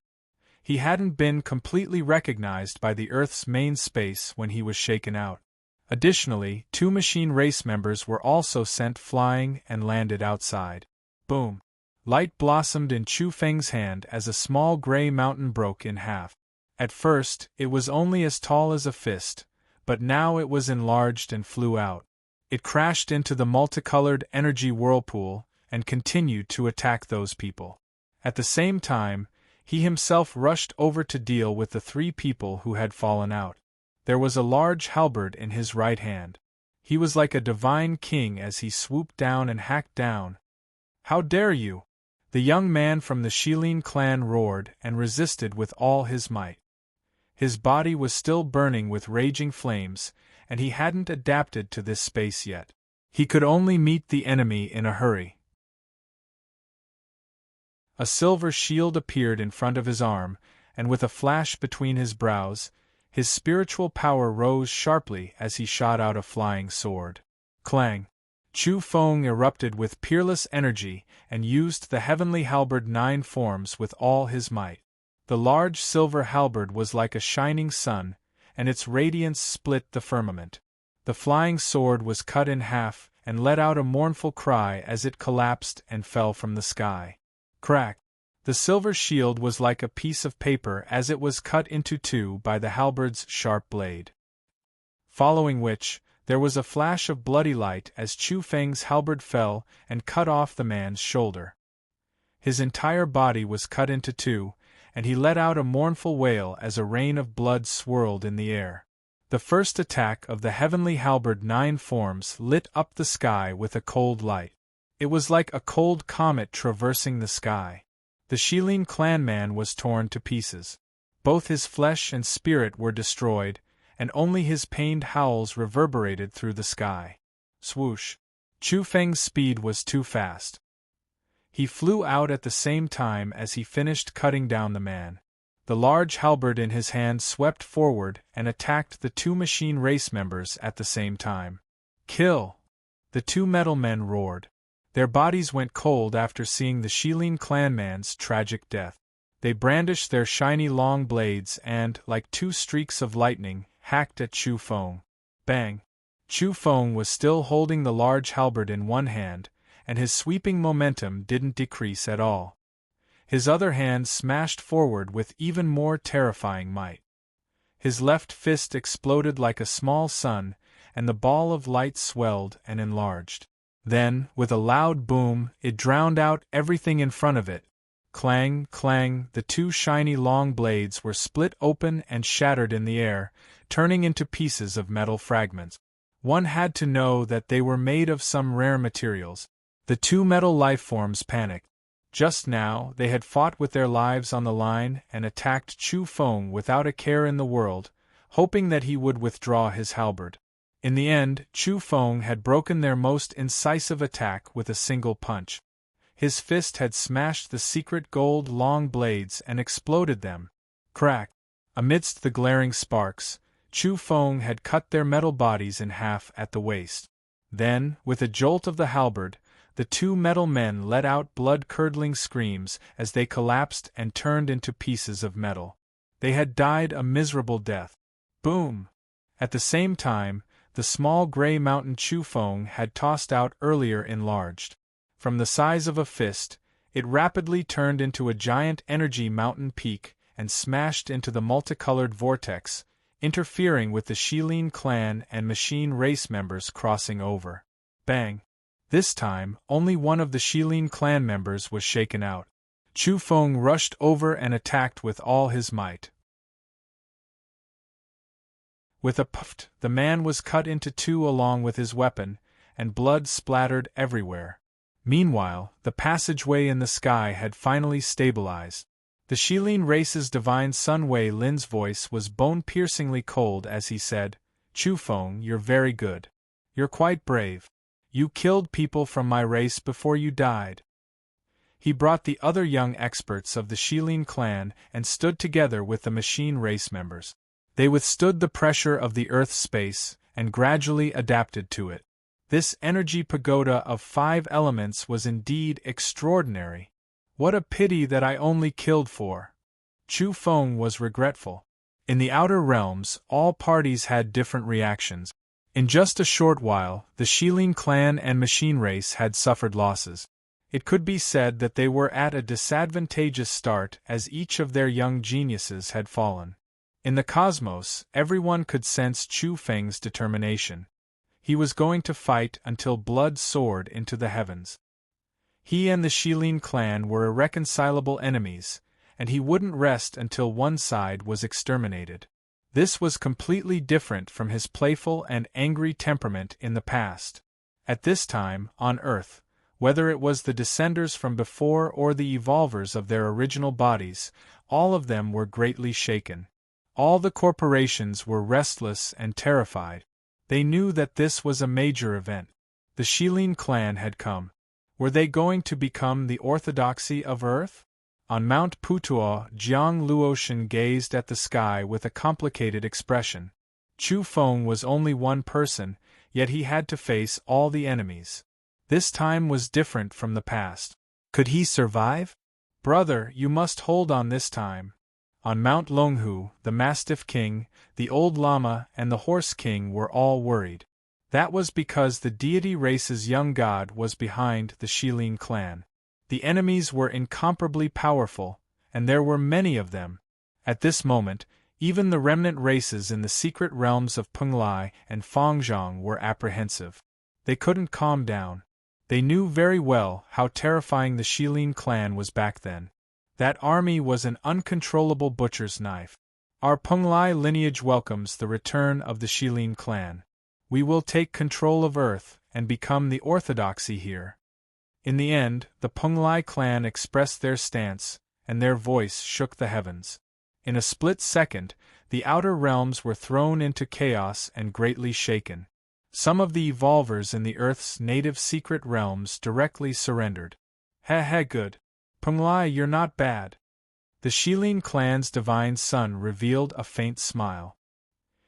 He hadn't been completely recognized by the Earth's main space when he was shaken out. Additionally, 2 machine race members were also sent flying and landed outside. Boom! Light blossomed in Chu Feng's hand as a small gray mountain broke in half. At first, it was only as tall as a fist, but now it was enlarged and flew out. It crashed into the multicolored energy whirlpool and continued to attack those people. At the same time, he himself rushed over to deal with the 3 people who had fallen out. There was a large halberd in his right hand. He was like a divine king as he swooped down and hacked down. "How dare you!" The young man from the Shilin clan roared and resisted with all his might. His body was still burning with raging flames, and he hadn't adapted to this space yet. He could only meet the enemy in a hurry. A silver shield appeared in front of his arm, and with a flash between his brows, his spiritual power rose sharply as he shot out a flying sword. Clang! Chu Feng erupted with peerless energy and used the heavenly halberd 9 forms with all his might. The large silver halberd was like a shining sun, and its radiance split the firmament. The flying sword was cut in half and let out a mournful cry as it collapsed and fell from the sky. Crack! The silver shield was like a piece of paper as it was cut into 2 by the halberd's sharp blade. Following which, there was a flash of bloody light as Chu Feng's halberd fell and cut off the man's shoulder. His entire body was cut into 2, and he let out a mournful wail as a rain of blood swirled in the air. The first attack of the heavenly halberd 9 forms lit up the sky with a cold light. It was like a cold comet traversing the sky. The Shilin clan man was torn to pieces. Both his flesh and spirit were destroyed, and only his pained howls reverberated through the sky. Swoosh! Chu Feng's speed was too fast. He flew out at the same time as he finished cutting down the man. The large halberd in his hand swept forward and attacked the 2 machine race members at the same time. Kill! The 2 metal men roared. Their bodies went cold after seeing the Shilin clanman's tragic death. They brandished their shiny long blades and, like 2 streaks of lightning, hacked at Chu Feng. Bang! Chu Feng was still holding the large halberd in one hand, and his sweeping momentum didn't decrease at all. His other hand smashed forward with even more terrifying might. His left fist exploded like a small sun, and the ball of light swelled and enlarged. Then, with a loud boom, it drowned out everything in front of it. Clang, clang, the two shiny long blades were split open and shattered in the air, turning into pieces of metal fragments. One had to know that they were made of some rare materials. The two metal lifeforms panicked. Just now, they had fought with their lives on the line and attacked Chu Feng without a care in the world, hoping that he would withdraw his halberd. In the end, Chu Feng had broken their most incisive attack with a single punch. His fist had smashed the secret gold long blades and exploded them. Crack! Amidst the glaring sparks, Chu Feng had cut their metal bodies in half at the waist. Then, with a jolt of the halberd, the two metal men let out blood-curdling screams as they collapsed and turned into pieces of metal. They had died a miserable death. Boom! At the same time, the small gray mountain Chu Feng had tossed out earlier enlarged. From the size of a fist, it rapidly turned into a giant energy mountain peak and smashed into the multicolored vortex, interfering with the Shilin clan and machine race members crossing over. Bang! This time, only one of the Shilin clan members was shaken out. Chu Feng rushed over and attacked with all his might. With a puff, the man was cut into two along with his weapon, and blood splattered everywhere. Meanwhile, the passageway in the sky had finally stabilized. The Shilin race's divine Sun Wei Lin's voice was bone-piercingly cold as he said, "Chu Feng, you're very good. You're quite brave. You killed people from my race before you died." He brought the other young experts of the Shilin clan and stood together with the machine race members. They withstood the pressure of the Earth's space and gradually adapted to it. This energy pagoda of 5 elements was indeed extraordinary. What a pity that I only killed 4. Chu Feng was regretful. In the outer realms, all parties had different reactions. In just a short while, the Shilin clan and machine race had suffered losses. It could be said that they were at a disadvantageous start as each of their young geniuses had fallen. In the cosmos, everyone could sense Chu Feng's determination. He was going to fight until blood soared into the heavens. He and the Shilin clan were irreconcilable enemies, and he wouldn't rest until one side was exterminated. This was completely different from his playful and angry temperament in the past. At this time, on Earth, whether it was the descenders from before or the evolvers of their original bodies, all of them were greatly shaken. All the corporations were restless and terrified. They knew that this was a major event. The Shilin clan had come. Were they going to become the orthodoxy of Earth? On Mount Putuo, Jiang Luoshan gazed at the sky with a complicated expression. Chu Feng was only one person, yet he had to face all the enemies. This time was different from the past. Could he survive? "Brother, you must hold on this time." On Mount Longhu, the Mastiff King, the Old Llama, and the Horse King were all worried. That was because the deity race's young god was behind the Shilin clan. The enemies were incomparably powerful, and there were many of them. At this moment, even the remnant races in the secret realms of Penglai and Fangzhong were apprehensive. They couldn't calm down. They knew very well how terrifying the Shilin clan was back then. That army was an uncontrollable butcher's knife. Our Penglai lineage welcomes the return of the Shilin clan. We will take control of Earth and become the orthodoxy here. In the end, the Penglai clan expressed their stance, and their voice shook the heavens. In a split second, the outer realms were thrown into chaos and greatly shaken. Some of the evolvers in the Earth's native secret realms directly surrendered. Good. Penglai, you're not bad. The Shilin clan's divine son revealed a faint smile.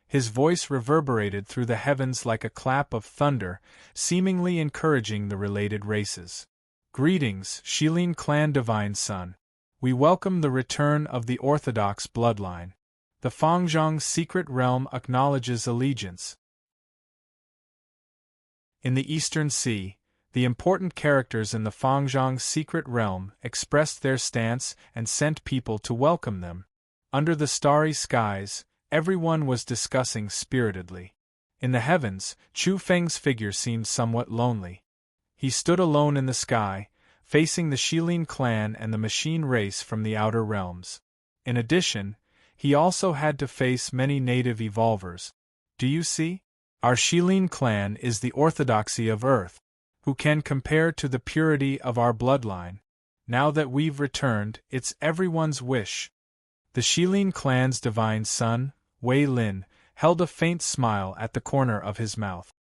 His voice reverberated through the heavens like a clap of thunder, seemingly encouraging the related races. "Greetings, Shilin clan divine son. We welcome the return of the orthodox bloodline. The Fangzhong secret realm acknowledges allegiance." In the Eastern Sea, the important characters in the Fangzhong secret realm expressed their stance and sent people to welcome them. Under the starry skies, everyone was discussing spiritedly. In the heavens, Chu Feng's figure seemed somewhat lonely. He stood alone in the sky, facing the Shilin clan and the machine race from the outer realms. In addition, he also had to face many native evolvers. Do you see? Our Shilin clan is the orthodoxy of Earth. Who can compare to the purity of our bloodline? Now that we've returned, it's everyone's wish. The Shilin clan's divine son, Wei Lin, held a faint smile at the corner of his mouth.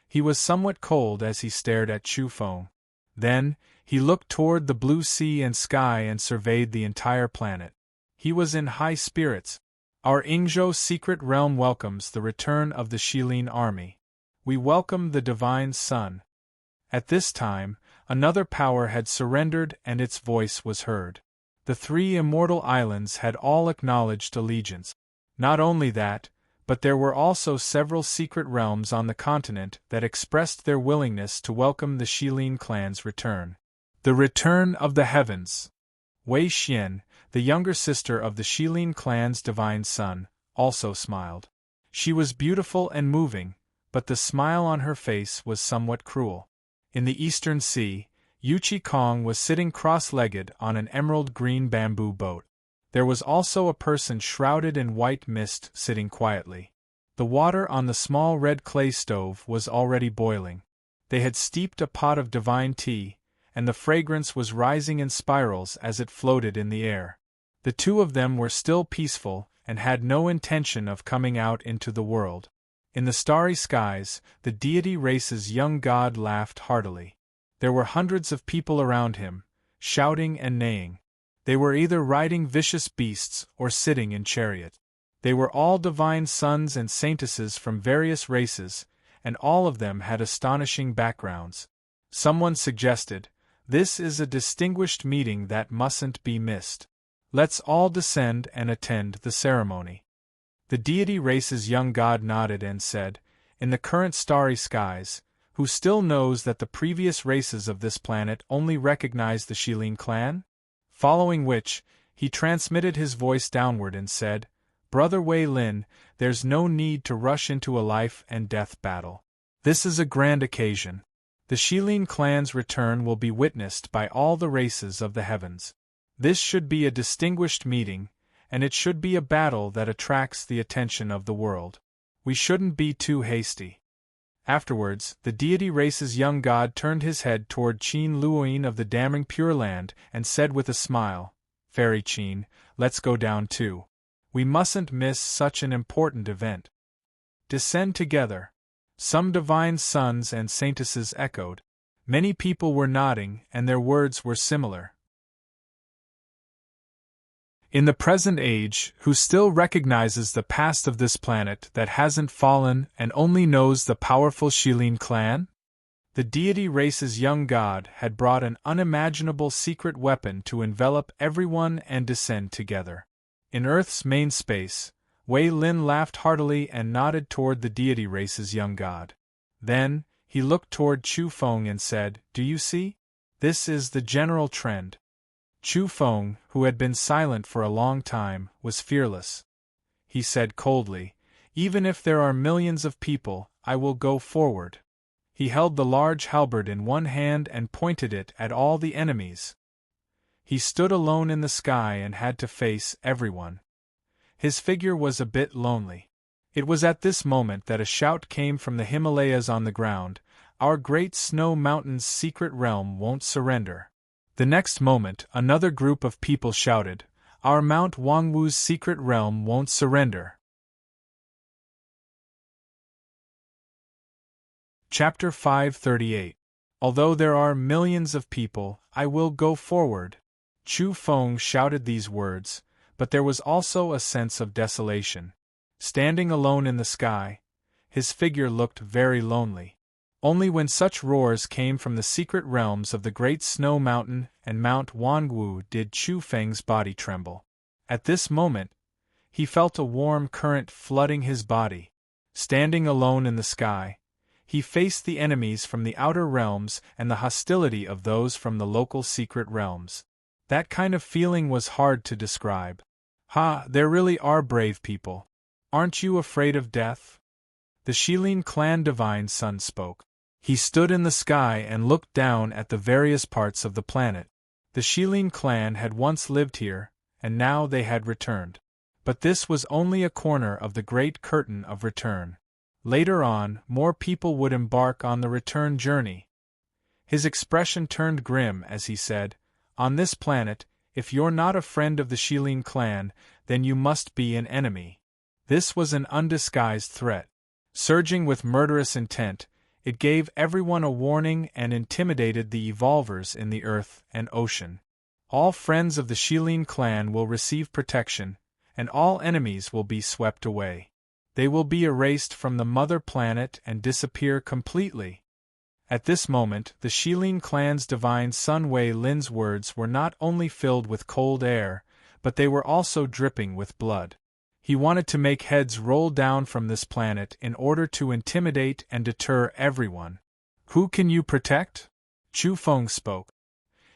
He was somewhat cold as he stared at Chu Feng. Then, he looked toward the blue sea and sky and surveyed the entire planet. He was in high spirits. Our Ingzhou secret realm welcomes the return of the Shilin army. We welcome the divine son. At this time, another power had surrendered and its voice was heard. The three immortal islands had all acknowledged allegiance. Not only that, but there were also several secret realms on the continent that expressed their willingness to welcome the Shilin clan's return. The return of the heavens. Wei Xian, the younger sister of the Shilin clan's divine son, also smiled. She was beautiful and moving, but the smile on her face was somewhat cruel. In the eastern sea, Yuchi Kong was sitting cross-legged on an emerald-green bamboo boat. There was also a person shrouded in white mist sitting quietly. The water on the small red clay stove was already boiling. They had steeped a pot of divine tea, and the fragrance was rising in spirals as it floated in the air. The two of them were still peaceful and had no intention of coming out into the world. In the starry skies, the deity race's young god laughed heartily. There were hundreds of people around him, shouting and neighing. They were either riding vicious beasts or sitting in chariots. They were all divine sons and saintesses from various races, and all of them had astonishing backgrounds. Someone suggested, "This is a distinguished meeting that mustn't be missed. Let's all descend and attend the ceremony." The deity race's young god nodded and said, "In the current starry skies, who still knows that the previous races of this planet only recognize the Shilin clan?" Following which, he transmitted his voice downward and said, "Brother Wei Lin, there's no need to rush into a life-and-death battle. This is a grand occasion. The Shilin clan's return will be witnessed by all the races of the heavens. This should be a distinguished meeting, and it should be a battle that attracts the attention of the world. We shouldn't be too hasty." Afterwards, the deity race's young god turned his head toward Qin Luoyin of the Damning Pure Land and said with a smile, "Fairy Qin, let's go down too. We mustn't miss such an important event. Descend together." Some divine sons and saintesses echoed. Many people were nodding, and their words were similar. In the present age, who still recognizes the past of this planet that hasn't fallen and only knows the powerful Shilin clan? The deity race's young god had brought an unimaginable secret weapon to envelop everyone and descend together. In Earth's main space, Wei Lin laughed heartily and nodded toward the deity race's young god. Then, he looked toward Chu Feng and said, "Do you see? This is the general trend." Chu Feng, who had been silent for a long time, was fearless. He said coldly, "Even if there are millions of people, I will go forward." He held the large halberd in one hand and pointed it at all the enemies. He stood alone in the sky and had to face everyone. His figure was a bit lonely. It was at this moment that a shout came from the Himalayas on the ground, "Our great snow mountain's secret realm won't surrender." The next moment, another group of people shouted, "Our Mount Wangwu's secret realm won't surrender." Chapter 538. Although there are millions of people, I will go forward. Chu Feng shouted these words, but there was also a sense of desolation. Standing alone in the sky, his figure looked very lonely. Only when such roars came from the secret realms of the Great Snow Mountain and Mount Wangwu did Chu Feng's body tremble. At this moment, he felt a warm current flooding his body. Standing alone in the sky, he faced the enemies from the outer realms and the hostility of those from the local secret realms. That kind of feeling was hard to describe. "Ha, there really are brave people. Aren't you afraid of death?" The Shilin clan divine son spoke. He stood in the sky and looked down at the various parts of the planet. The Shilin clan had once lived here, and now they had returned. But this was only a corner of the great curtain of return. Later on, more people would embark on the return journey. His expression turned grim as he said, "On this planet, if you're not a friend of the Shilin clan, then you must be an enemy." This was an undisguised threat. Surging with murderous intent, it gave everyone a warning and intimidated the evolvers in the earth and ocean. All friends of the Shilin clan will receive protection, and all enemies will be swept away. They will be erased from the mother planet and disappear completely. At this moment, the Shilin clan's divine son Wei Lin's words were not only filled with cold air, but they were also dripping with blood. He wanted to make heads roll down from this planet in order to intimidate and deter everyone. "Who can you protect?" Chu Feng spoke.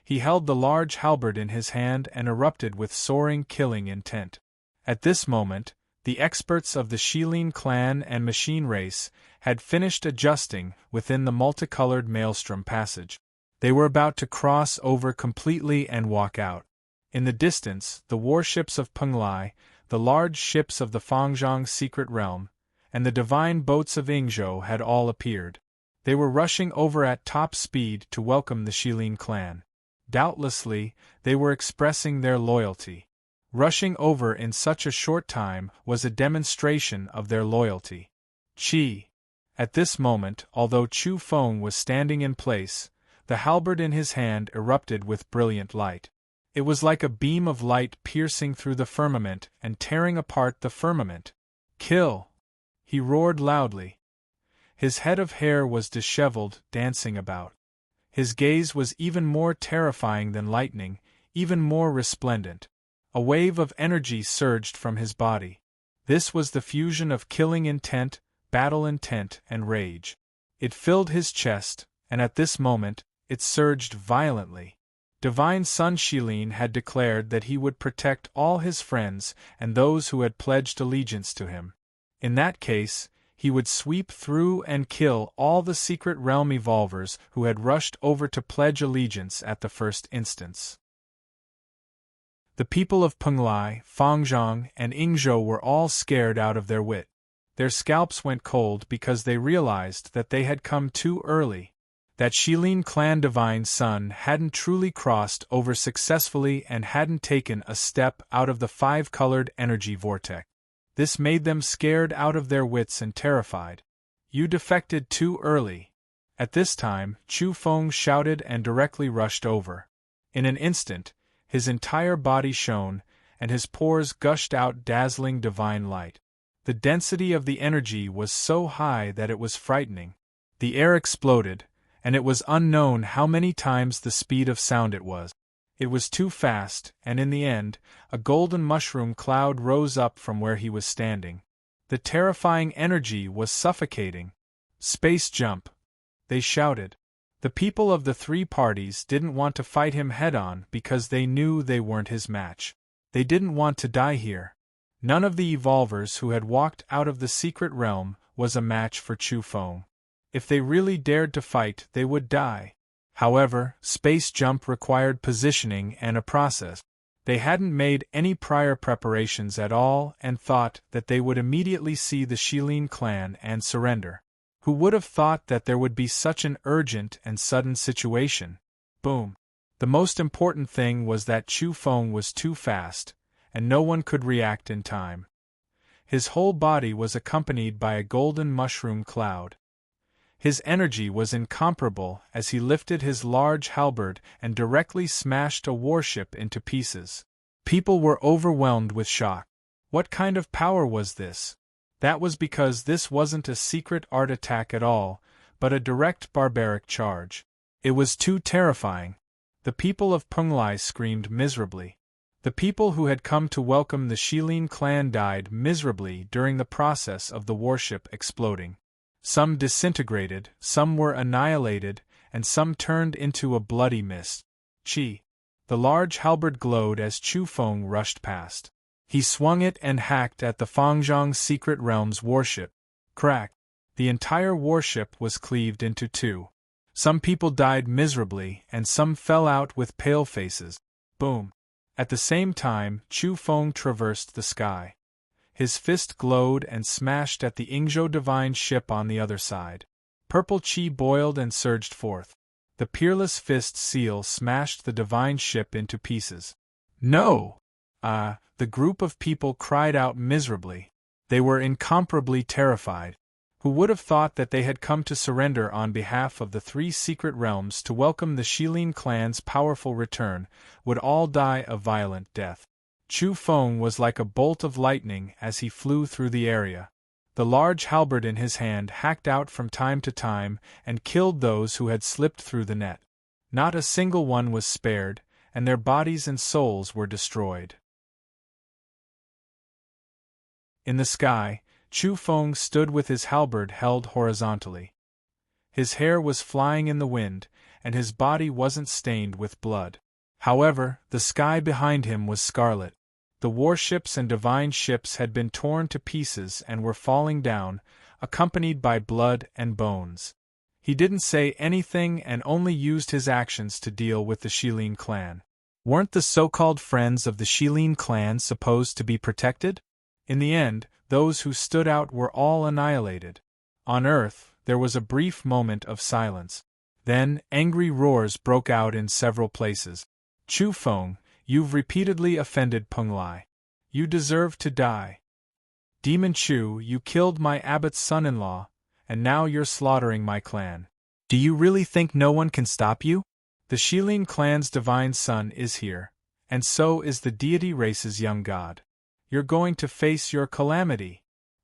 He held the large halberd in his hand and erupted with soaring killing intent. At this moment, the experts of the Shilin clan and machine race had finished adjusting within the multicolored maelstrom passage. They were about to cross over completely and walk out. In the distance, the warships of Penglai, the large ships of the Fangzhong secret realm, and the divine boats of Yingzhou had all appeared. They were rushing over at top speed to welcome the Shilin clan. Doubtlessly, they were expressing their loyalty. Rushing over in such a short time was a demonstration of their loyalty. Qi. At this moment, although Chu Feng was standing in place, the halberd in his hand erupted with brilliant light. It was like a beam of light piercing through the firmament and tearing apart the firmament. "Kill!" he roared loudly. His head of hair was disheveled, dancing about. His gaze was even more terrifying than lightning, even more resplendent. A wave of energy surged from his body. This was the fusion of killing intent, battle intent, and rage. It filled his chest, and at this moment, it surged violently. Divine Son Shilin had declared that he would protect all his friends and those who had pledged allegiance to him. In that case, he would sweep through and kill all the secret realm evolvers who had rushed over to pledge allegiance at the first instance. The people of Penglai, Fangzhong, and Yingzhou were all scared out of their wit. Their scalps went cold because they realized that they had come too early. That Shilin clan divine son hadn't truly crossed over successfully and hadn't taken a step out of the five-colored energy vortex. This made them scared out of their wits and terrified. "You defected too early." At this time, Chu Feng shouted and directly rushed over. In an instant, his entire body shone, and his pores gushed out dazzling divine light. The density of the energy was so high that it was frightening. The air exploded, and it was unknown how many times the speed of sound it was. It was too fast, and in the end, a golden mushroom cloud rose up from where he was standing. The terrifying energy was suffocating. "Space jump!" they shouted. The people of the three parties didn't want to fight him head-on because they knew they weren't his match. They didn't want to die here. None of the evolvers who had walked out of the secret realm was a match for Chu Feng. If they really dared to fight, they would die. However, space jump required positioning and a process. They hadn't made any prior preparations at all and thought that they would immediately see the Shilin clan and surrender. Who would have thought that there would be such an urgent and sudden situation? Boom. The most important thing was that Chu Feng was too fast, and no one could react in time. His whole body was accompanied by a golden mushroom cloud. His energy was incomparable as he lifted his large halberd and directly smashed a warship into pieces. People were overwhelmed with shock. What kind of power was this? That was because this wasn't a secret art attack at all, but a direct barbaric charge. It was too terrifying. The people of Penglai screamed miserably. The people who had come to welcome the Shilin clan died miserably during the process of the warship exploding. Some disintegrated, some were annihilated, and some turned into a bloody mist. Qi. The large halberd glowed as Chu Feng rushed past. He swung it and hacked at the Fangzhong secret realm's warship. Crack. The entire warship was cleaved into two. Some people died miserably, and some fell out with pale faces. Boom! At the same time, Chu Feng traversed the sky. His fist glowed and smashed at the Ingzhou divine ship on the other side. Purple chi boiled and surged forth. The peerless fist seal smashed the divine ship into pieces. No! The group of people cried out miserably. They were incomparably terrified. Who would have thought that they had come to surrender on behalf of the three secret realms to welcome the Shilin clan's powerful return, would all die a violent death. Chu Feng was like a bolt of lightning as he flew through the area. The large halberd in his hand hacked out from time to time and killed those who had slipped through the net. Not a single one was spared, and their bodies and souls were destroyed. In the sky, Chu Feng stood with his halberd held horizontally. His hair was flying in the wind, and his body wasn't stained with blood. However, the sky behind him was scarlet. The warships and divine ships had been torn to pieces and were falling down, accompanied by blood and bones. He didn't say anything and only used his actions to deal with the Shilin clan. Weren't the so-called friends of the Shilin clan supposed to be protected? In the end, those who stood out were all annihilated. On Earth, there was a brief moment of silence. Then, angry roars broke out in several places. Chu Feng, you've repeatedly offended Peng Lai. You deserve to die. Demon Chu, you killed my abbot's son-in-law, and now you're slaughtering my clan. Do you really think no one can stop you? The Shilin clan's divine son is here, and so is the deity race's young god. You're going to face your calamity.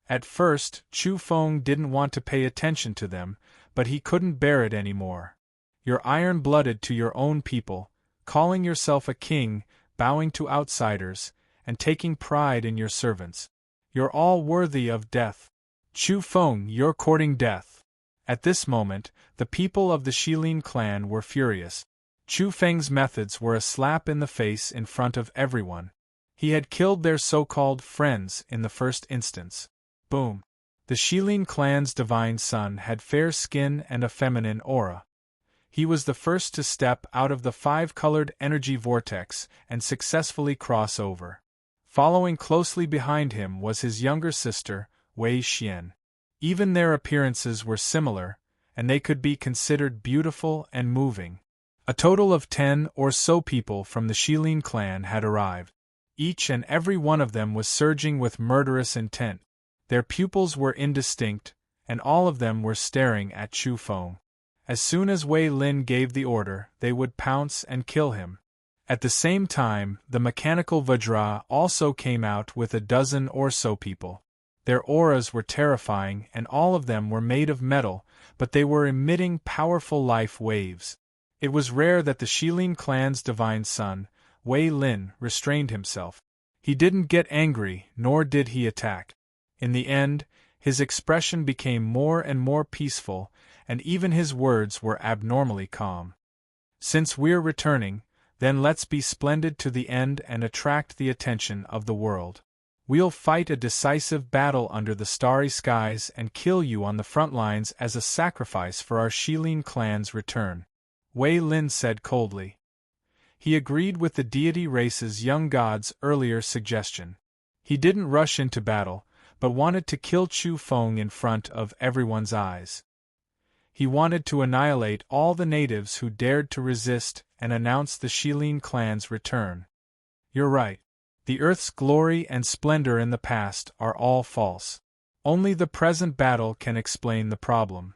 At first, Chu Feng didn't want to pay attention to them, but he couldn't bear it anymore. You're iron-blooded to your own people, calling yourself a king, bowing to outsiders, and taking pride in your servants. You're all worthy of death. Chu Feng, you're courting death. At this moment, the people of the Shilin clan were furious. Chu Feng's methods were a slap in the face in front of everyone. He had killed their so-called friends in the first instance. Boom! The Shilin clan's divine son had fair skin and a feminine aura. He was the first to step out of the five-colored energy vortex and successfully cross over. Following closely behind him was his younger sister, Wei Xian. Even their appearances were similar, and they could be considered beautiful and moving. A total of 10 or so people from the Shilin clan had arrived. Each and every one of them was surging with murderous intent. Their pupils were indistinct, and all of them were staring at Chu Feng. As soon as Wei Lin gave the order, they would pounce and kill him. At the same time, the mechanical Vajra also came out with a dozen or so people. Their auras were terrifying, and all of them were made of metal, but they were emitting powerful life waves. It was rare that the Shilin clan's divine son, Wei Lin, restrained himself. He didn't get angry, nor did he attack. In the end, his expression became more and more peaceful, and even his words were abnormally calm. Since we're returning, then let's be splendid to the end and attract the attention of the world. We'll fight a decisive battle under the starry skies and kill you on the front lines as a sacrifice for our Shilin clan's return. Wei Lin said coldly. He agreed with the deity race's young god's earlier suggestion. He didn't rush into battle, but wanted to kill Chu Feng in front of everyone's eyes. He wanted to annihilate all the natives who dared to resist and announce the Shilin clan's return. You're right. The Earth's glory and splendor in the past are all false. Only the present battle can explain the problem.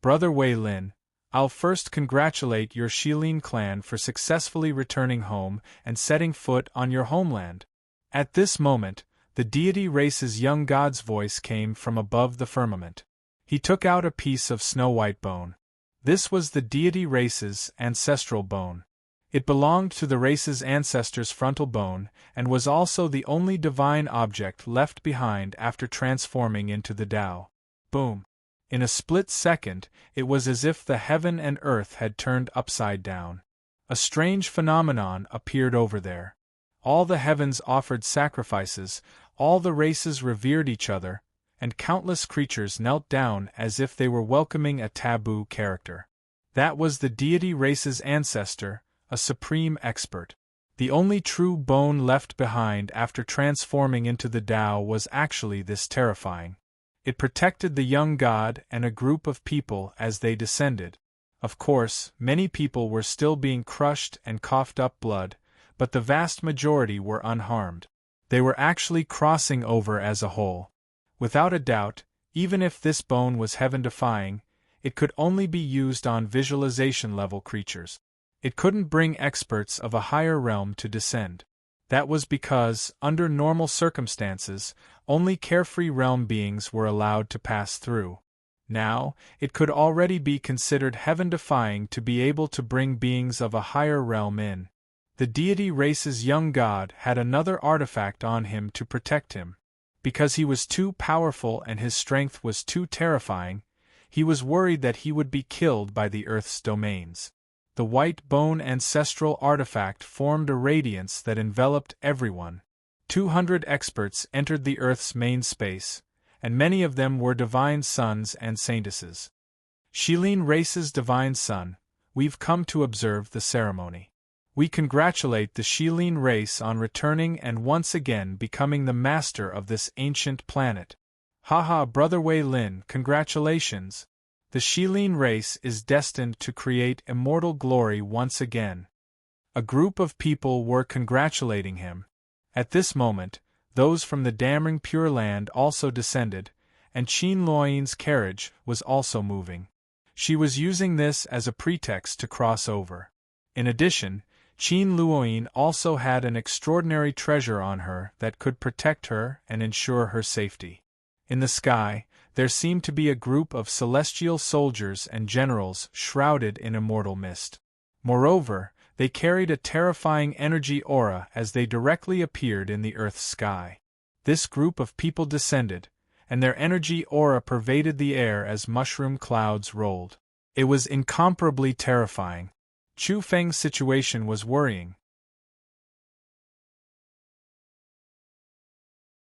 Brother Wei Lin, I'll first congratulate your Shilin clan for successfully returning home and setting foot on your homeland. At this moment, the deity race's young god's voice came from above the firmament. He took out a piece of snow-white bone. This was the deity race's ancestral bone. It belonged to the race's ancestors' frontal bone and was also the only divine object left behind after transforming into the Tao. Boom! In a split second, it was as if the heaven and earth had turned upside down. A strange phenomenon appeared over there. All the heavens offered sacrifices, all the races revered each other, and countless creatures knelt down as if they were welcoming a taboo character. That was the deity race's ancestor, a supreme expert. The only true bone left behind after transforming into the Tao was actually this terrifying. It protected the young god and a group of people as they descended. Of course, many people were still being crushed and coughed up blood, but the vast majority were unharmed. They were actually crossing over as a whole. Without a doubt, even if this bone was heaven-defying, it could only be used on visualization-level creatures. It couldn't bring experts of a higher realm to descend. That was because, under normal circumstances, only carefree realm beings were allowed to pass through. Now, it could already be considered heaven-defying to be able to bring beings of a higher realm in. The deity race's young god had another artifact on him to protect him. Because he was too powerful and his strength was too terrifying, he was worried that he would be killed by the Earth's domains. The white bone ancestral artifact formed a radiance that enveloped everyone. 200 experts entered the Earth's main space, and many of them were divine sons and saintesses. Serene race's divine son, we've come to observe the ceremony. We congratulate the Serene race on returning and once again becoming the master of this ancient planet. Haha, Brother Wei Lin, congratulations! The Serene race is destined to create immortal glory once again. A group of people were congratulating him. At this moment, those from the damning Pure Land also descended, and Qin Luoyin's carriage was also moving. She was using this as a pretext to cross over. In addition, Qin Luoyin also had an extraordinary treasure on her that could protect her and ensure her safety. In the sky, there seemed to be a group of celestial soldiers and generals shrouded in immortal mist. Moreover, they carried a terrifying energy aura as they directly appeared in the Earth's sky. This group of people descended, and their energy aura pervaded the air as mushroom clouds rolled. It was incomparably terrifying. Chu Feng's situation was worrying.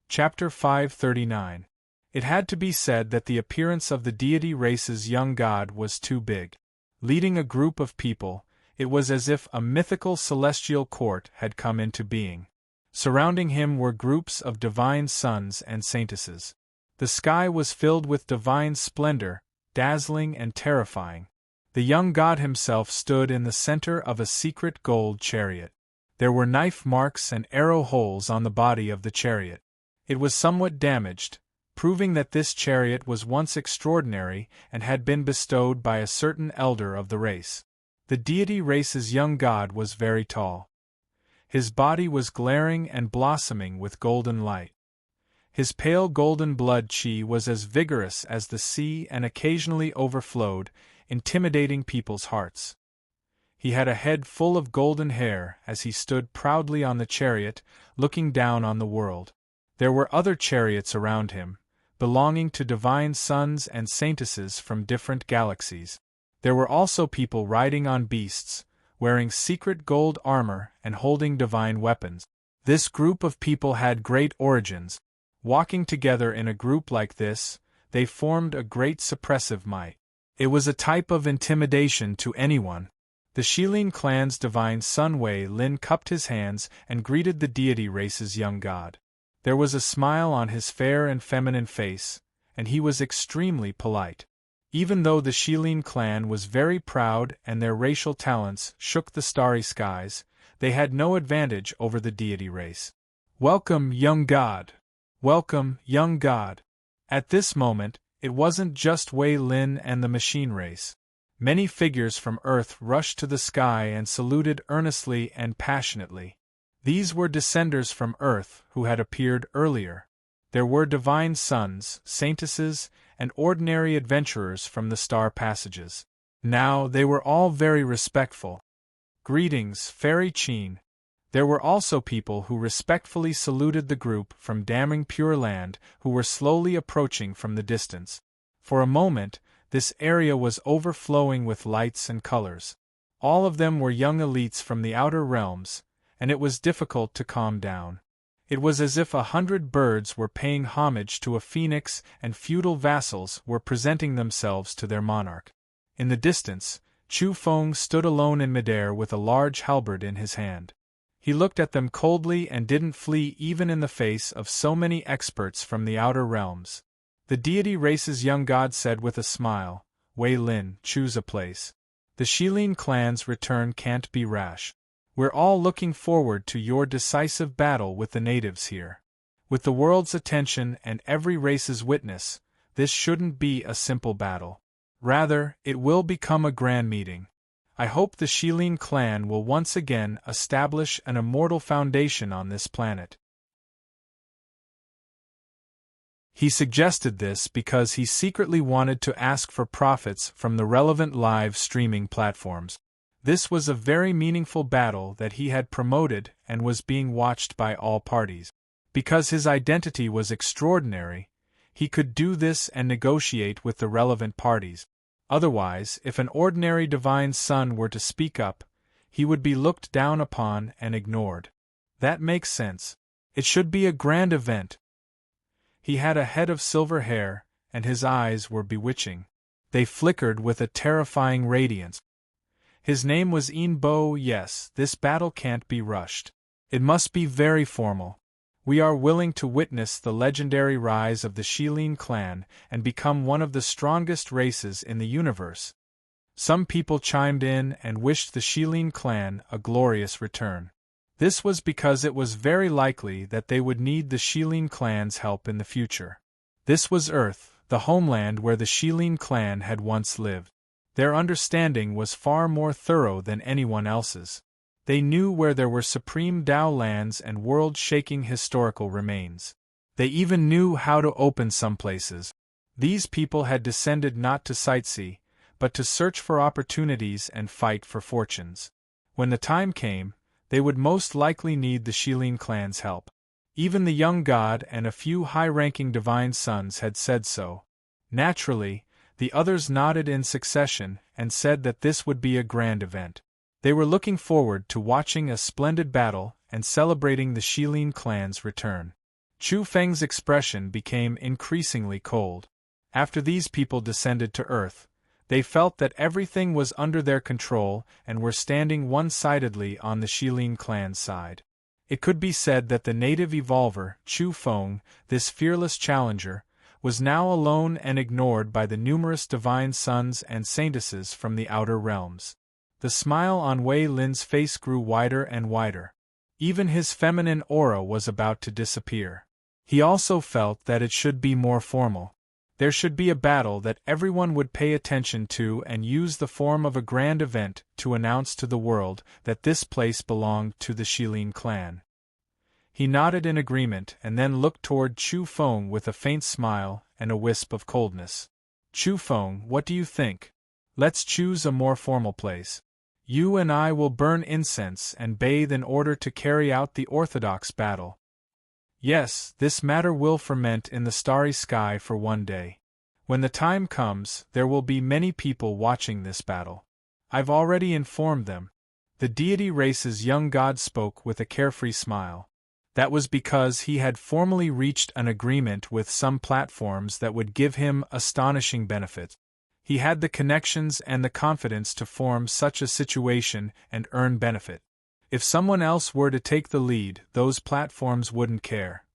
Chapter 539. It had to be said that the appearance of the deity race's young god was too big. Leading a group of people, it was as if a mythical celestial court had come into being. Surrounding him were groups of divine sons and saintesses. The sky was filled with divine splendor, dazzling and terrifying. The young god himself stood in the center of a secret gold chariot. There were knife marks and arrow holes on the body of the chariot. It was somewhat damaged, proving that this chariot was once extraordinary and had been bestowed by a certain elder of the race. The deity race's young god was very tall. His body was glaring and blossoming with golden light. His pale golden blood qi was as vigorous as the sea and occasionally overflowed, intimidating people's hearts. He had a head full of golden hair as he stood proudly on the chariot, looking down on the world. There were other chariots around him, belonging to divine sons and saintesses from different galaxies. There were also people riding on beasts, wearing secret gold armor and holding divine weapons. This group of people had great origins. Walking together in a group like this, they formed a great suppressive might. It was a type of intimidation to anyone. The Shilin clan's divine son Wei Lin cupped his hands and greeted the deity race's young god. There was a smile on his fair and feminine face, and he was extremely polite. Even though the Shilin clan was very proud and their racial talents shook the starry skies, they had no advantage over the deity race. "Welcome, young god! Welcome, young god!" At this moment, it wasn't just Wei Lin and the machine race. Many figures from Earth rushed to the sky and saluted earnestly and passionately. These were descenders from Earth who had appeared earlier. There were divine sons, saintesses, and ordinary adventurers from the star passages. Now they were all very respectful. "Greetings, Fairy Qin." There were also people who respectfully saluted the group from damning Pure Land who were slowly approaching from the distance. For a moment, this area was overflowing with lights and colors. All of them were young elites from the outer realms, and it was difficult to calm down. It was as if 100 birds were paying homage to a phoenix and feudal vassals were presenting themselves to their monarch. In the distance, Chu Feng stood alone in midair with a large halberd in his hand. He looked at them coldly and didn't flee even in the face of so many experts from the outer realms. The deity race's young god said with a smile, "Wei Lin, choose a place. The Shilin clan's return can't be rash. We're all looking forward to your decisive battle with the natives here. With the world's attention and every race's witness, this shouldn't be a simple battle. Rather, it will become a grand meeting. I hope the Shilin clan will once again establish an immortal foundation on this planet." He suggested this because he secretly wanted to ask for profits from the relevant live streaming platforms. This was a very meaningful battle that he had promoted and was being watched by all parties. Because his identity was extraordinary, he could do this and negotiate with the relevant parties. Otherwise, if an ordinary divine son were to speak up, he would be looked down upon and ignored. That makes sense. It should be a grand event. He had a head of silver hair, and his eyes were bewitching. They flickered with a terrifying radiance. His name was Bo. Yes, this battle can't be rushed. It must be very formal. We are willing to witness the legendary rise of the Shilin clan and become one of the strongest races in the universe. Some people chimed in and wished the Shilin clan a glorious return. This was because it was very likely that they would need the Shilin clan's help in the future. This was Earth, the homeland where the Shilin clan had once lived. Their understanding was far more thorough than anyone else's. They knew where there were supreme Dao lands and world-shaking historical remains. They even knew how to open some places. These people had descended not to sightsee, but to search for opportunities and fight for fortunes. When the time came, they would most likely need the Shilin clan's help. Even the young god and a few high-ranking divine sons had said so. Naturally, the others nodded in succession and said that this would be a grand event. They were looking forward to watching a splendid battle and celebrating the Shilin clan's return. Chu Feng's expression became increasingly cold. After these people descended to Earth, they felt that everything was under their control and were standing one-sidedly on the Shilin clan's side. It could be said that the native evolver, Chu Feng, this fearless challenger, was now alone and ignored by the numerous divine sons and saintesses from the outer realms. The smile on Wei Lin's face grew wider and wider. Even his feminine aura was about to disappear. He also felt that it should be more formal. There should be a battle that everyone would pay attention to and use the form of a grand event to announce to the world that this place belonged to the Shilin clan. He nodded in agreement and then looked toward Chu Feng with a faint smile and a wisp of coldness. "Chu Feng, what do you think? Let's choose a more formal place. You and I will burn incense and bathe in order to carry out the orthodox battle. Yes, this matter will ferment in the starry sky for one day. When the time comes, there will be many people watching this battle. I've already informed them." The deity race's young god spoke with a carefree smile. That was because he had formally reached an agreement with some platforms that would give him astonishing benefits. He had the connections and the confidence to form such a situation and earn benefit. If someone else were to take the lead, those platforms wouldn't care.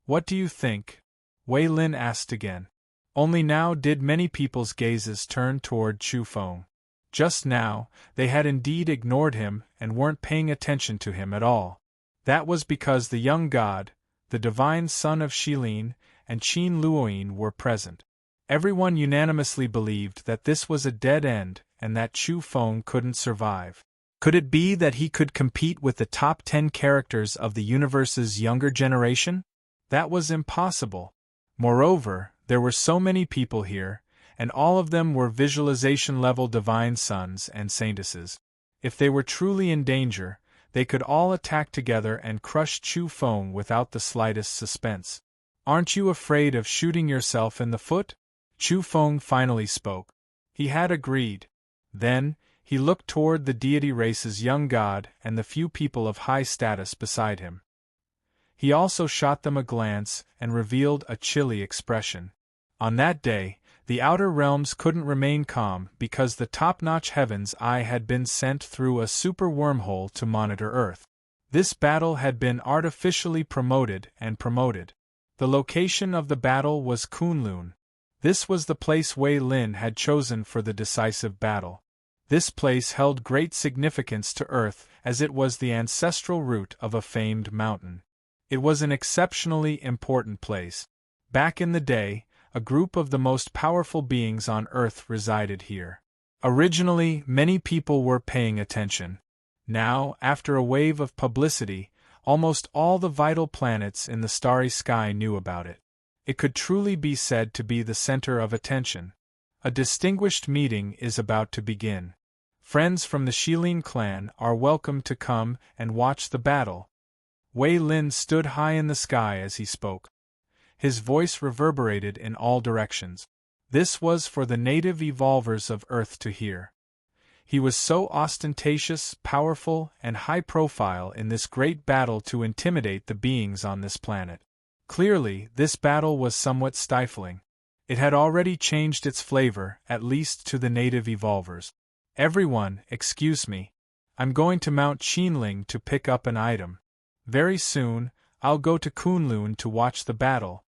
"What do you think?" Wei Lin asked again. Only now did many people's gazes turn toward Chu Feng. Just now, they had indeed ignored him and weren't paying attention to him at all. That was because the young god, the divine son of Shilin, and Qin Luoyin were present. Everyone unanimously believed that this was a dead end and that Chu Feng couldn't survive. Could it be that he could compete with the top 10 characters of the universe's younger generation? That was impossible. Moreover, there were so many people here, and all of them were visualization-level divine sons and saintesses. If they were truly in danger, they could all attack together and crush Chu Feng without the slightest suspense. "Aren't you afraid of shooting yourself in the foot?" Chu Feng finally spoke. He had agreed. Then, He looked toward the deity race's young god and the few people of high status beside him. He also shot them a glance and revealed a chilly expression. On that day, the outer realms couldn't remain calm because the top-notch Heaven's Eye had been sent through a super wormhole to monitor Earth. This battle had been artificially promoted and promoted. The location of the battle was Kunlun. This was the place Wei Lin had chosen for the decisive battle. This place held great significance to Earth as it was the ancestral root of a famed mountain. It was an exceptionally important place. Back in the day, a group of the most powerful beings on Earth resided here. Originally, many people were paying attention. Now, after a wave of publicity, almost all the vital planets in the starry sky knew about it. It could truly be said to be the center of attention. A distinguished meeting is about to begin. Friends from the Shilin clan are welcome to come and watch the battle. Wei Lin stood high in the sky as he spoke. His voice reverberated in all directions. This was for the native evolvers of Earth to hear. He was so ostentatious, powerful, and high-profile in this great battle to intimidate the beings on this planet. Clearly, this battle was somewhat stifling. It had already changed its flavor, at least to the native evolvers. Everyone, excuse me. I'm going to Mount Qinling to pick up an item. Very soon, I'll go to Kunlun to watch the battle.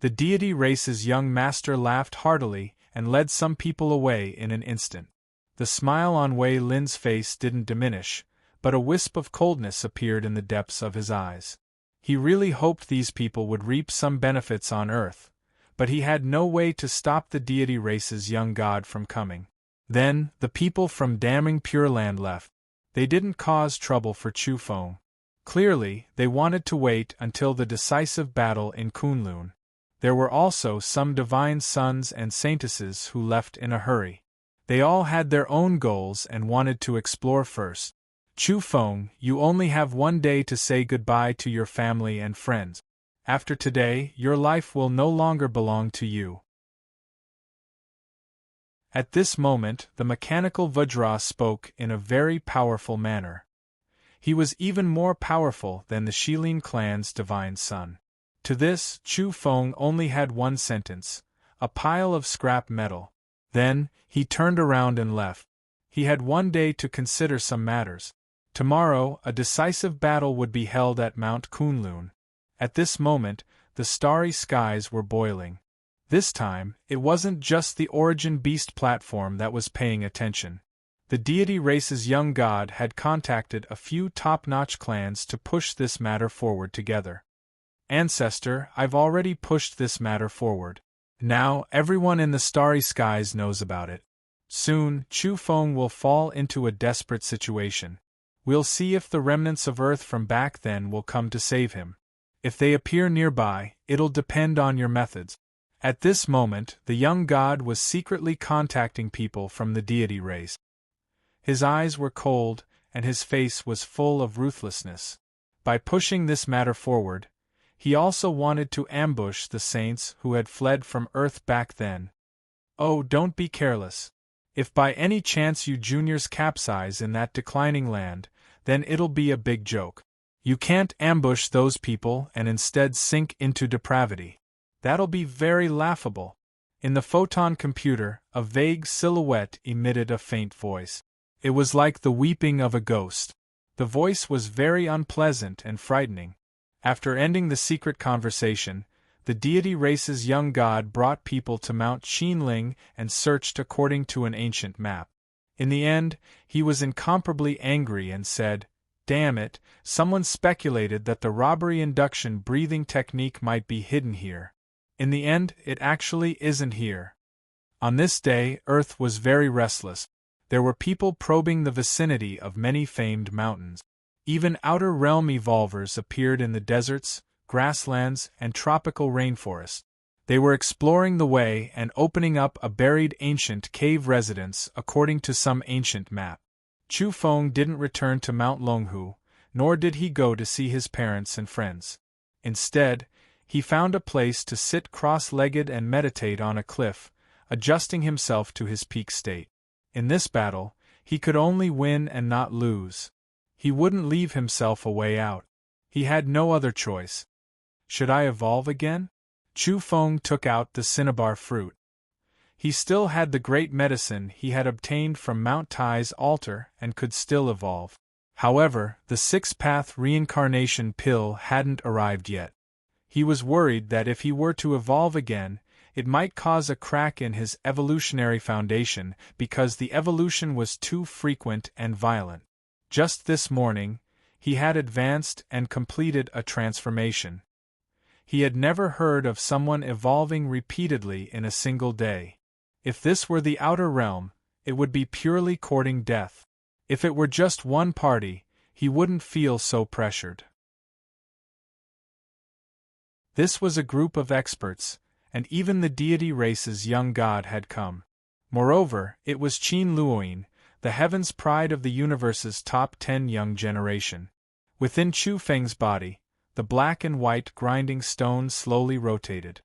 The deity race's young master laughed heartily and led some people away in an instant. The smile on Wei Lin's face didn't diminish, but a wisp of coldness appeared in the depths of his eyes. He really hoped these people would reap some benefits on Earth, but he had no way to stop the deity race's young god from coming. Then, the people from damning Pure Land left. They didn't cause trouble for Chu Feng. Clearly, they wanted to wait until the decisive battle in Kunlun. There were also some divine sons and saintesses who left in a hurry. They all had their own goals and wanted to explore first. Chu Feng, you only have one day to say goodbye to your family and friends. After today, your life will no longer belong to you. At this moment, the mechanical Vajra spoke in a very powerful manner. He was even more powerful than the Shilin clan's divine son. To this, Chu Feng only had one sentence: a pile of scrap metal. Then, he turned around and left. He had one day to consider some matters. Tomorrow, a decisive battle would be held at Mount Kunlun. At this moment, the starry skies were boiling. This time, it wasn't just the Origin Beast platform that was paying attention. The deity race's young god had contacted a few top-notch clans to push this matter forward together. Ancestor, I've already pushed this matter forward. Now, everyone in the starry skies knows about it. Soon, Chu Feng will fall into a desperate situation. We'll see if the remnants of Earth from back then will come to save him. If they appear nearby, it'll depend on your methods. At this moment, the young god was secretly contacting people from the deity race. His eyes were cold, and his face was full of ruthlessness. By pushing this matter forward, he also wanted to ambush the saints who had fled from Earth back then. Oh, don't be careless. If by any chance you juniors capsize in that declining land, then it'll be a big joke. You can't ambush those people and instead sink into depravity. That'll be very laughable. In the photon computer, a vague silhouette emitted a faint voice. It was like the weeping of a ghost. The voice was very unpleasant and frightening. After ending the secret conversation, the deity race's young god brought people to Mount Qinling and searched according to an ancient map. In the end, he was incomparably angry and said, "Damn it, someone speculated that the robbery induction breathing technique might be hidden here. In the end, it actually isn't here." On this day, Earth was very restless. There were people probing the vicinity of many famed mountains. Even outer realm evolvers appeared in the deserts, grasslands, and tropical rainforests. They were exploring the way and opening up a buried ancient cave residence according to some ancient map. Chu Feng didn't return to Mount Longhu, nor did he go to see his parents and friends. Instead, he found a place to sit cross-legged and meditate on a cliff, adjusting himself to his peak state. In this battle, He could only win and not lose. He wouldn't leave himself a way out. He had no other choice. Should I evolve again? Chu Feng took out the cinnabar fruit. He still had the great medicine he had obtained from Mount Tai's altar and could still evolve. However, the six-path reincarnation pill hadn't arrived yet. He was worried that if he were to evolve again, it might cause a crack in his evolutionary foundation because the evolution was too frequent and violent. Just this morning, he had advanced and completed a transformation. He had never heard of someone evolving repeatedly in a single day. If this were the outer realm, it would be purely courting death. If it were just one party, he wouldn't feel so pressured. This was a group of experts, and even the deity race's young god had come. Moreover, it was Qin Luoyin, the heaven's pride of the universe's top 10 young generation. Within Chu Feng's body, the black and white grinding stone slowly rotated.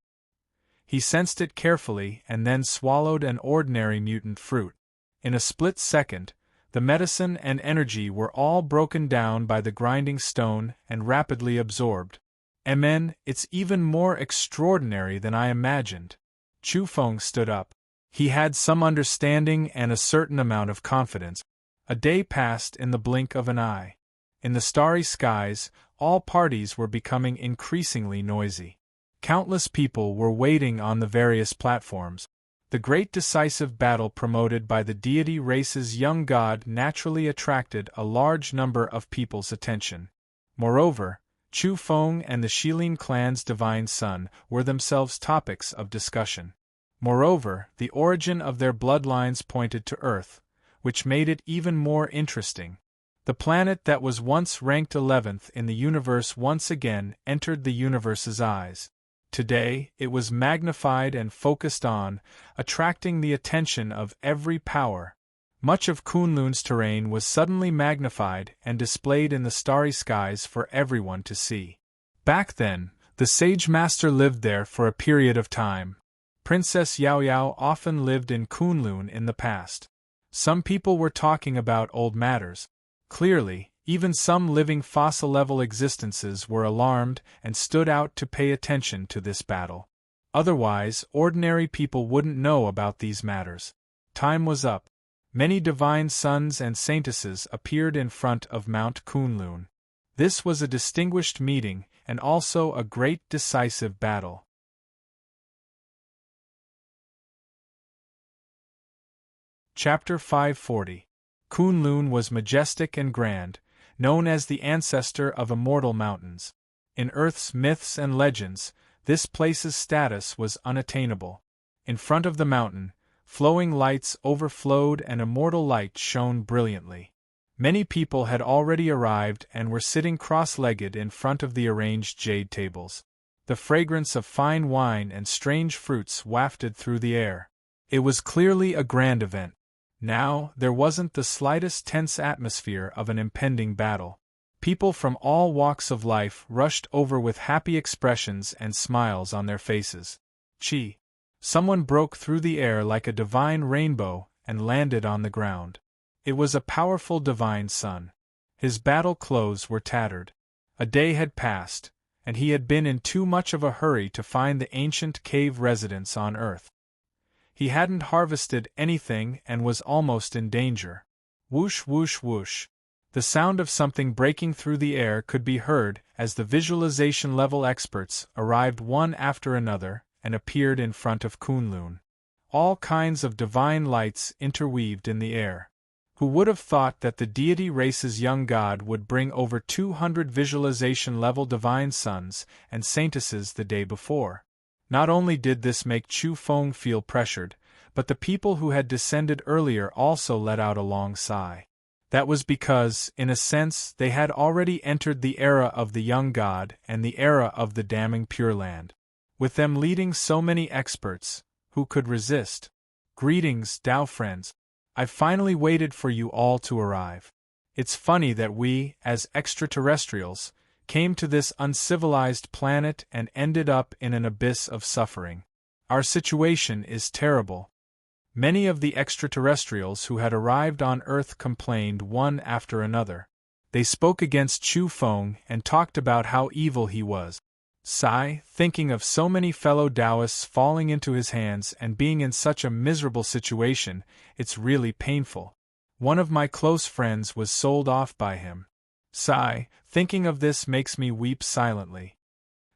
He sensed it carefully and then swallowed an ordinary mutant fruit. In a split second, the medicine and energy were all broken down by the grinding stone and rapidly absorbed. It's even more extraordinary than I imagined. Chu Feng stood up. He had some understanding and a certain amount of confidence. A day passed in the blink of an eye. In the starry skies, all parties were becoming increasingly noisy. Countless people were waiting on the various platforms. The great decisive battle promoted by the deity race's young god naturally attracted a large number of people's attention. Moreover, Chu Feng and the Shilin clan's divine son were themselves topics of discussion. Moreover, the origin of their bloodlines pointed to Earth, which made it even more interesting. The planet that was once ranked 11th in the universe once again entered the universe's eyes. Today, it was magnified and focused on, attracting the attention of every power. Much of Kunlun's terrain was suddenly magnified and displayed in the starry skies for everyone to see. Back then, the Sage Master lived there for a period of time. Princess Yao Yao often lived in Kunlun in the past. Some people were talking about old matters. Clearly, even some living fossil-level existences were alarmed and stood out to pay attention to this battle. Otherwise, ordinary people wouldn't know about these matters. Time was up. Many divine sons and saintesses appeared in front of Mount Kunlun. This was a distinguished meeting and also a great decisive battle. Chapter 540. Kunlun was majestic and grand, known as the ancestor of immortal mountains. In Earth's myths and legends, this place's status was unattainable. In front of the mountain, flowing lights overflowed and immortal light shone brilliantly. Many people had already arrived and were sitting cross-legged in front of the arranged jade tables. The fragrance of fine wine and strange fruits wafted through the air. It was clearly a grand event. Now, there wasn't the slightest tense atmosphere of an impending battle. People from all walks of life rushed over with happy expressions and smiles on their faces. Chi. Someone broke through the air like a divine rainbow and landed on the ground. It was a powerful divine son. His battle clothes were tattered. A day had passed, and he had been in too much of a hurry to find the ancient cave residence on Earth. He hadn't harvested anything and was almost in danger. Whoosh whoosh whoosh. The sound of something breaking through the air could be heard as the visualization-level experts arrived one after another and appeared in front of Kunlun. All kinds of divine lights interweaved in the air. Who would have thought that the deity race's young god would bring over 200 visualization-level divine sons and saintesses the day before? Not only did this make Chu Feng feel pressured, but the people who had descended earlier also let out a long sigh. That was because, in a sense, they had already entered the era of the young god and the era of the damning Pure Land. With them leading so many experts, who could resist? Greetings, Tao friends. I've finally waited for you all to arrive. It's funny that we, as extraterrestrials, came to this uncivilized planet and ended up in an abyss of suffering. Our situation is terrible. Many of the extraterrestrials who had arrived on Earth complained one after another. They spoke against Chu Feng and talked about how evil he was. Sai, thinking of so many fellow Taoists falling into his hands and being in such a miserable situation, it's really painful. One of my close friends was sold off by him. Sai, thinking of this makes me weep silently.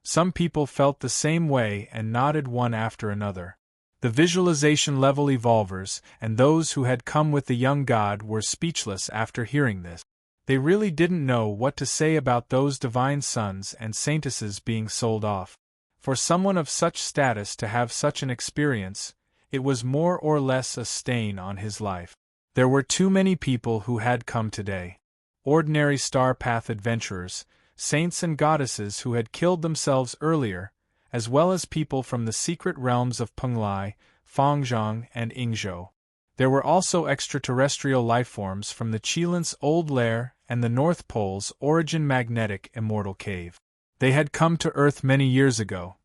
Some people felt the same way and nodded one after another. The visualization level evolvers and those who had come with the young god were speechless after hearing this. They really didn't know what to say about those divine sons and saintesses being sold off. For someone of such status to have such an experience, it was more or less a stain on his life. There were too many people who had come today. Ordinary star path adventurers, saints and goddesses who had killed themselves earlier, as well as people from the secret realms of Penglai, Fangzhong and Yingzhou. There were also extraterrestrial lifeforms from the Qilins' old lair and the North Pole's origin magnetic immortal cave. They had come to Earth many years ago.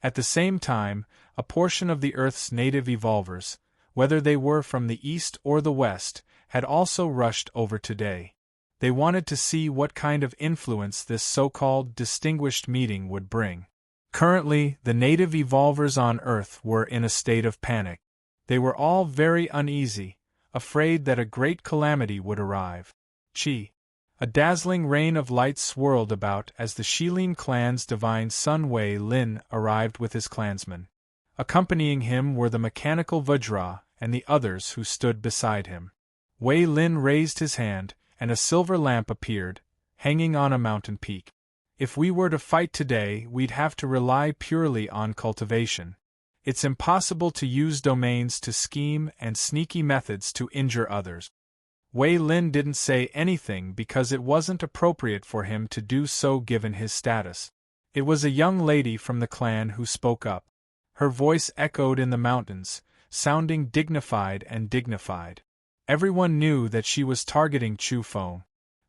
At the same time, a portion of the Earth's native evolvers, whether they were from the East or the West, had also rushed over today. They wanted to see what kind of influence this so-called distinguished meeting would bring. Currently, the native evolvers on Earth were in a state of panic. They were all very uneasy, afraid that a great calamity would arrive. A dazzling rain of light swirled about as the Shilin clan's divine son Wei Lin arrived with his clansmen. Accompanying him were the mechanical Vajra and the others who stood beside him. Wei Lin raised his hand, and a silver lamp appeared, hanging on a mountain peak. If we were to fight today, we'd have to rely purely on cultivation. It's impossible to use domains to scheme and sneaky methods to injure others. Wei Lin didn't say anything because it wasn't appropriate for him to do so given his status. It was a young lady from the clan who spoke up. Her voice echoed in the mountains, sounding dignified and dignified. Everyone knew that she was targeting Chu Feng.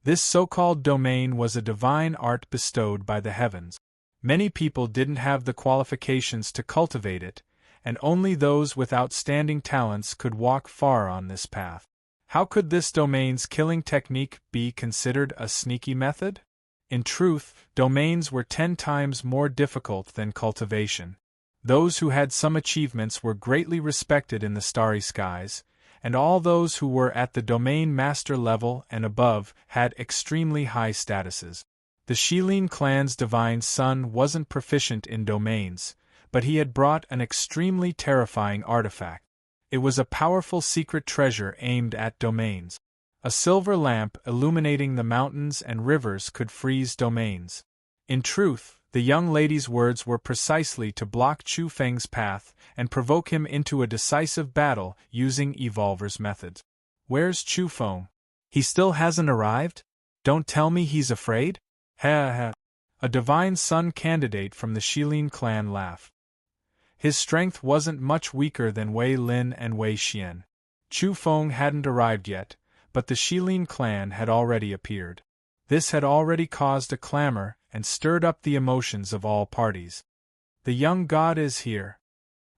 This so-called domain was a divine art bestowed by the heavens. Many people didn't have the qualifications to cultivate it, and only those with outstanding talents could walk far on this path. How could this domain's killing technique be considered a sneaky method? In truth, domains were 10 times more difficult than cultivation. Those who had some achievements were greatly respected in the starry skies, and all those who were at the domain master level and above had extremely high statuses. The Shilin clan's divine son wasn't proficient in domains, but he had brought an extremely terrifying artifact. It was a powerful secret treasure aimed at domains. A silver lamp illuminating the mountains and rivers could freeze domains. In truth, the young lady's words were precisely to block Chu Feng's path and provoke him into a decisive battle using Evolver's methods. Where's Chu Feng? He still hasn't arrived? Don't tell me he's afraid? Ha ha. A divine son candidate from the Shilin clan laughed. His strength wasn't much weaker than Wei Lin and Wei Xian. Chu Feng hadn't arrived yet, but the Shilin clan had already appeared. This had already caused a clamor and stirred up the emotions of all parties. The young god is here.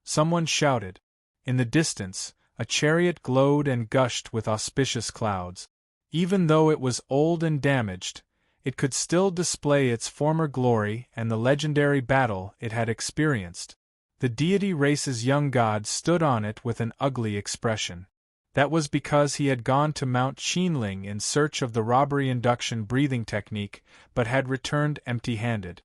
Someone shouted. In the distance, a chariot glowed and gushed with auspicious clouds. Even though it was old and damaged, it could still display its former glory and the legendary battle it had experienced. The deity race's young god stood on it with an ugly expression. That was because he had gone to Mount Qinling in search of the robbery induction breathing technique, but had returned empty-handed.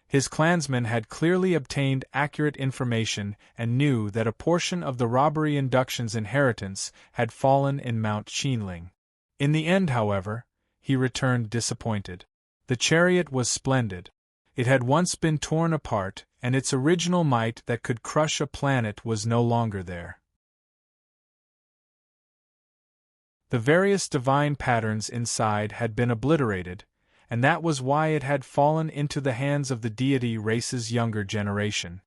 His clansmen had clearly obtained accurate information and knew that a portion of the robbery induction's inheritance had fallen in Mount Qinling. In the end, however, he returned disappointed. The chariot was splendid. It had once been torn apart, and its original might that could crush a planet was no longer there. The various divine patterns inside had been obliterated, and that was why it had fallen into the hands of the deity race's younger generation.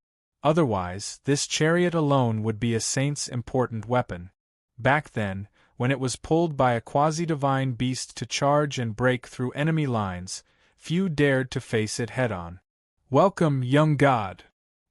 Otherwise, this chariot alone would be a saint's important weapon. Back then, when it was pulled by a quasi-divine beast to charge and break through enemy lines, few dared to face it head-on. "Welcome, young god!"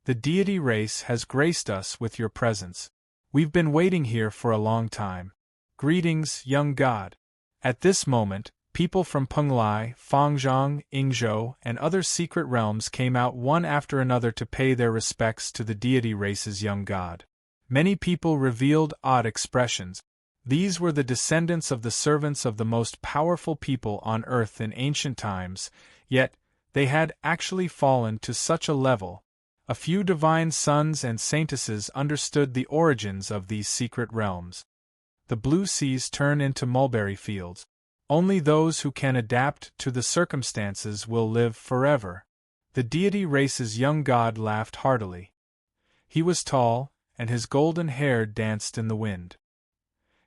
The deity race has graced us with your presence. We've been waiting here for a long time. Greetings, young god. At this moment, people from Penglai, Fangzhong, Yingzhou, and other secret realms came out one after another to pay their respects to the deity race's young god. Many people revealed odd expressions. These were the descendants of the servants of the most powerful people on earth in ancient times, yet they had actually fallen to such a level. A few divine sons and saintesses understood the origins of these secret realms. The blue seas turn into mulberry fields. Only those who can adapt to the circumstances will live forever. The deity race's young god laughed heartily. He was tall, and his golden hair danced in the wind.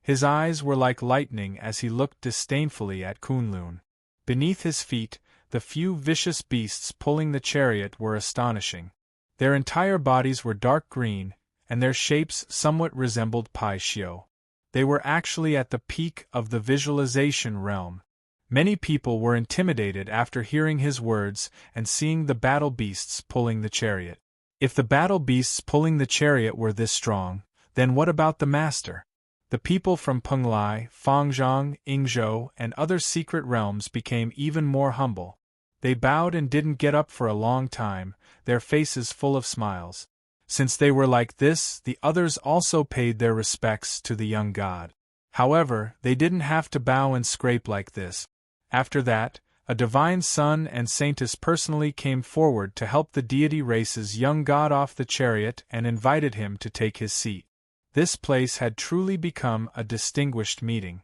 His eyes were like lightning as he looked disdainfully at Kunlun. Beneath his feet, the few vicious beasts pulling the chariot were astonishing. Their entire bodies were dark green, and their shapes somewhat resembled Pai Xiu. They were actually at the peak of the visualization realm. Many people were intimidated after hearing his words and seeing the battle beasts pulling the chariot. If the battle beasts pulling the chariot were this strong, then what about the master? The people from Penglai, Fangzhong, Yingzhou, and other secret realms became even more humble. They bowed and didn't get up for a long time, their faces full of smiles. Since they were like this, the others also paid their respects to the young god. However, they didn't have to bow and scrape like this. After that, a divine son and saintess personally came forward to help the deity race's young god off the chariot and invited him to take his seat. This place had truly become a distinguished meeting.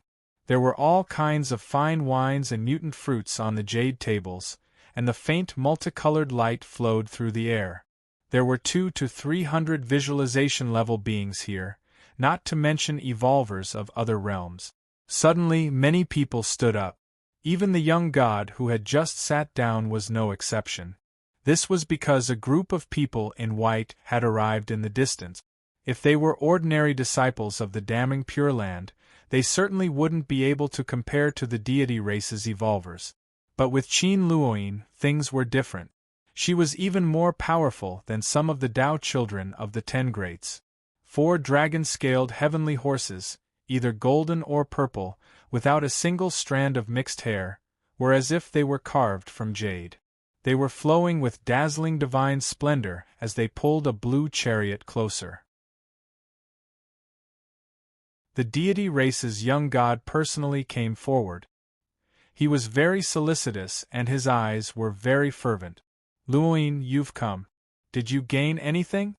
There were all kinds of fine wines and mutant fruits on the jade tables, and the faint multicolored light flowed through the air. There were 200 to 300 visualization-level beings here, not to mention evolvers of other realms. Suddenly, many people stood up. Even the young god who had just sat down was no exception. This was because a group of people in white had arrived in the distance. If they were ordinary disciples of the damning Pure Land, they certainly wouldn't be able to compare to the deity race's evolvers. But with Qin Luoyin, things were different. She was even more powerful than some of the Tao children of the 10 Greats. 4 dragon-scaled heavenly horses, either golden or purple, without a single strand of mixed hair, were as if they were carved from jade. They were flowing with dazzling divine splendor as they pulled a blue chariot closer. The deity race's young god personally came forward. He was very solicitous and his eyes were very fervent. Luoyin, you've come. Did you gain anything?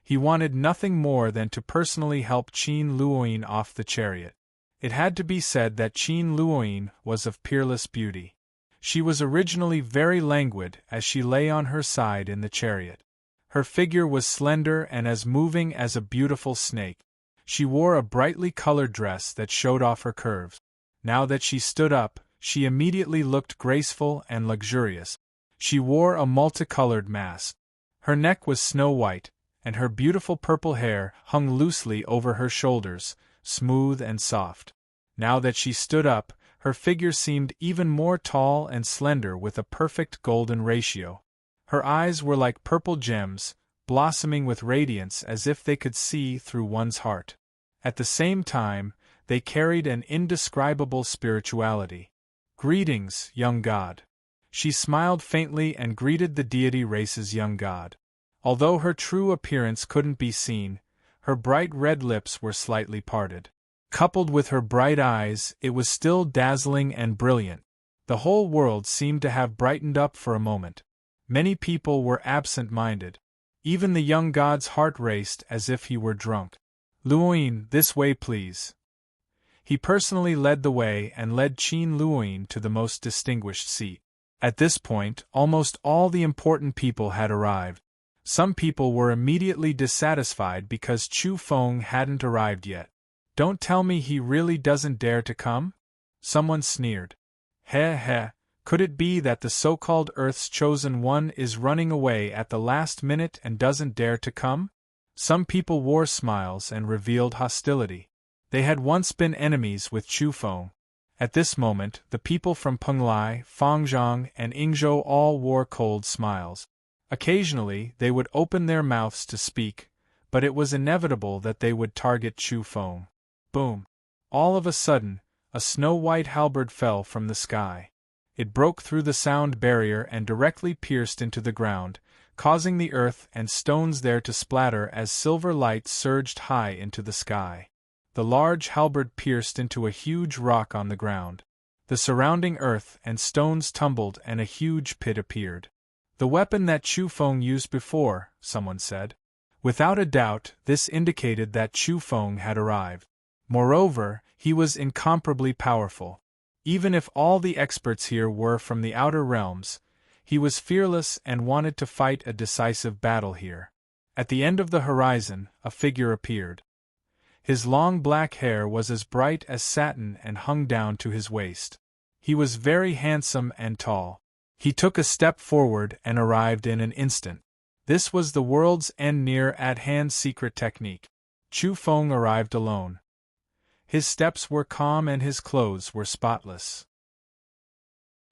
He wanted nothing more than to personally help Qin Luoyin off the chariot. It had to be said that Qin Luoyin was of peerless beauty. She was originally very languid as she lay on her side in the chariot. Her figure was slender and as moving as a beautiful snake. She wore a brightly colored dress that showed off her curves. Now that she stood up, she immediately looked graceful and luxurious. She wore a multicolored mask. Her neck was snow white, and her beautiful purple hair hung loosely over her shoulders, smooth and soft. Now that she stood up, her figure seemed even more tall and slender with a perfect golden ratio. Her eyes were like purple gems, blossoming with radiance as if they could see through one's heart. At the same time, they carried an indescribable spirituality. Greetings, young god. She smiled faintly and greeted the deity race's young god. Although her true appearance couldn't be seen, her bright red lips were slightly parted. Coupled with her bright eyes, it was still dazzling and brilliant. The whole world seemed to have brightened up for a moment. Many people were absent-minded. Even the young god's heart raced as if he were drunk. Luoyin, this way please. He personally led the way and led Qin Luoyin to the most distinguished seat. At this point, almost all the important people had arrived. Some people were immediately dissatisfied because Chu Feng hadn't arrived yet. Don't tell me he really doesn't dare to come? Someone sneered. Heh, could it be that the so-called Earth's chosen one is running away at the last minute and doesn't dare to come? Some people wore smiles and revealed hostility. They had once been enemies with Chu Feng. At this moment, the people from Penglai, Fangzhong, and Yingzhou all wore cold smiles. Occasionally, they would open their mouths to speak, but it was inevitable that they would target Chu Feng. Boom! All of a sudden, a snow-white halberd fell from the sky. It broke through the sound barrier and directly pierced into the ground, causing the earth and stones there to splatter as silver light surged high into the sky. The large halberd pierced into a huge rock on the ground. The surrounding earth and stones tumbled and a huge pit appeared. "The weapon that Chu Feng used before," someone said. Without a doubt, this indicated that Chu Feng had arrived. Moreover, he was incomparably powerful. Even if all the experts here were from the outer realms, he was fearless and wanted to fight a decisive battle here. At the end of the horizon, a figure appeared. His long black hair was as bright as satin and hung down to his waist. He was very handsome and tall. He took a step forward and arrived in an instant. This was the world's end near-at-hand secret technique. Chu Feng arrived alone. His steps were calm and his clothes were spotless.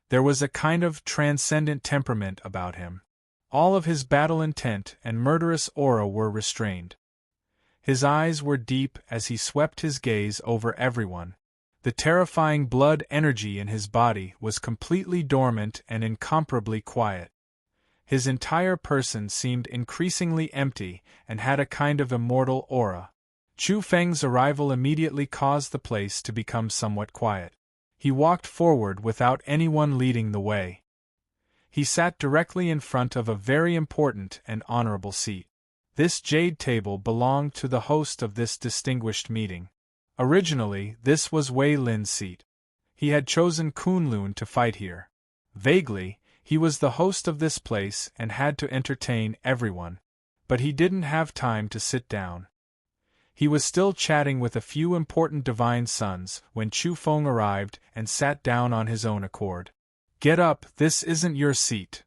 There was a kind of transcendent temperament about him. All of his battle intent and murderous aura were restrained. His eyes were deep as he swept his gaze over everyone. The terrifying blood energy in his body was completely dormant and incomparably quiet. His entire person seemed increasingly empty and had a kind of immortal aura. Chu Feng's arrival immediately caused the place to become somewhat quiet. He walked forward without anyone leading the way. He sat directly in front of a very important and honorable seat. This jade table belonged to the host of this distinguished meeting. Originally, this was Wei Lin's seat. He had chosen Kunlun to fight here. Vaguely, he was the host of this place and had to entertain everyone. But he didn't have time to sit down. He was still chatting with a few important divine sons when Chu Feng arrived and sat down on his own accord. "Get up, this isn't your seat."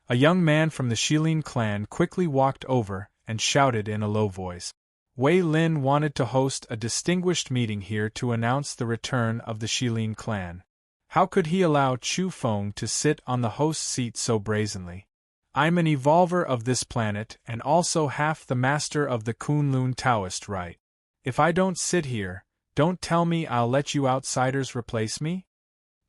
A young man from the Shilin clan quickly walked over and shouted in a low voice. Wei Lin wanted to host a distinguished meeting here to announce the return of the Shilin clan. How could he allow Chu Feng to sit on the host's seat so brazenly? "I'm an evolver of this planet and also half the master of the Kunlun Taoist rite. If I don't sit here, don't tell me I'll let you outsiders replace me?"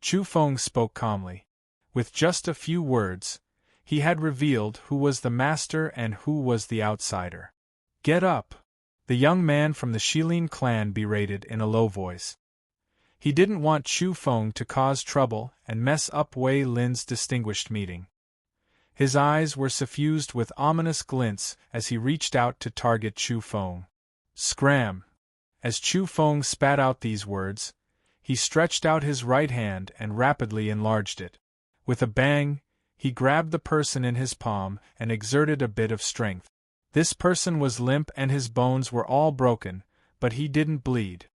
Chu Feng spoke calmly. With just a few words, he had revealed who was the master and who was the outsider. "Get up!" the young man from the Shilin clan berated in a low voice. He didn't want Chu Feng to cause trouble and mess up Wei Lin's distinguished meeting. His eyes were suffused with ominous glints as he reached out to target Chu Feng. Scram! As Chu Feng spat out these words, he stretched out his right hand and rapidly enlarged it. With a bang, he grabbed the person in his palm and exerted a bit of strength. This person was limp and his bones were all broken, but he didn't bleed.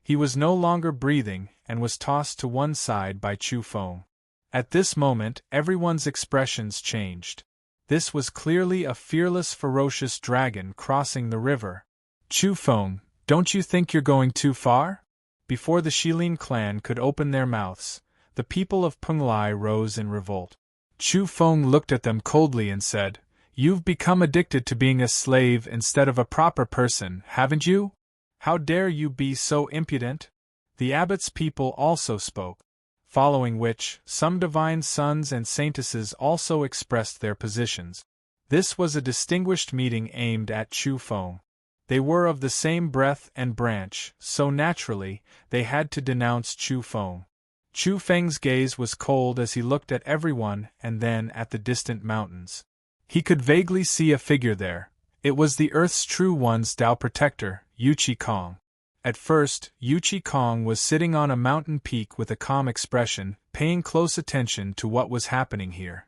He was no longer breathing and was tossed to one side by Chu Feng. At this moment, everyone's expressions changed. This was clearly a fearless, ferocious dragon crossing the river. "Chu Feng, don't you think you're going too far?" Before the Shilin clan could open their mouths, the people of Penglai rose in revolt. Chu Feng looked at them coldly and said, "You've become addicted to being a slave instead of a proper person, haven't you? How dare you be so impudent?" The abbot's people also spoke. Following which, some divine sons and saintesses also expressed their positions. This was a distinguished meeting aimed at Chu Feng. They were of the same breath and branch, so naturally, they had to denounce Chu Feng. Chu Feng's gaze was cold as he looked at everyone and then at the distant mountains. He could vaguely see a figure there. It was the Earth's True One's Tao protector, Yuchi Kong. At first, Yuchi Kong was sitting on a mountain peak with a calm expression, paying close attention to what was happening here.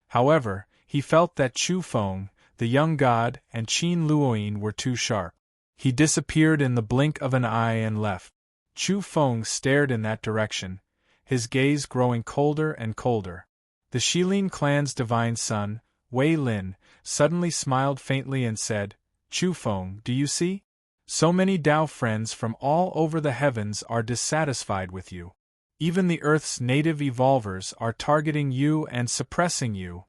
However, he felt that Chu Feng, the young god, and Qin Luoyin were too sharp. He disappeared in the blink of an eye and left. Chu Feng stared in that direction, his gaze growing colder and colder. The Shilin clan's divine son, Wei Lin, suddenly smiled faintly and said, "Chu Feng, do you see? So many Tao friends from all over the heavens are dissatisfied with you. Even the Earth's native evolvers are targeting you and suppressing you.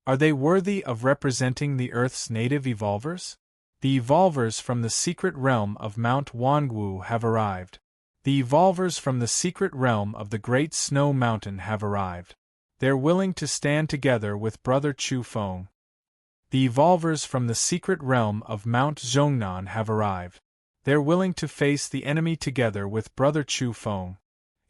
Are they worthy of representing the Earth's native evolvers? The evolvers from the secret realm of Mount Wangu have arrived. The evolvers from the secret realm of the Great Snow Mountain have arrived. They're willing to stand together with Brother Chu Feng. The evolvers from the secret realm of Mount Zhongnan have arrived. They're willing to face the enemy together with Brother Chu Feng.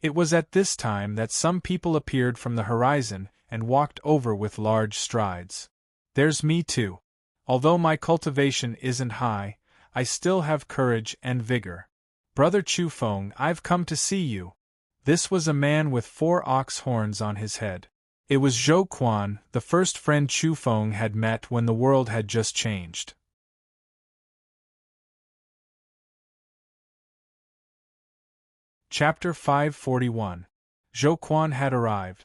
It was at this time that some people appeared from the horizon and walked over with large strides. There's me too. Although my cultivation isn't high, I still have courage and vigor. Brother Chu Feng, I've come to see you. This was a man with 4 ox horns on his head. It was Zhou Quan, the first friend Chu Feng had met when the world had just changed. Chapter 541. Zhou Quan had arrived.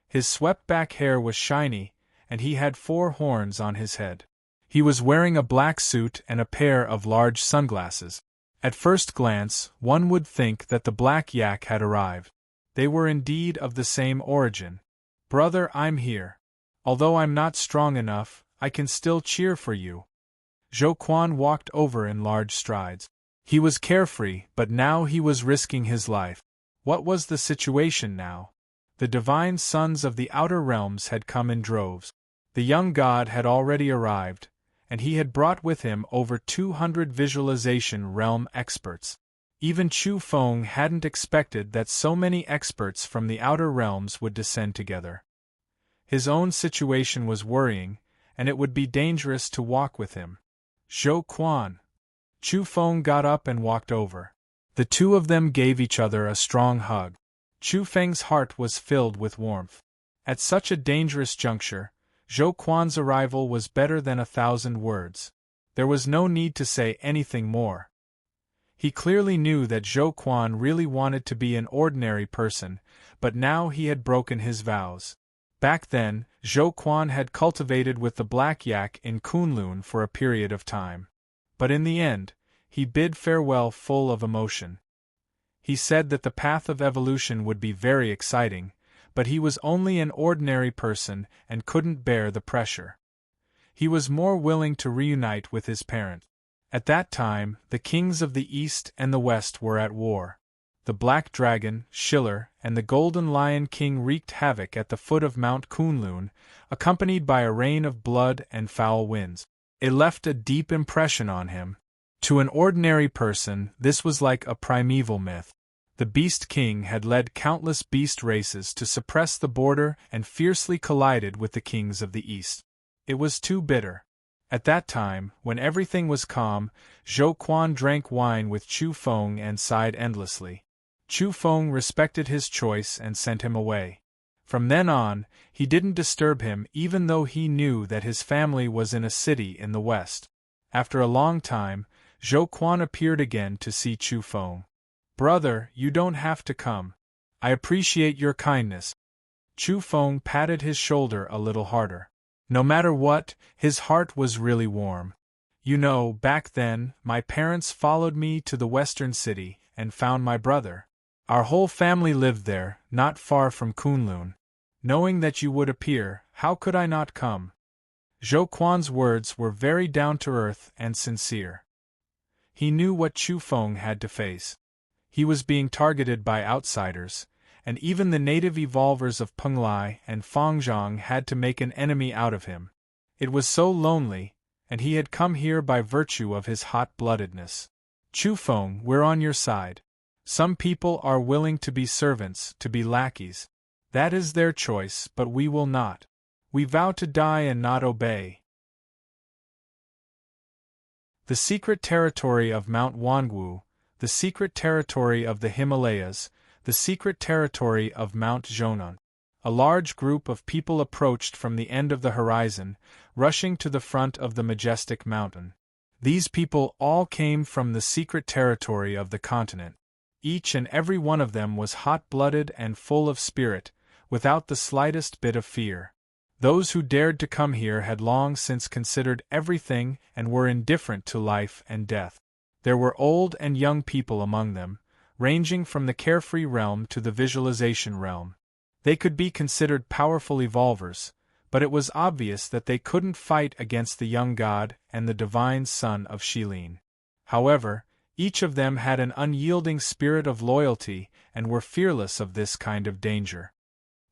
His swept-back hair was shiny, and he had 4 horns on his head. He was wearing a black suit and a pair of large sunglasses. At first glance, one would think that the Black Yak had arrived. They were indeed of the same origin. Brother, I'm here. Although I'm not strong enough, I can still cheer for you. Zhou Quan walked over in large strides. He was carefree, but now he was risking his life. What was the situation now? The divine sons of the outer realms had come in droves. The young god had already arrived, and he had brought with him over 200 visualization realm experts. Even Chu Feng hadn't expected that so many experts from the outer realms would descend together. His own situation was worrying, and it would be dangerous to walk with him. Zhou Quan. Chu Feng got up and walked over. The two of them gave each other a strong hug. Chu Feng's heart was filled with warmth. At such a dangerous juncture, Zhou Quan's arrival was better than 1,000 words. There was no need to say anything more. He clearly knew that Zhou Quan really wanted to be an ordinary person, but now he had broken his vows. Back then, Zhou Quan had cultivated with the Black Yak in Kunlun for a period of time. But in the end, he bid farewell full of emotion. He said that the path of evolution would be very exciting, but he was only an ordinary person and couldn't bear the pressure. He was more willing to reunite with his parent. At that time, the kings of the East and the West were at war. The Black Dragon, Schiller, and the Golden Lion King wreaked havoc at the foot of Mount Kunlun, accompanied by a rain of blood and foul winds. It left a deep impression on him. To an ordinary person, this was like a primeval myth. The Beast King had led countless beast races to suppress the border and fiercely collided with the kings of the East. It was too bitter. At that time, when everything was calm, Zhou Quan drank wine with Chu Feng and sighed endlessly. Chu Feng respected his choice and sent him away. From then on, he didn't disturb him even though he knew that his family was in a city in the west. After a long time, Zhou Quan appeared again to see Chu Feng. Brother, you don't have to come. I appreciate your kindness. Chu Feng patted his shoulder a little harder. No matter what, his heart was really warm. You know, back then, my parents followed me to the western city and found my brother. Our whole family lived there, not far from Kunlun. Knowing that you would appear, how could I not come? Zhou Quan's words were very down-to-earth and sincere. He knew what Chu Feng had to face. He was being targeted by outsiders, and even the native evolvers of Penglai and Fangzhong had to make an enemy out of him. It was so lonely, and he had come here by virtue of his hot-bloodedness. Chu Feng, we're on your side. Some people are willing to be servants, to be lackeys. That is their choice, but we will not. We vow to die and not obey. The secret territory of Mount Wangu, the secret territory of the Himalayas, the secret territory of Mount Zhongnan. A large group of people approached from the end of the horizon, rushing to the front of the majestic mountain. These people all came from the secret territory of the continent. Each and every one of them was hot-blooded and full of spirit, without the slightest bit of fear. Those who dared to come here had long since considered everything and were indifferent to life and death. There were old and young people among them, ranging from the carefree realm to the visualization realm. They could be considered powerful evolvers, but it was obvious that they couldn't fight against the young god and the divine son of Shilin. However, each of them had an unyielding spirit of loyalty and were fearless of this kind of danger.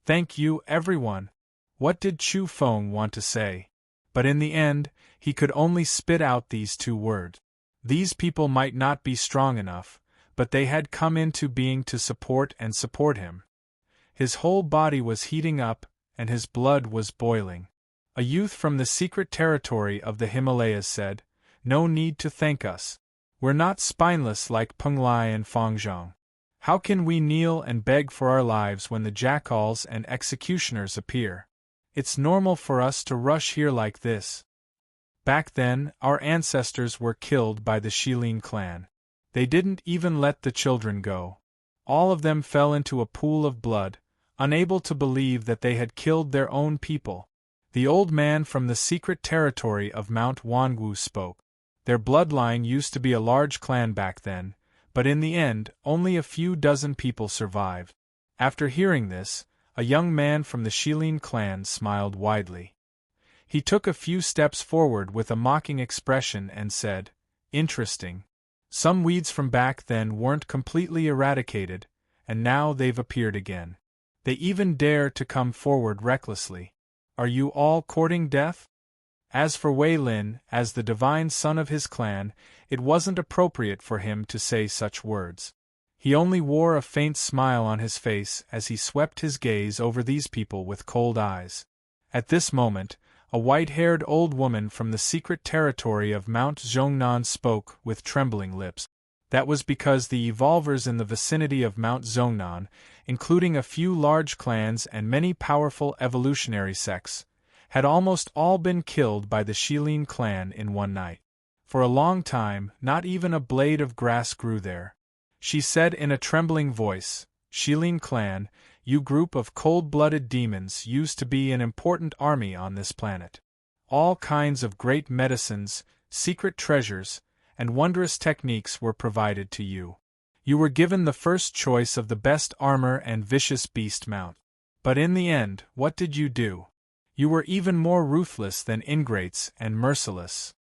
"Thank you, everyone." What did Chu Feng want to say? But in the end, he could only spit out these two words. These people might not be strong enough, but they had come into being to support him. His whole body was heating up, and his blood was boiling. A youth from the secret territory of the Himalayas said, "No need to thank us. We're not spineless like Peng Lai and Fang Zhang. How can we kneel and beg for our lives when the jackals and executioners appear? It's normal for us to rush here like this." Back then, our ancestors were killed by the Shilin clan. They didn't even let the children go. All of them fell into a pool of blood, unable to believe that they had killed their own people. The old man from the secret territory of Mount Wangu spoke. Their bloodline used to be a large clan back then, but in the end, only a few dozen people survived. After hearing this, a young man from the Shilin clan smiled widely. He took a few steps forward with a mocking expression and said, "Interesting. Some weeds from back then weren't completely eradicated, and now they've appeared again. They even dare to come forward recklessly. Are you all courting death?" As for Wei Lin, as the divine son of his clan, it wasn't appropriate for him to say such words. He only wore a faint smile on his face as he swept his gaze over these people with cold eyes. At this moment, a white-haired old woman from the secret territory of Mount Zhongnan spoke with trembling lips. That was because the evolvers in the vicinity of Mount Zhongnan, including a few large clans and many powerful evolutionary sects, had almost all been killed by the Shilin clan in one night. For a long time, not even a blade of grass grew there. She said in a trembling voice, "Shilin clan, you group of cold-blooded demons used to be an important army on this planet. All kinds of great medicines, secret treasures, and wondrous techniques were provided to you. You were given the first choice of the best armor and vicious beast mount. But in the end, what did you do? You were even more ruthless than ingrates and merciless.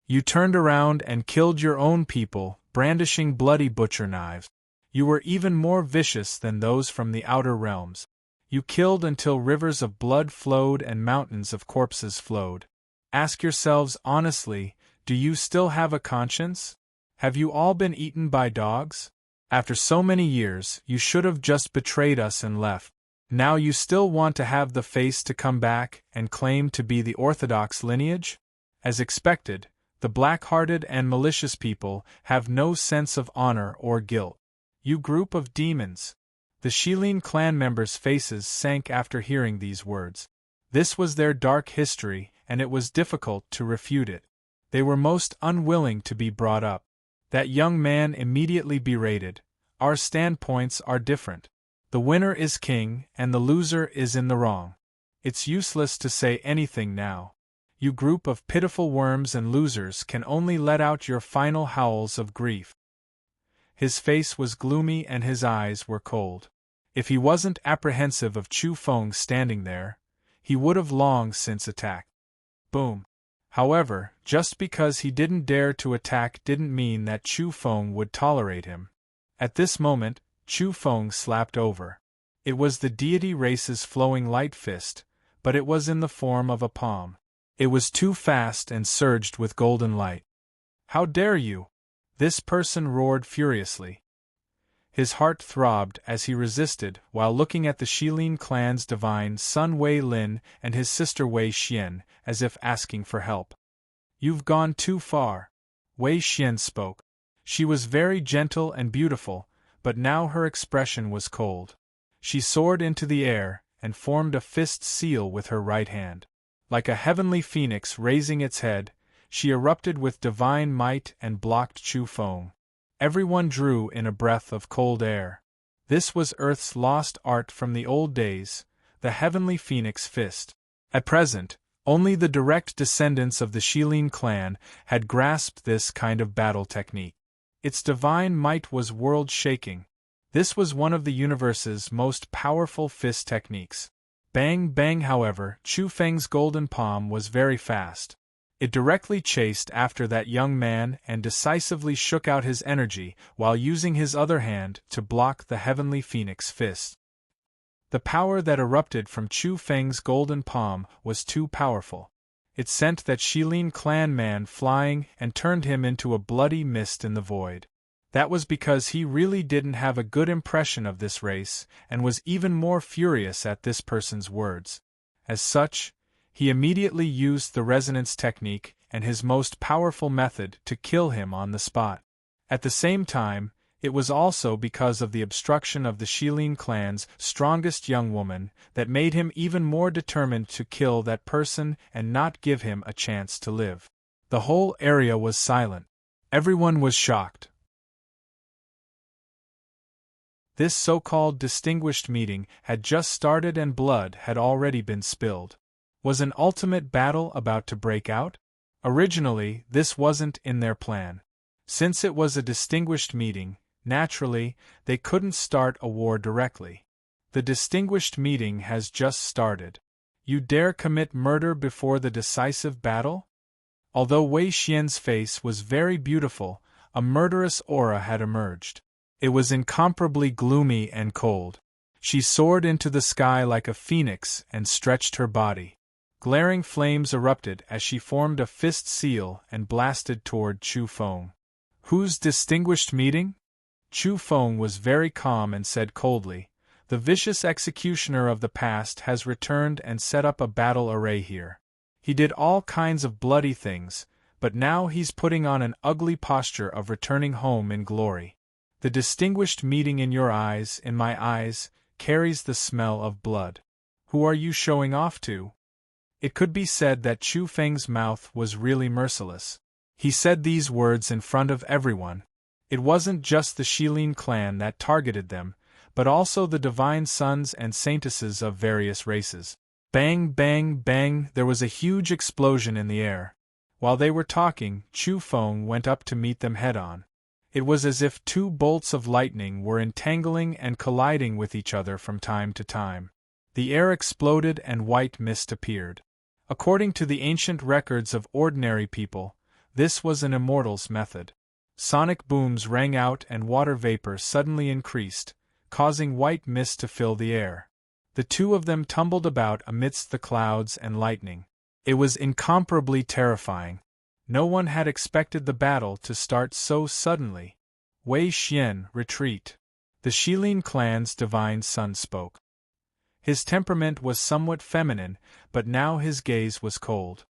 You turned around and killed your own people, brandishing bloody butcher knives. You were even more vicious than those from the outer realms. You killed until rivers of blood flowed and mountains of corpses flowed. Ask yourselves honestly, do you still have a conscience? Have you all been eaten by dogs? After so many years, you should have just betrayed us and left. Now you still want to have the face to come back and claim to be the orthodox lineage? As expected, the black-hearted and malicious people have no sense of honor or guilt. You group of demons. The Shilin clan members' faces sank after hearing these words. This was their dark history, and it was difficult to refute it. They were most unwilling to be brought up. That young man immediately berated, "Our standpoints are different. The winner is king, and the loser is in the wrong. It's useless to say anything now. You group of pitiful worms and losers can only let out your final howls of grief." His face was gloomy and his eyes were cold. If he wasn't apprehensive of Chu Feng standing there, he would have long since attacked. Boom. However, just because he didn't dare to attack didn't mean that Chu Feng would tolerate him. At this moment, Chu Feng slapped over. It was the deity race's flowing light fist, but it was in the form of a palm. It was too fast and surged with golden light. "How dare you!" This person roared furiously. His heart throbbed as he resisted while looking at the Shilin clan's divine son Wei Lin and his sister Wei Xian, as if asking for help. "You've gone too far." Wei Xian spoke. She was very gentle and beautiful, but now her expression was cold. She soared into the air and formed a fist seal with her right hand. Like a heavenly phoenix raising its head, she erupted with divine might and blocked Chu Feng. Everyone drew in a breath of cold air. This was Earth's lost art from the old days, the heavenly phoenix fist. At present, only the direct descendants of the Shilin clan had grasped this kind of battle technique. Its divine might was world-shaking. This was one of the universe's most powerful fist techniques. Bang bang, however, Chu Feng's golden palm was very fast. It directly chased after that young man and decisively shook out his energy while using his other hand to block the heavenly phoenix fist. The power that erupted from Chu Feng's golden palm was too powerful. It sent that Shilin clan man flying and turned him into a bloody mist in the void. That was because he really didn't have a good impression of this race and was even more furious at this person's words. As such, he immediately used the resonance technique and his most powerful method to kill him on the spot. At the same time, it was also because of the obstruction of the Shilin clan's strongest young woman that made him even more determined to kill that person and not give him a chance to live. The whole area was silent. Everyone was shocked. This so-called distinguished meeting had just started and blood had already been spilled. Was an ultimate battle about to break out? Originally, this wasn't in their plan. Since it was a distinguished meeting, naturally, they couldn't start a war directly. The distinguished meeting has just started. You dare commit murder before the decisive battle? Although Wei Xian's face was very beautiful, a murderous aura had emerged. It was incomparably gloomy and cold. She soared into the sky like a phoenix and stretched her body. Glaring flames erupted as she formed a fist seal and blasted toward Chu Feng. Whose distinguished meeting? Chu Feng was very calm and said coldly, "The vicious executioner of the past has returned and set up a battle array here. He did all kinds of bloody things, but now he's putting on an ugly posture of returning home in glory. The distinguished meeting in your eyes, in my eyes, carries the smell of blood. Who are you showing off to?" It could be said that Chu Feng's mouth was really merciless. He said these words in front of everyone. It wasn't just the Shilin clan that targeted them, but also the divine sons and saintesses of various races. Bang bang bang, there was a huge explosion in the air. While they were talking, Chu Feng went up to meet them head-on. It was as if two bolts of lightning were entangling and colliding with each other from time to time. The air exploded and white mist appeared. According to the ancient records of ordinary people, this was an immortal's method. Sonic booms rang out and water vapor suddenly increased, causing white mist to fill the air. The two of them tumbled about amidst the clouds and lightning. It was incomparably terrifying. No one had expected the battle to start so suddenly. Wei Xian, retreat. The Shilin clan's divine son spoke. His temperament was somewhat feminine, but now his gaze was cold.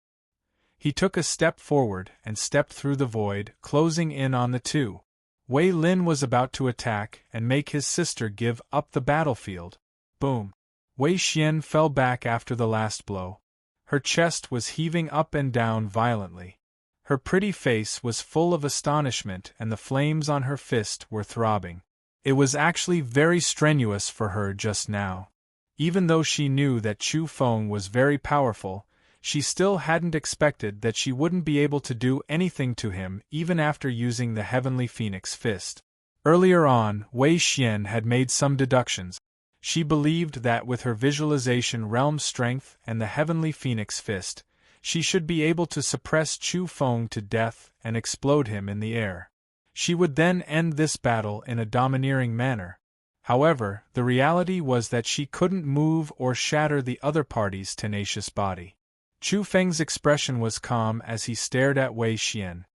He took a step forward and stepped through the void, closing in on the two. Wei Lin was about to attack and make his sister give up the battlefield. Boom! Wei Xian fell back after the last blow. Her chest was heaving up and down violently. Her pretty face was full of astonishment and the flames on her fist were throbbing. It was actually very strenuous for her just now. Even though she knew that Chu Feng was very powerful, she still hadn't expected that she wouldn't be able to do anything to him even after using the heavenly phoenix fist. Earlier on, Wei Xian had made some deductions. She believed that with her visualization realm strength and the heavenly phoenix fist, she should be able to suppress Chu Feng to death and explode him in the air. She would then end this battle in a domineering manner. However, the reality was that she couldn't move or shatter the other party's tenacious body. Chu Feng's expression was calm as he stared at Wei Xian.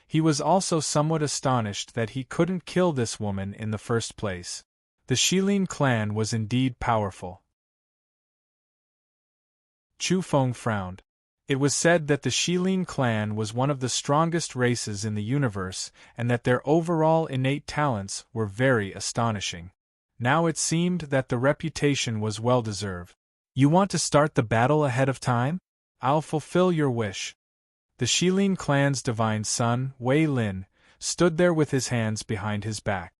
He was also somewhat astonished that he couldn't kill this woman in the first place. The Shilin clan was indeed powerful. Chu Feng frowned. It was said that the Shilin clan was one of the strongest races in the universe and that their overall innate talents were very astonishing. Now it seemed that the reputation was well-deserved. "You want to start the battle ahead of time? I'll fulfill your wish." The Shilin clan's divine son, Wei Lin, stood there with his hands behind his back.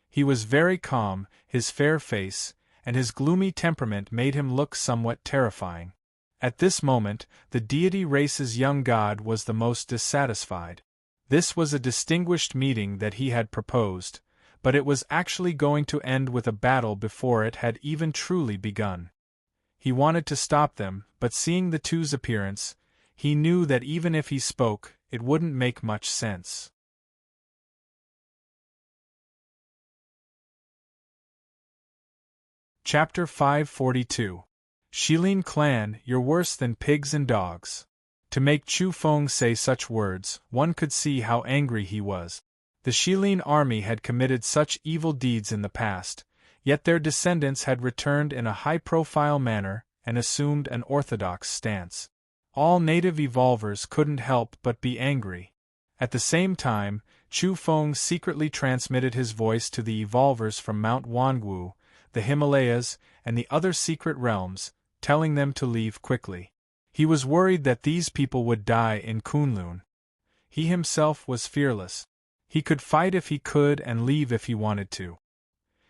He was very calm, his fair face, and his gloomy temperament made him look somewhat terrifying. At this moment, the deity race's young god was the most dissatisfied. This was a distinguished meeting that he had proposed, but it was actually going to end with a battle before it had even truly begun. He wanted to stop them, but seeing the two's appearance, he knew that even if he spoke, it wouldn't make much sense. Chapter 542. Shilin Clan, you're worse than pigs and dogs. To make Chu Feng say such words, one could see how angry he was. The Shilin army had committed such evil deeds in the past, yet their descendants had returned in a high-profile manner and assumed an orthodox stance. All native evolvers couldn't help but be angry. At the same time, Chu Feng secretly transmitted his voice to the evolvers from Mount Wangu, the Himalayas, and the other secret realms, telling them to leave quickly. He was worried that these people would die in Kunlun. He himself was fearless. He could fight if he could and leave if he wanted to.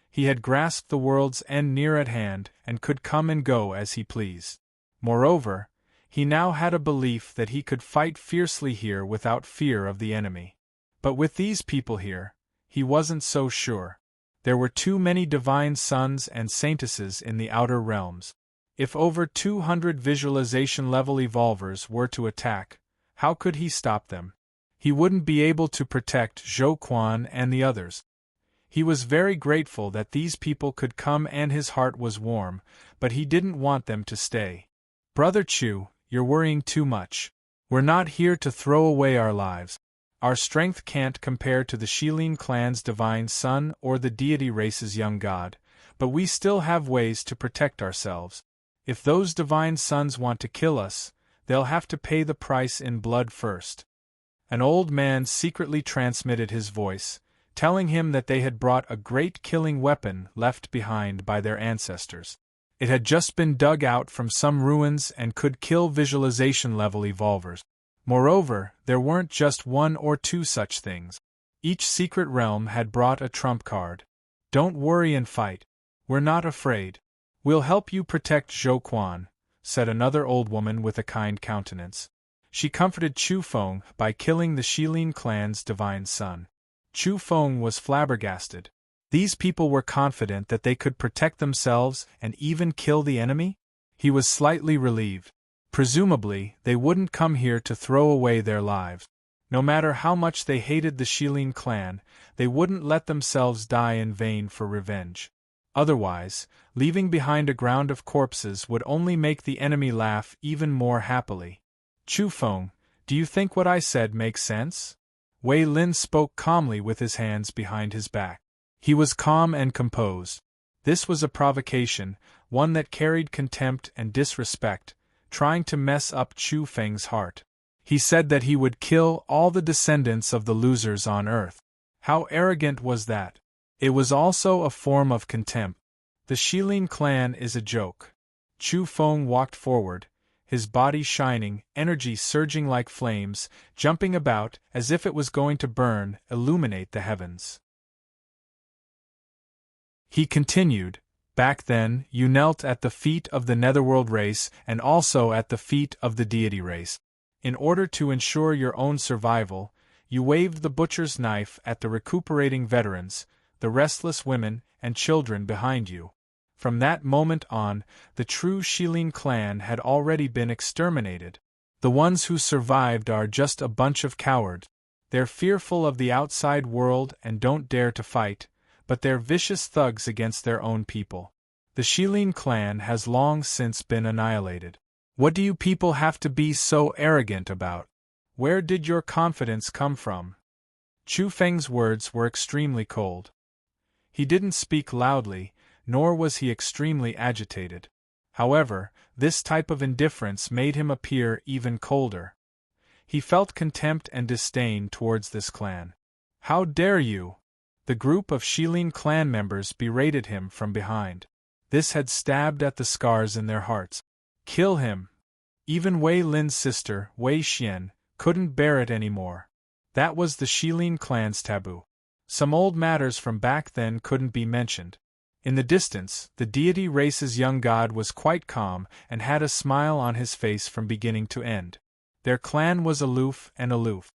He had grasped the world's end near at hand and could come and go as he pleased. Moreover, he now had a belief that he could fight fiercely here without fear of the enemy. But with these people here, he wasn't so sure. There were too many divine sons and saintesses in the outer realms. If over 200 visualization-level evolvers were to attack, how could he stop them? He wouldn't be able to protect Zhou Quan and the others. He was very grateful that these people could come and his heart was warm, but he didn't want them to stay. Brother Chu, you're worrying too much. We're not here to throw away our lives. Our strength can't compare to the Shilin clan's divine son or the deity race's young god, but we still have ways to protect ourselves. If those divine sons want to kill us, they'll have to pay the price in blood first. An old man secretly transmitted his voice, telling him that they had brought a great killing weapon left behind by their ancestors. It had just been dug out from some ruins and could kill visualization-level evolvers. Moreover, there weren't just one or two such things. Each secret realm had brought a trump card. Don't worry and fight. We're not afraid. We'll help you protect Zhou Quan, said another old woman with a kind countenance. She comforted Chu Feng by killing the Shilin clan's divine son. Chu Feng was flabbergasted. These people were confident that they could protect themselves and even kill the enemy? He was slightly relieved. Presumably, they wouldn't come here to throw away their lives. No matter how much they hated the Shilin clan, they wouldn't let themselves die in vain for revenge. Otherwise, leaving behind a ground of corpses would only make the enemy laugh even more happily. Chu Feng, do you think what I said makes sense? Wei Lin spoke calmly with his hands behind his back. He was calm and composed. This was a provocation, one that carried contempt and disrespect, trying to mess up Chu Feng's heart. He said that he would kill all the descendants of the losers on earth. How arrogant was that? It was also a form of contempt. The Shilin clan is a joke. Chu Feng walked forward, his body shining, energy surging like flames, jumping about as if it was going to burn, illuminate the heavens. He continued, back then, you knelt at the feet of the Netherworld race and also at the feet of the deity race. In order to ensure your own survival, you waved the butcher's knife at the recuperating veterans, the restless women and children behind you. From that moment on, the true Shilin clan had already been exterminated. The ones who survived are just a bunch of cowards. They're fearful of the outside world and don't dare to fight, but they're vicious thugs against their own people. The Shilin clan has long since been annihilated. What do you people have to be so arrogant about? Where did your confidence come from? Chu Feng's words were extremely cold. He didn't speak loudly, nor was he extremely agitated. However, this type of indifference made him appear even colder. He felt contempt and disdain towards this clan. How dare you? The group of Shilin clan members berated him from behind. This had stabbed at the scars in their hearts. Kill him! Even Wei Lin's sister, Wei Xian, couldn't bear it anymore. That was the Shilin clan's taboo. Some old matters from back then couldn't be mentioned. In the distance, the deity race's young god was quite calm and had a smile on his face from beginning to end. Their clan was aloof and aloof.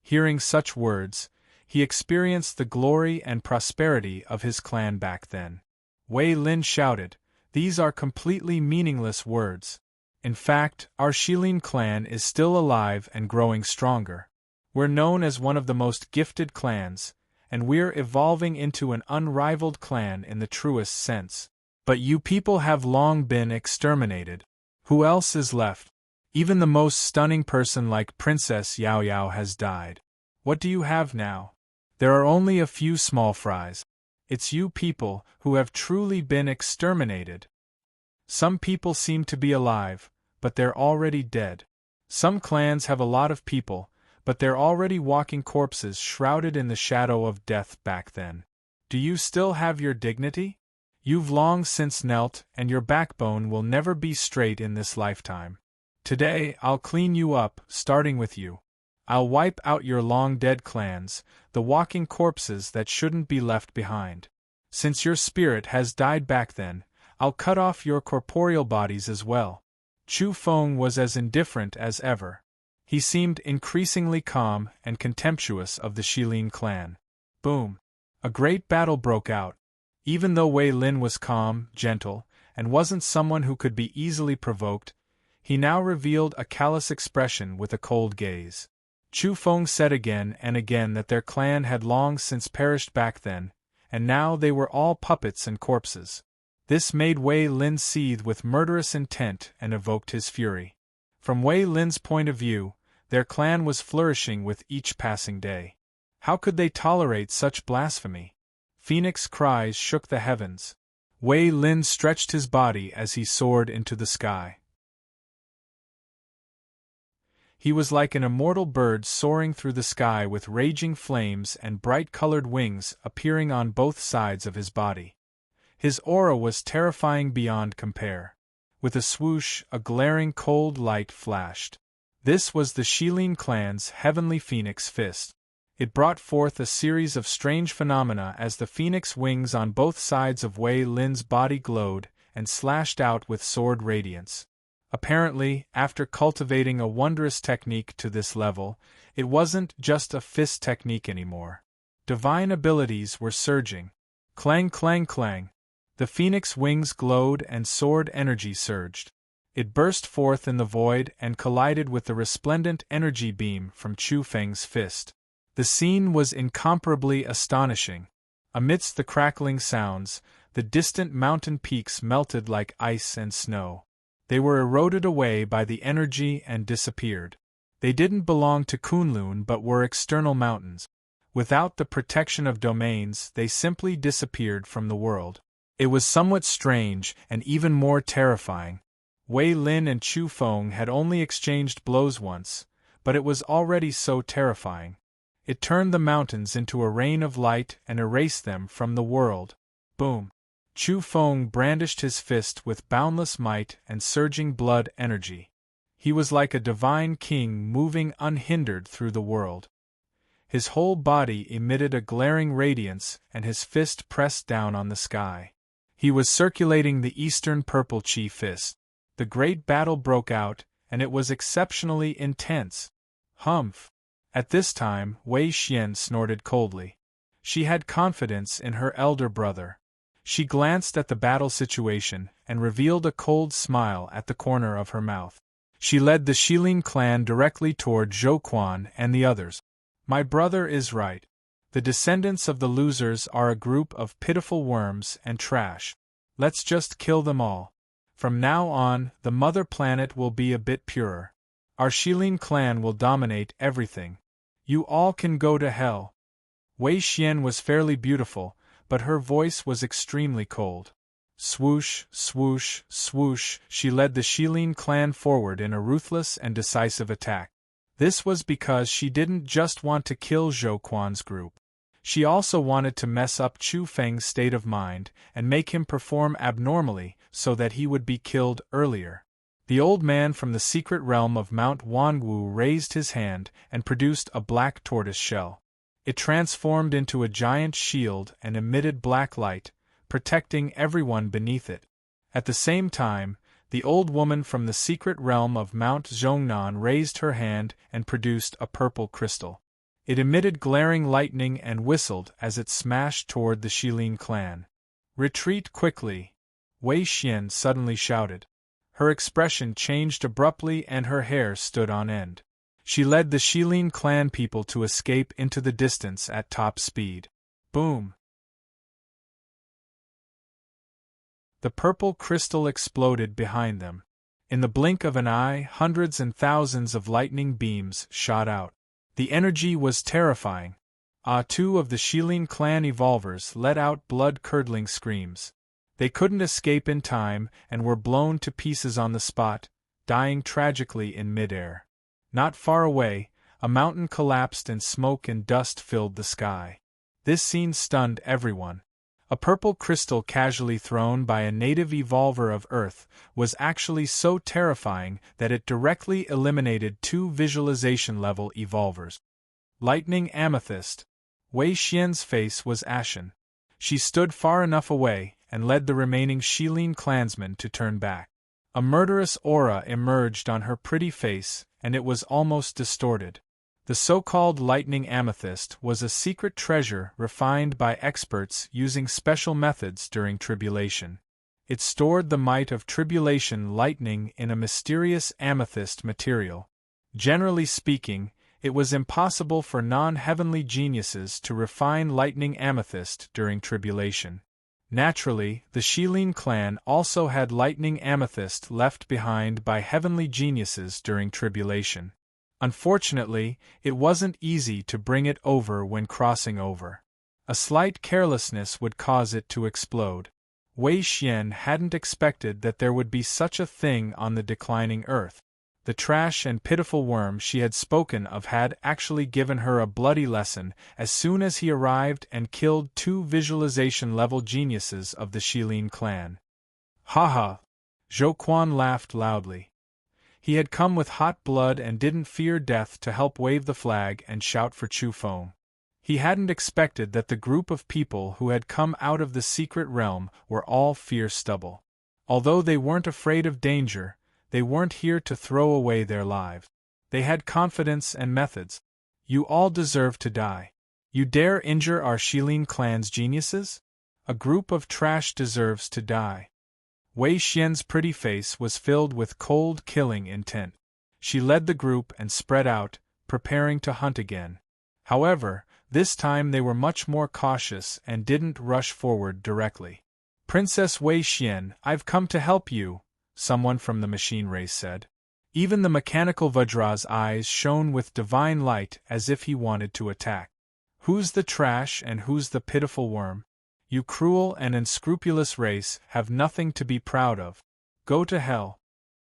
Hearing such words, he experienced the glory and prosperity of his clan back then. Wei Lin shouted, "These are completely meaningless words. In fact, our Shilin clan is still alive and growing stronger. We're known as one of the most gifted clans, and we're evolving into an unrivaled clan in the truest sense. But you people have long been exterminated. Who else is left? Even the most stunning person like Princess Yao Yao has died. What do you have now? There are only a few small fries. It's you people who have truly been exterminated. Some people seem to be alive, but they're already dead. Some clans have a lot of people, but they're already walking corpses shrouded in the shadow of death back then. Do you still have your dignity? You've long since knelt, and your backbone will never be straight in this lifetime. Today, I'll clean you up, starting with you. I'll wipe out your long-dead clans, the walking corpses that shouldn't be left behind. Since your spirit has died back then, I'll cut off your corporeal bodies as well." Chu Feng was as indifferent as ever. He seemed increasingly calm and contemptuous of the Shilin clan. Boom! A great battle broke out. Even though Wei Lin was calm, gentle, and wasn't someone who could be easily provoked, he now revealed a callous expression with a cold gaze. Chu Feng said again and again that their clan had long since perished back then, and now they were all puppets and corpses. This made Wei Lin seethe with murderous intent and evoked his fury. From Wei Lin's point of view, their clan was flourishing with each passing day. How could they tolerate such blasphemy? Phoenix cries shook the heavens. Wei Lin stretched his body as he soared into the sky. He was like an immortal bird soaring through the sky with raging flames and bright-colored wings appearing on both sides of his body. His aura was terrifying beyond compare. With a swoosh, a glaring cold light flashed. This was the Shilin clan's heavenly phoenix fist. It brought forth a series of strange phenomena as the phoenix wings on both sides of Wei Lin's body glowed and slashed out with sword radiance. Apparently, after cultivating a wondrous technique to this level, it wasn't just a fist technique anymore. Divine abilities were surging. Clang, clang, clang. The phoenix wings glowed and sword energy surged. It burst forth in the void and collided with the resplendent energy beam from Chu Feng's fist. The scene was incomparably astonishing. Amidst the crackling sounds, the distant mountain peaks melted like ice and snow. They were eroded away by the energy and disappeared. They didn't belong to Kunlun but were external mountains. Without the protection of domains, they simply disappeared from the world. It was somewhat strange and even more terrifying. Wei Lin and Chu Feng had only exchanged blows once, but it was already so terrifying. It turned the mountains into a rain of light and erased them from the world. Boom! Chu Feng brandished his fist with boundless might and surging blood energy. He was like a divine king moving unhindered through the world. His whole body emitted a glaring radiance and his fist pressed down on the sky. He was circulating the eastern purple chi fist. The great battle broke out, and it was exceptionally intense. Humph! At this time, Wei Xian snorted coldly. She had confidence in her elder brother. She glanced at the battle situation and revealed a cold smile at the corner of her mouth. She led the Shilin clan directly toward Zhou Quan and the others. "My brother is right. The descendants of the losers are a group of pitiful worms and trash. Let's just kill them all. From now on, the mother planet will be a bit purer. Our Shilin clan will dominate everything. You all can go to hell." Wei Xian was fairly beautiful, but her voice was extremely cold. Swoosh, swoosh, swoosh, she led the Shilin clan forward in a ruthless and decisive attack. This was because she didn't just want to kill Zhou Quan's group. She also wanted to mess up Chu Feng's state of mind and make him perform abnormally so that he would be killed earlier. The old man from the secret realm of Mount Wanwu raised his hand and produced a black tortoise shell. It transformed into a giant shield and emitted black light, protecting everyone beneath it. At the same time, the old woman from the secret realm of Mount Zhongnan raised her hand and produced a purple crystal. It emitted glaring lightning and whistled as it smashed toward the Shilin clan. "Retreat quickly!" Wei Xian suddenly shouted. Her expression changed abruptly and her hair stood on end. She led the Shilin clan people to escape into the distance at top speed. Boom! The purple crystal exploded behind them. In the blink of an eye, hundreds and thousands of lightning beams shot out. The energy was terrifying. Two of the Shilin clan evolvers let out blood-curdling screams. They couldn't escape in time and were blown to pieces on the spot, dying tragically in midair. Not far away, a mountain collapsed and smoke and dust filled the sky. This scene stunned everyone. A purple crystal casually thrown by a native evolver of Earth was actually so terrifying that it directly eliminated 2 visualization-level evolvers. Lightning amethyst. Wei Xian's face was ashen. She stood far enough away and led the remaining Shilin clansmen to turn back. A murderous aura emerged on her pretty face, and it was almost distorted. The so-called lightning amethyst was a secret treasure refined by experts using special methods during tribulation. It stored the might of tribulation lightning in a mysterious amethyst material. Generally speaking, it was impossible for non-heavenly geniuses to refine lightning amethyst during tribulation. Naturally, the Shilin clan also had lightning amethyst left behind by heavenly geniuses during tribulation. Unfortunately, it wasn't easy to bring it over when crossing over. A slight carelessness would cause it to explode. Wei Xian hadn't expected that there would be such a thing on the declining Earth. The trash and pitiful worm she had spoken of had actually given her a bloody lesson as soon as he arrived and killed 2 visualization-level geniuses of the Shilin clan. "Ha ha!" Zhou Quan laughed loudly. He had come with hot blood and didn't fear death to help wave the flag and shout for Chu Feng. He hadn't expected that the group of people who had come out of the secret realm were all fierce stubble. Although they weren't afraid of danger, they weren't here to throw away their lives. They had confidence and methods. "You all deserve to die. You dare injure our Shilin clan's geniuses? A group of trash deserves to die." Wei Xian's pretty face was filled with cold, killing intent. She led the group and spread out, preparing to hunt again. However, this time they were much more cautious and didn't rush forward directly. "Princess Wei Xian, I've come to help you," someone from the machine race said. Even the mechanical Vajra's eyes shone with divine light as if he wanted to attack. "Who's the trash and who's the pitiful worm? You cruel and unscrupulous race have nothing to be proud of. Go to hell."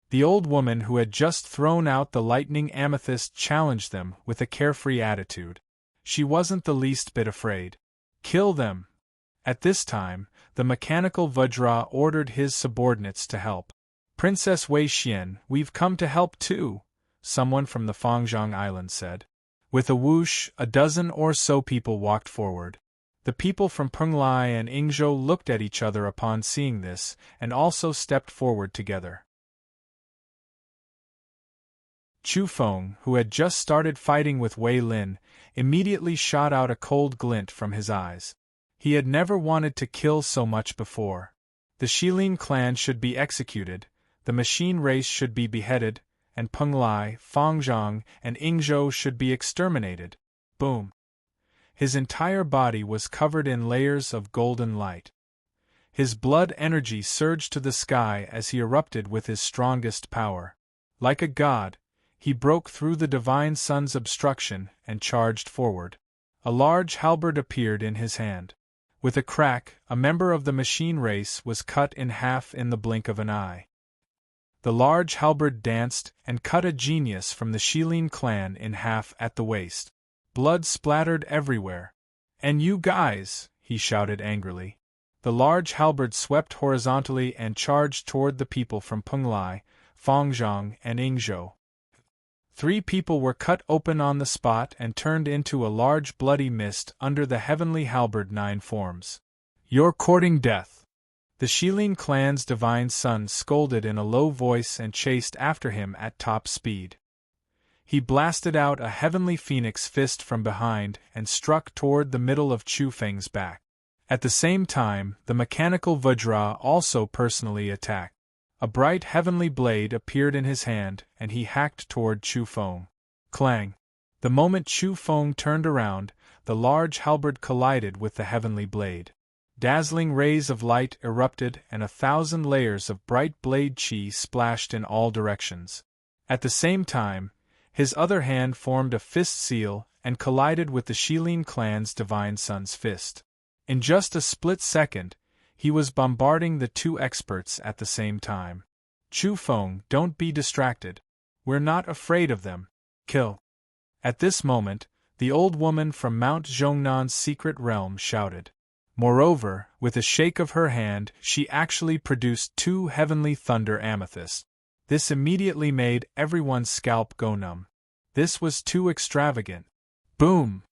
The old woman who had just thrown out the lightning amethyst challenged them with a carefree attitude. She wasn't the least bit afraid. "Kill them!" At this time, the mechanical Vajra ordered his subordinates to help. "Princess Wei Xian, we've come to help too," someone from the Fangzhong Island said. With a whoosh, a dozen or so people walked forward. The people from Penglai and Yingzhou looked at each other upon seeing this, and also stepped forward together. Chu Feng, who had just started fighting with Wei Lin, immediately shot out a cold glint from his eyes. He had never wanted to kill so much before. The Shilin clan should be executed, the machine race should be beheaded, and Penglai, Fangzhong, and Yingzhou should be exterminated. Boom! His entire body was covered in layers of golden light. His blood energy surged to the sky as he erupted with his strongest power. Like a god, he broke through the divine sun's obstruction and charged forward. A large halberd appeared in his hand. With a crack, a member of the machine race was cut in half in the blink of an eye. The large halberd danced and cut a genius from the Shilin clan in half at the waist. Blood splattered everywhere. "And you guys!" he shouted angrily. The large halberd swept horizontally and charged toward the people from Penglai, Fangzhong, and Yingzhou. 3 people were cut open on the spot and turned into a large bloody mist under the heavenly halberd 9 forms. "You're courting death!" The Shilin clan's divine son scolded in a low voice and chased after him at top speed. He blasted out a heavenly phoenix fist from behind and struck toward the middle of Chu Feng's back. At the same time, the mechanical Vajra also personally attacked. A bright heavenly blade appeared in his hand, and he hacked toward Chu Feng. Clang! The moment Chu Feng turned around, the large halberd collided with the heavenly blade. Dazzling rays of light erupted, and 1,000 layers of bright blade chi splashed in all directions. At the same time, his other hand formed a fist seal and collided with the Shilin clan's divine son's fist. In just a split second, he was bombarding the two experts at the same time. Chu Feng, don't be distracted. We're not afraid of them. Kill. At this moment, the old woman from Mount Zhongnan's secret realm shouted. Moreover, with a shake of her hand, she actually produced 2 heavenly thunder amethysts. This immediately made everyone's scalp go numb. This was too extravagant. Boom!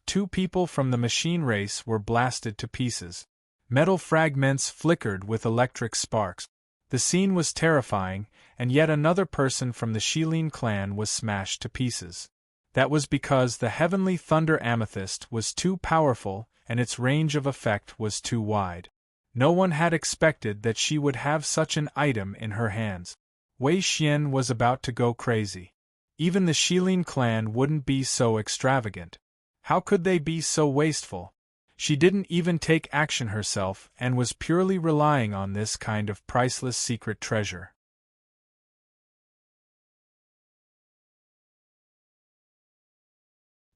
2 people from the machine race were blasted to pieces. Metal fragments flickered with electric sparks. The scene was terrifying, and yet another person from the Shilin clan was smashed to pieces. That was because the heavenly thunder amethyst was too powerful, and its range of effect was too wide. No one had expected that she would have such an item in her hands. Wei Xian was about to go crazy. Even the Shilin clan wouldn't be so extravagant. How could they be so wasteful? She didn't even take action herself and was purely relying on this kind of priceless secret treasure.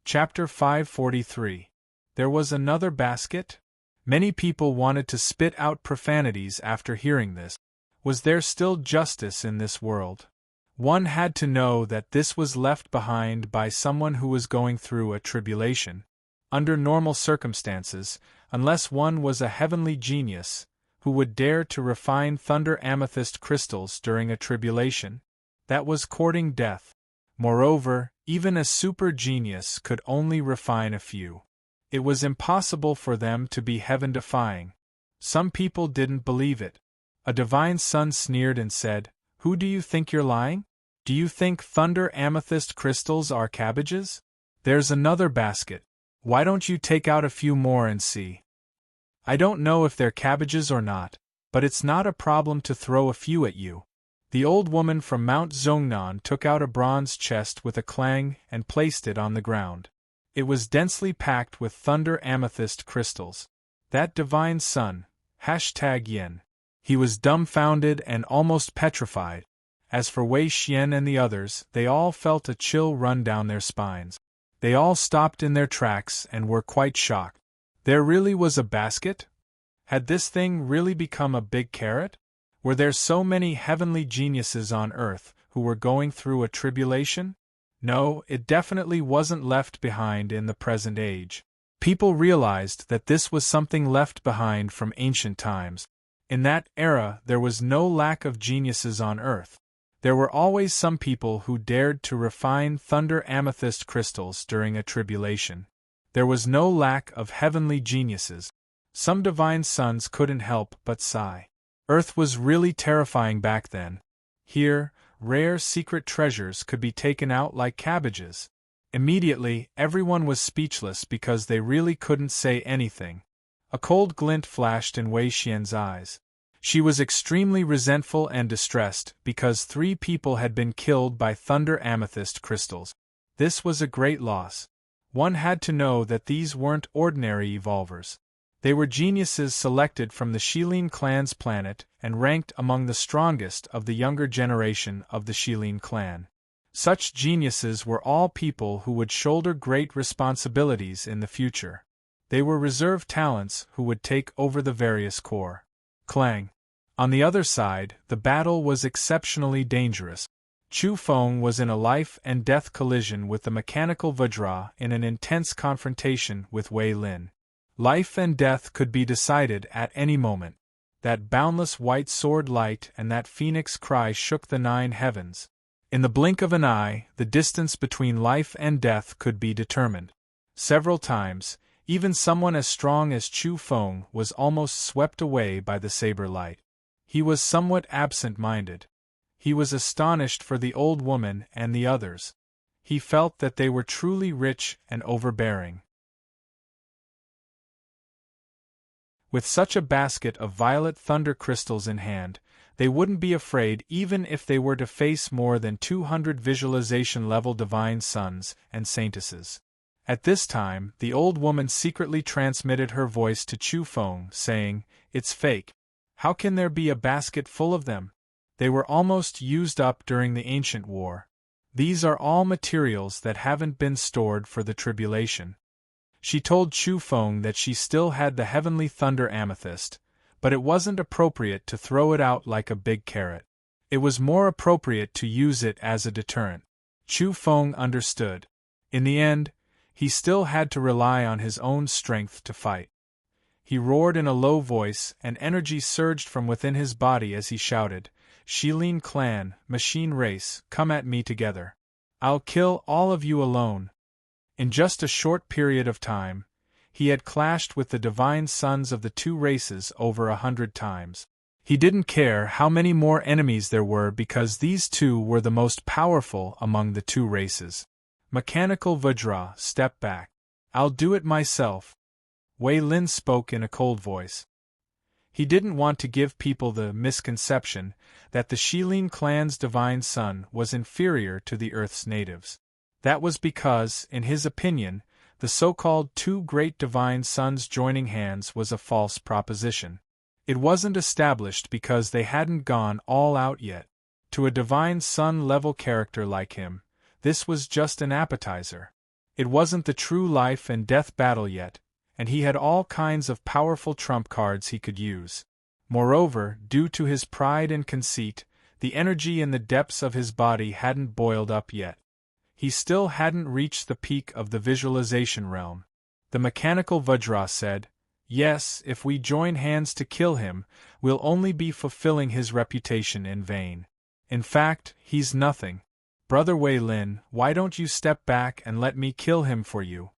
Chapter 543. There was another basket? Many people wanted to spit out profanities after hearing this. Was there still justice in this world? One had to know that this was left behind by someone who was going through a tribulation. Under normal circumstances, unless one was a heavenly genius, who would dare to refine thunder amethyst crystals during a tribulation? That was courting death. Moreover, even a super genius could only refine a few. It was impossible for them to be heaven-defying. Some people didn't believe it. A divine son sneered and said, "Who do you think you're lying? Do you think thunder amethyst crystals are cabbages? There's another basket. Why don't you take out a few more and see? I don't know if they're cabbages or not, but it's not a problem to throw a few at you." The old woman from Mount Zhongnan took out a bronze chest with a clang and placed it on the ground. It was densely packed with thunder amethyst crystals. That divine son, #Yen. He was dumbfounded and almost petrified. As for Wei Xian and the others, they all felt a chill run down their spines. They all stopped in their tracks and were quite shocked. There really was a basket? Had this thing really become a big carrot? Were there so many heavenly geniuses on earth who were going through a tribulation? No, it definitely wasn't left behind in the present age. People realized that this was something left behind from ancient times. In that era, there was no lack of geniuses on earth. There were always some people who dared to refine thunder amethyst crystals during a tribulation. There was no lack of heavenly geniuses. Some divine sons couldn't help but sigh. Earth was really terrifying back then. Here, rare secret treasures could be taken out like cabbages. Immediately, everyone was speechless because they really couldn't say anything. A cold glint flashed in Wei Xian's eyes. She was extremely resentful and distressed because 3 people had been killed by thunder amethyst crystals. This was a great loss. One had to know that these weren't ordinary evolvers. They were geniuses selected from the Shilin clan's planet and ranked among the strongest of the younger generation of the Shilin clan. Such geniuses were all people who would shoulder great responsibilities in the future. They were reserve talents who would take over the various corps. Clang. On the other side, the battle was exceptionally dangerous. Chu Feng was in a life-and-death collision with the mechanical Vajra in an intense confrontation with Wei Lin. Life and death could be decided at any moment. That boundless white sword light and that phoenix cry shook the 9 heavens. In the blink of an eye, the distance between life and death could be determined. Several times, even someone as strong as Chu Feng was almost swept away by the saber light. He was somewhat absent-minded. He was astonished for the old woman and the others. He felt that they were truly rich and overbearing. With such a basket of violet thunder crystals in hand, they wouldn't be afraid even if they were to face more than 200 visualization-level divine sons and saintesses. At this time, the old woman secretly transmitted her voice to Chu Feng, saying, "It's fake. How can there be a basket full of them? They were almost used up during the ancient war. These are all materials that haven't been stored for the tribulation." She told Chu Feng that she still had the heavenly thunder amethyst, but it wasn't appropriate to throw it out like a big carrot. It was more appropriate to use it as a deterrent. Chu Feng understood. In the end, he still had to rely on his own strength to fight. He roared in a low voice, and energy surged from within his body as he shouted, "Shilin clan, machine race, come at me together. I'll kill all of you alone." In just a short period of time, he had clashed with the divine sons of the two races over 100 times. He didn't care how many more enemies there were because these two were the most powerful among the two races. Mechanical Vajra, step back. I'll do it myself. Wei Lin spoke in a cold voice. He didn't want to give people the misconception that the Shilin clan's divine son was inferior to the Earth's natives. That was because, in his opinion, the so-called two great divine sons joining hands was a false proposition. It wasn't established because they hadn't gone all out yet. To a divine son-level character like him, this was just an appetizer. It wasn't the true life and death battle yet, and he had all kinds of powerful trump cards he could use. Moreover, due to his pride and conceit, the energy in the depths of his body hadn't boiled up yet. He still hadn't reached the peak of the visualization realm. The mechanical Vajra said, "Yes, if we join hands to kill him, we'll only be fulfilling his reputation in vain. In fact, he's nothing. Brother Wei Lin, why don't you step back and let me kill him for you?"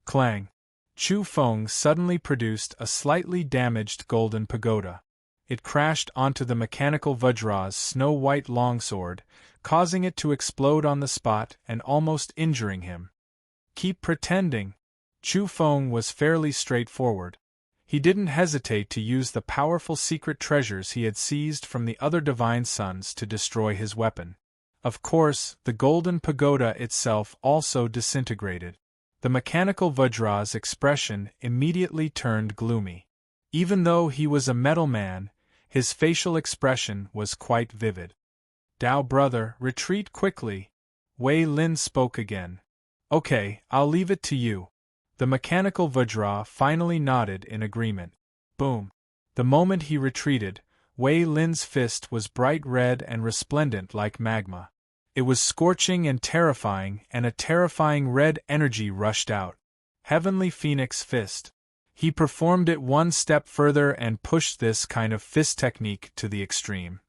Clang! Chu Feng suddenly produced a slightly damaged golden pagoda. It crashed onto the mechanical Vajra's snow-white longsword, causing it to explode on the spot and almost injuring him. "Keep pretending." Chu Feng was fairly straightforward. He didn't hesitate to use the powerful secret treasures he had seized from the other divine sons to destroy his weapon. Of course, the golden pagoda itself also disintegrated. The mechanical Vajra's expression immediately turned gloomy. Even though he was a metal man, his facial expression was quite vivid. "Dao brother, retreat quickly." Wei Lin spoke again. "Okay, I'll leave it to you." The mechanical Vajra finally nodded in agreement. Boom! The moment he retreated, Wei Lin's fist was bright red and resplendent like magma. It was scorching and terrifying, and a terrifying red energy rushed out. Heavenly Phoenix Fist. He performed it one step further and pushed this kind of fist technique to the extreme.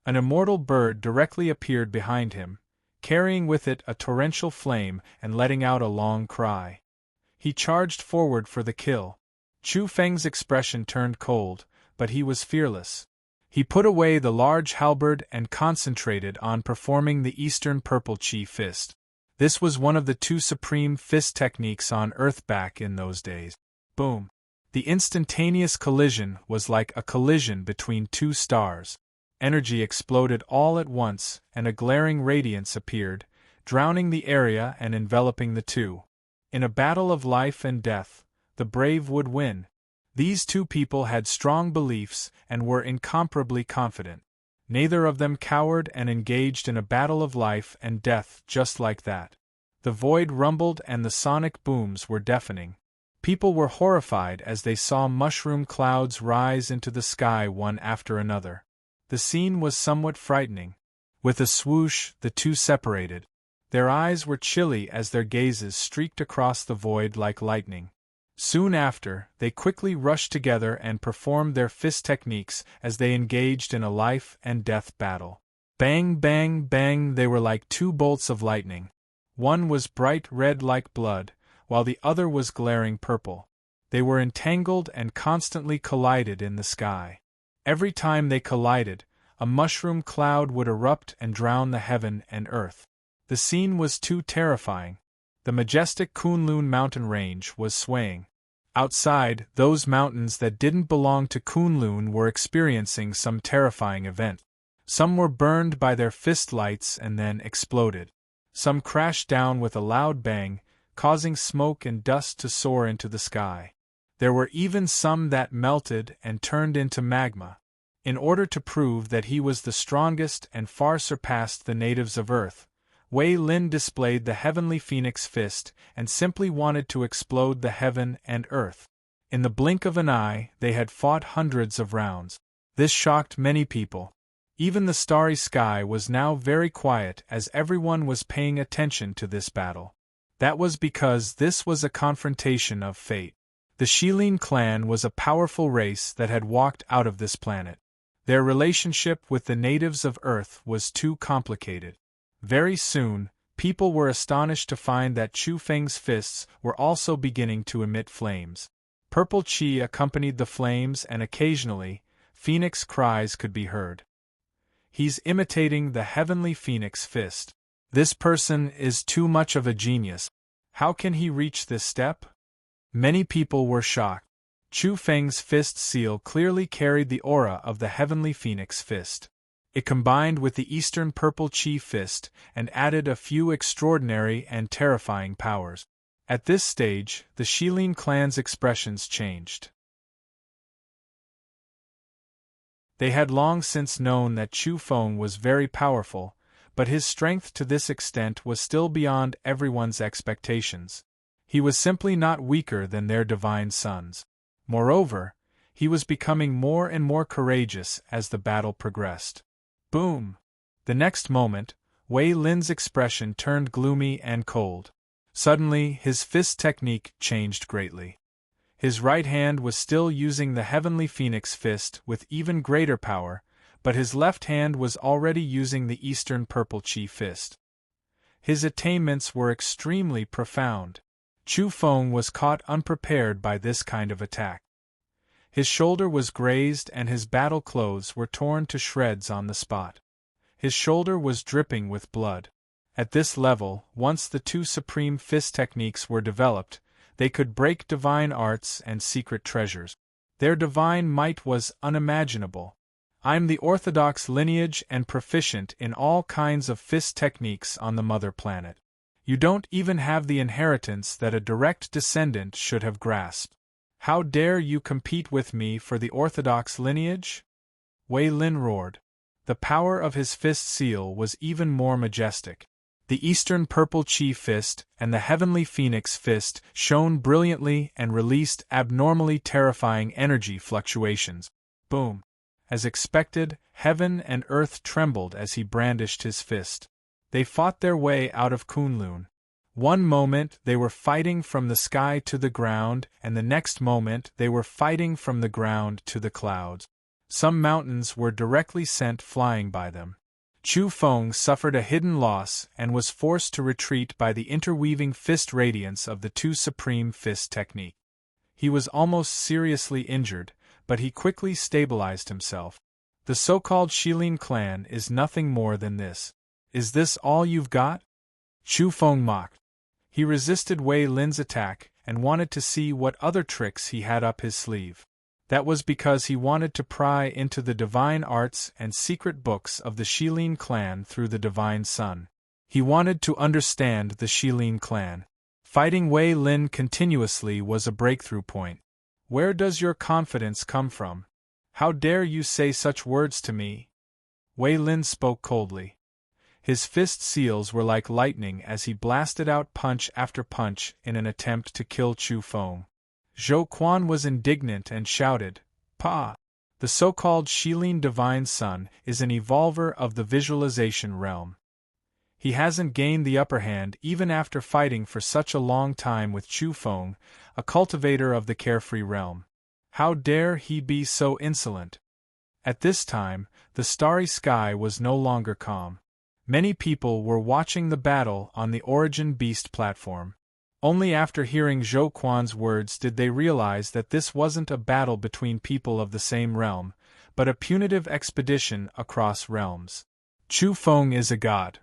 An immortal bird directly appeared behind him, carrying with it a torrential flame and letting out a long cry. He charged forward for the kill. Chu Feng's expression turned cold, but he was fearless. He put away the large halberd and concentrated on performing the Eastern Purple Chi Fist. This was one of the two supreme fist techniques on Earth back in those days. Boom! The instantaneous collision was like a collision between two stars. Energy exploded all at once, and a glaring radiance appeared, drowning the area and enveloping the two. In a battle of life and death, the brave would win. These two people had strong beliefs and were incomparably confident. Neither of them cowered and engaged in a battle of life and death just like that. The void rumbled and the sonic booms were deafening. People were horrified as they saw mushroom clouds rise into the sky one after another. The scene was somewhat frightening. With a swoosh, the two separated. Their eyes were chilly as their gazes streaked across the void like lightning. Soon after, they quickly rushed together and performed their fist techniques as they engaged in a life-and-death battle. Bang, bang, bang, they were like two bolts of lightning. One was bright red like blood, while the other was glaring purple. They were entangled and constantly collided in the sky. Every time they collided, a mushroom cloud would erupt and drown the heaven and earth. The scene was too terrifying. The majestic Kunlun mountain range was swaying. Outside, those mountains that didn't belong to Kunlun were experiencing some terrifying event. Some were burned by their fist lights and then exploded. Some crashed down with a loud bang, causing smoke and dust to soar into the sky. There were even some that melted and turned into magma. In order to prove that he was the strongest and far surpassed the natives of Earth, Wei Lin displayed the heavenly phoenix fist and simply wanted to explode the heaven and earth. In the blink of an eye, they had fought hundreds of rounds. This shocked many people. Even the starry sky was now very quiet as everyone was paying attention to this battle. That was because this was a confrontation of fate. The Shilin clan was a powerful race that had walked out of this planet. Their relationship with the natives of Earth was too complicated. Very soon, people were astonished to find that Chu Feng's fists were also beginning to emit flames. Purple chi accompanied the flames and occasionally, phoenix cries could be heard. He's imitating the heavenly phoenix fist. This person is too much of a genius. How can he reach this step? Many people were shocked. Chu Feng's fist seal clearly carried the aura of the heavenly phoenix fist. It combined with the Eastern Purple Chi fist and added a few extraordinary and terrifying powers. At this stage, the Shilin clan's expressions changed. They had long since known that Chu Feng was very powerful, but his strength to this extent was still beyond everyone's expectations. He was simply not weaker than their divine sons. Moreover, he was becoming more and more courageous as the battle progressed. Boom! The next moment, Wei Lin's expression turned gloomy and cold. Suddenly, his fist technique changed greatly. His right hand was still using the heavenly phoenix fist with even greater power, but his left hand was already using the Eastern Purple Chi fist. His attainments were extremely profound. Chu Feng was caught unprepared by this kind of attack. His shoulder was grazed and his battle clothes were torn to shreds on the spot. His shoulder was dripping with blood. At this level, once the two supreme fist techniques were developed, they could break divine arts and secret treasures. Their divine might was unimaginable. I'm the orthodox lineage and proficient in all kinds of fist techniques on the mother planet. You don't even have the inheritance that a direct descendant should have grasped. How dare you compete with me for the orthodox lineage? Wei Lin roared. The power of his fist seal was even more majestic. The Eastern Purple Chi fist and the Heavenly Phoenix fist shone brilliantly and released abnormally terrifying energy fluctuations. Boom! As expected, heaven and earth trembled as he brandished his fist. They fought their way out of Kunlun. One moment they were fighting from the sky to the ground, and the next moment they were fighting from the ground to the clouds. Some mountains were directly sent flying by them. Chu Feng suffered a hidden loss and was forced to retreat by the interweaving fist radiance of the two supreme fist technique. He was almost seriously injured, but he quickly stabilized himself. The so-called Shilin clan is nothing more than this. Is this all you've got? Chu Feng mocked. He resisted Wei Lin's attack and wanted to see what other tricks he had up his sleeve. That was because he wanted to pry into the divine arts and secret books of the Shilin clan through the divine sun. He wanted to understand the Shilin clan. Fighting Wei Lin continuously was a breakthrough point. Where does your confidence come from? How dare you say such words to me? Wei Lin spoke coldly. His fist seals were like lightning as he blasted out punch after punch in an attempt to kill Chu Feng. Zhou Quan was indignant and shouted, "Pa! The so-called Shilin Divine Sun is an evolver of the visualization realm. He hasn't gained the upper hand even after fighting for such a long time with Chu Feng, a cultivator of the carefree realm. How dare he be so insolent?" At this time, the starry sky was no longer calm. Many people were watching the battle on the Origin Beast platform. Only after hearing Zhou Quan's words did they realize that this wasn't a battle between people of the same realm, but a punitive expedition across realms. Chu Feng is a god.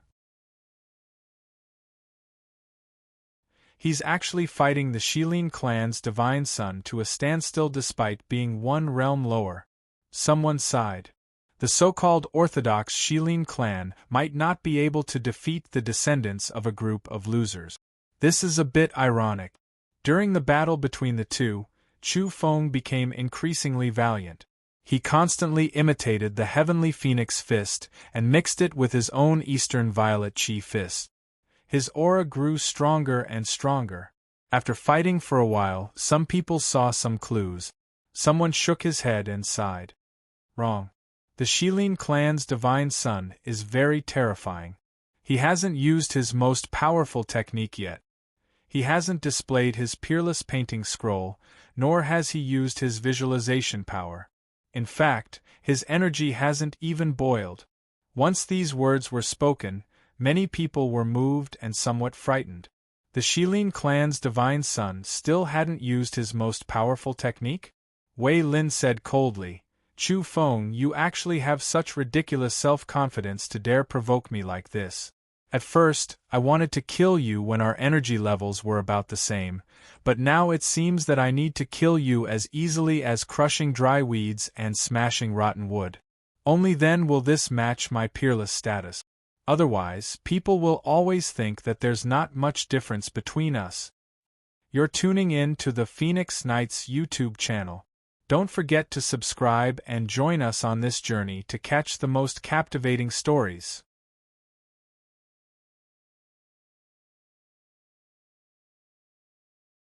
He's actually fighting the Shilin clan's divine son to a standstill despite being one realm lower. Someone sighed. The so-called orthodox Shilin clan might not be able to defeat the descendants of a group of losers. This is a bit ironic. During the battle between the two, Chu Feng became increasingly valiant. He constantly imitated the heavenly phoenix fist and mixed it with his own eastern violet chi fist. His aura grew stronger and stronger. After fighting for a while, some people saw some clues. Someone shook his head and sighed. Wrong. The Shilin clan's divine son is very terrifying. He hasn't used his most powerful technique yet. He hasn't displayed his peerless painting scroll, nor has he used his visualization power. In fact, his energy hasn't even boiled. Once these words were spoken, many people were moved and somewhat frightened. The Shilin clan's divine son still hadn't used his most powerful technique? Wei Lin said coldly, Chu Feng, you actually have such ridiculous self-confidence to dare provoke me like this. At first, I wanted to kill you when our energy levels were about the same, but now it seems that I need to kill you as easily as crushing dry weeds and smashing rotten wood. Only then will this match my peerless status. Otherwise, people will always think that there's not much difference between us. You're tuning in to the Phoenix Knights YouTube channel. Don't forget to subscribe and join us on this journey to catch the most captivating stories.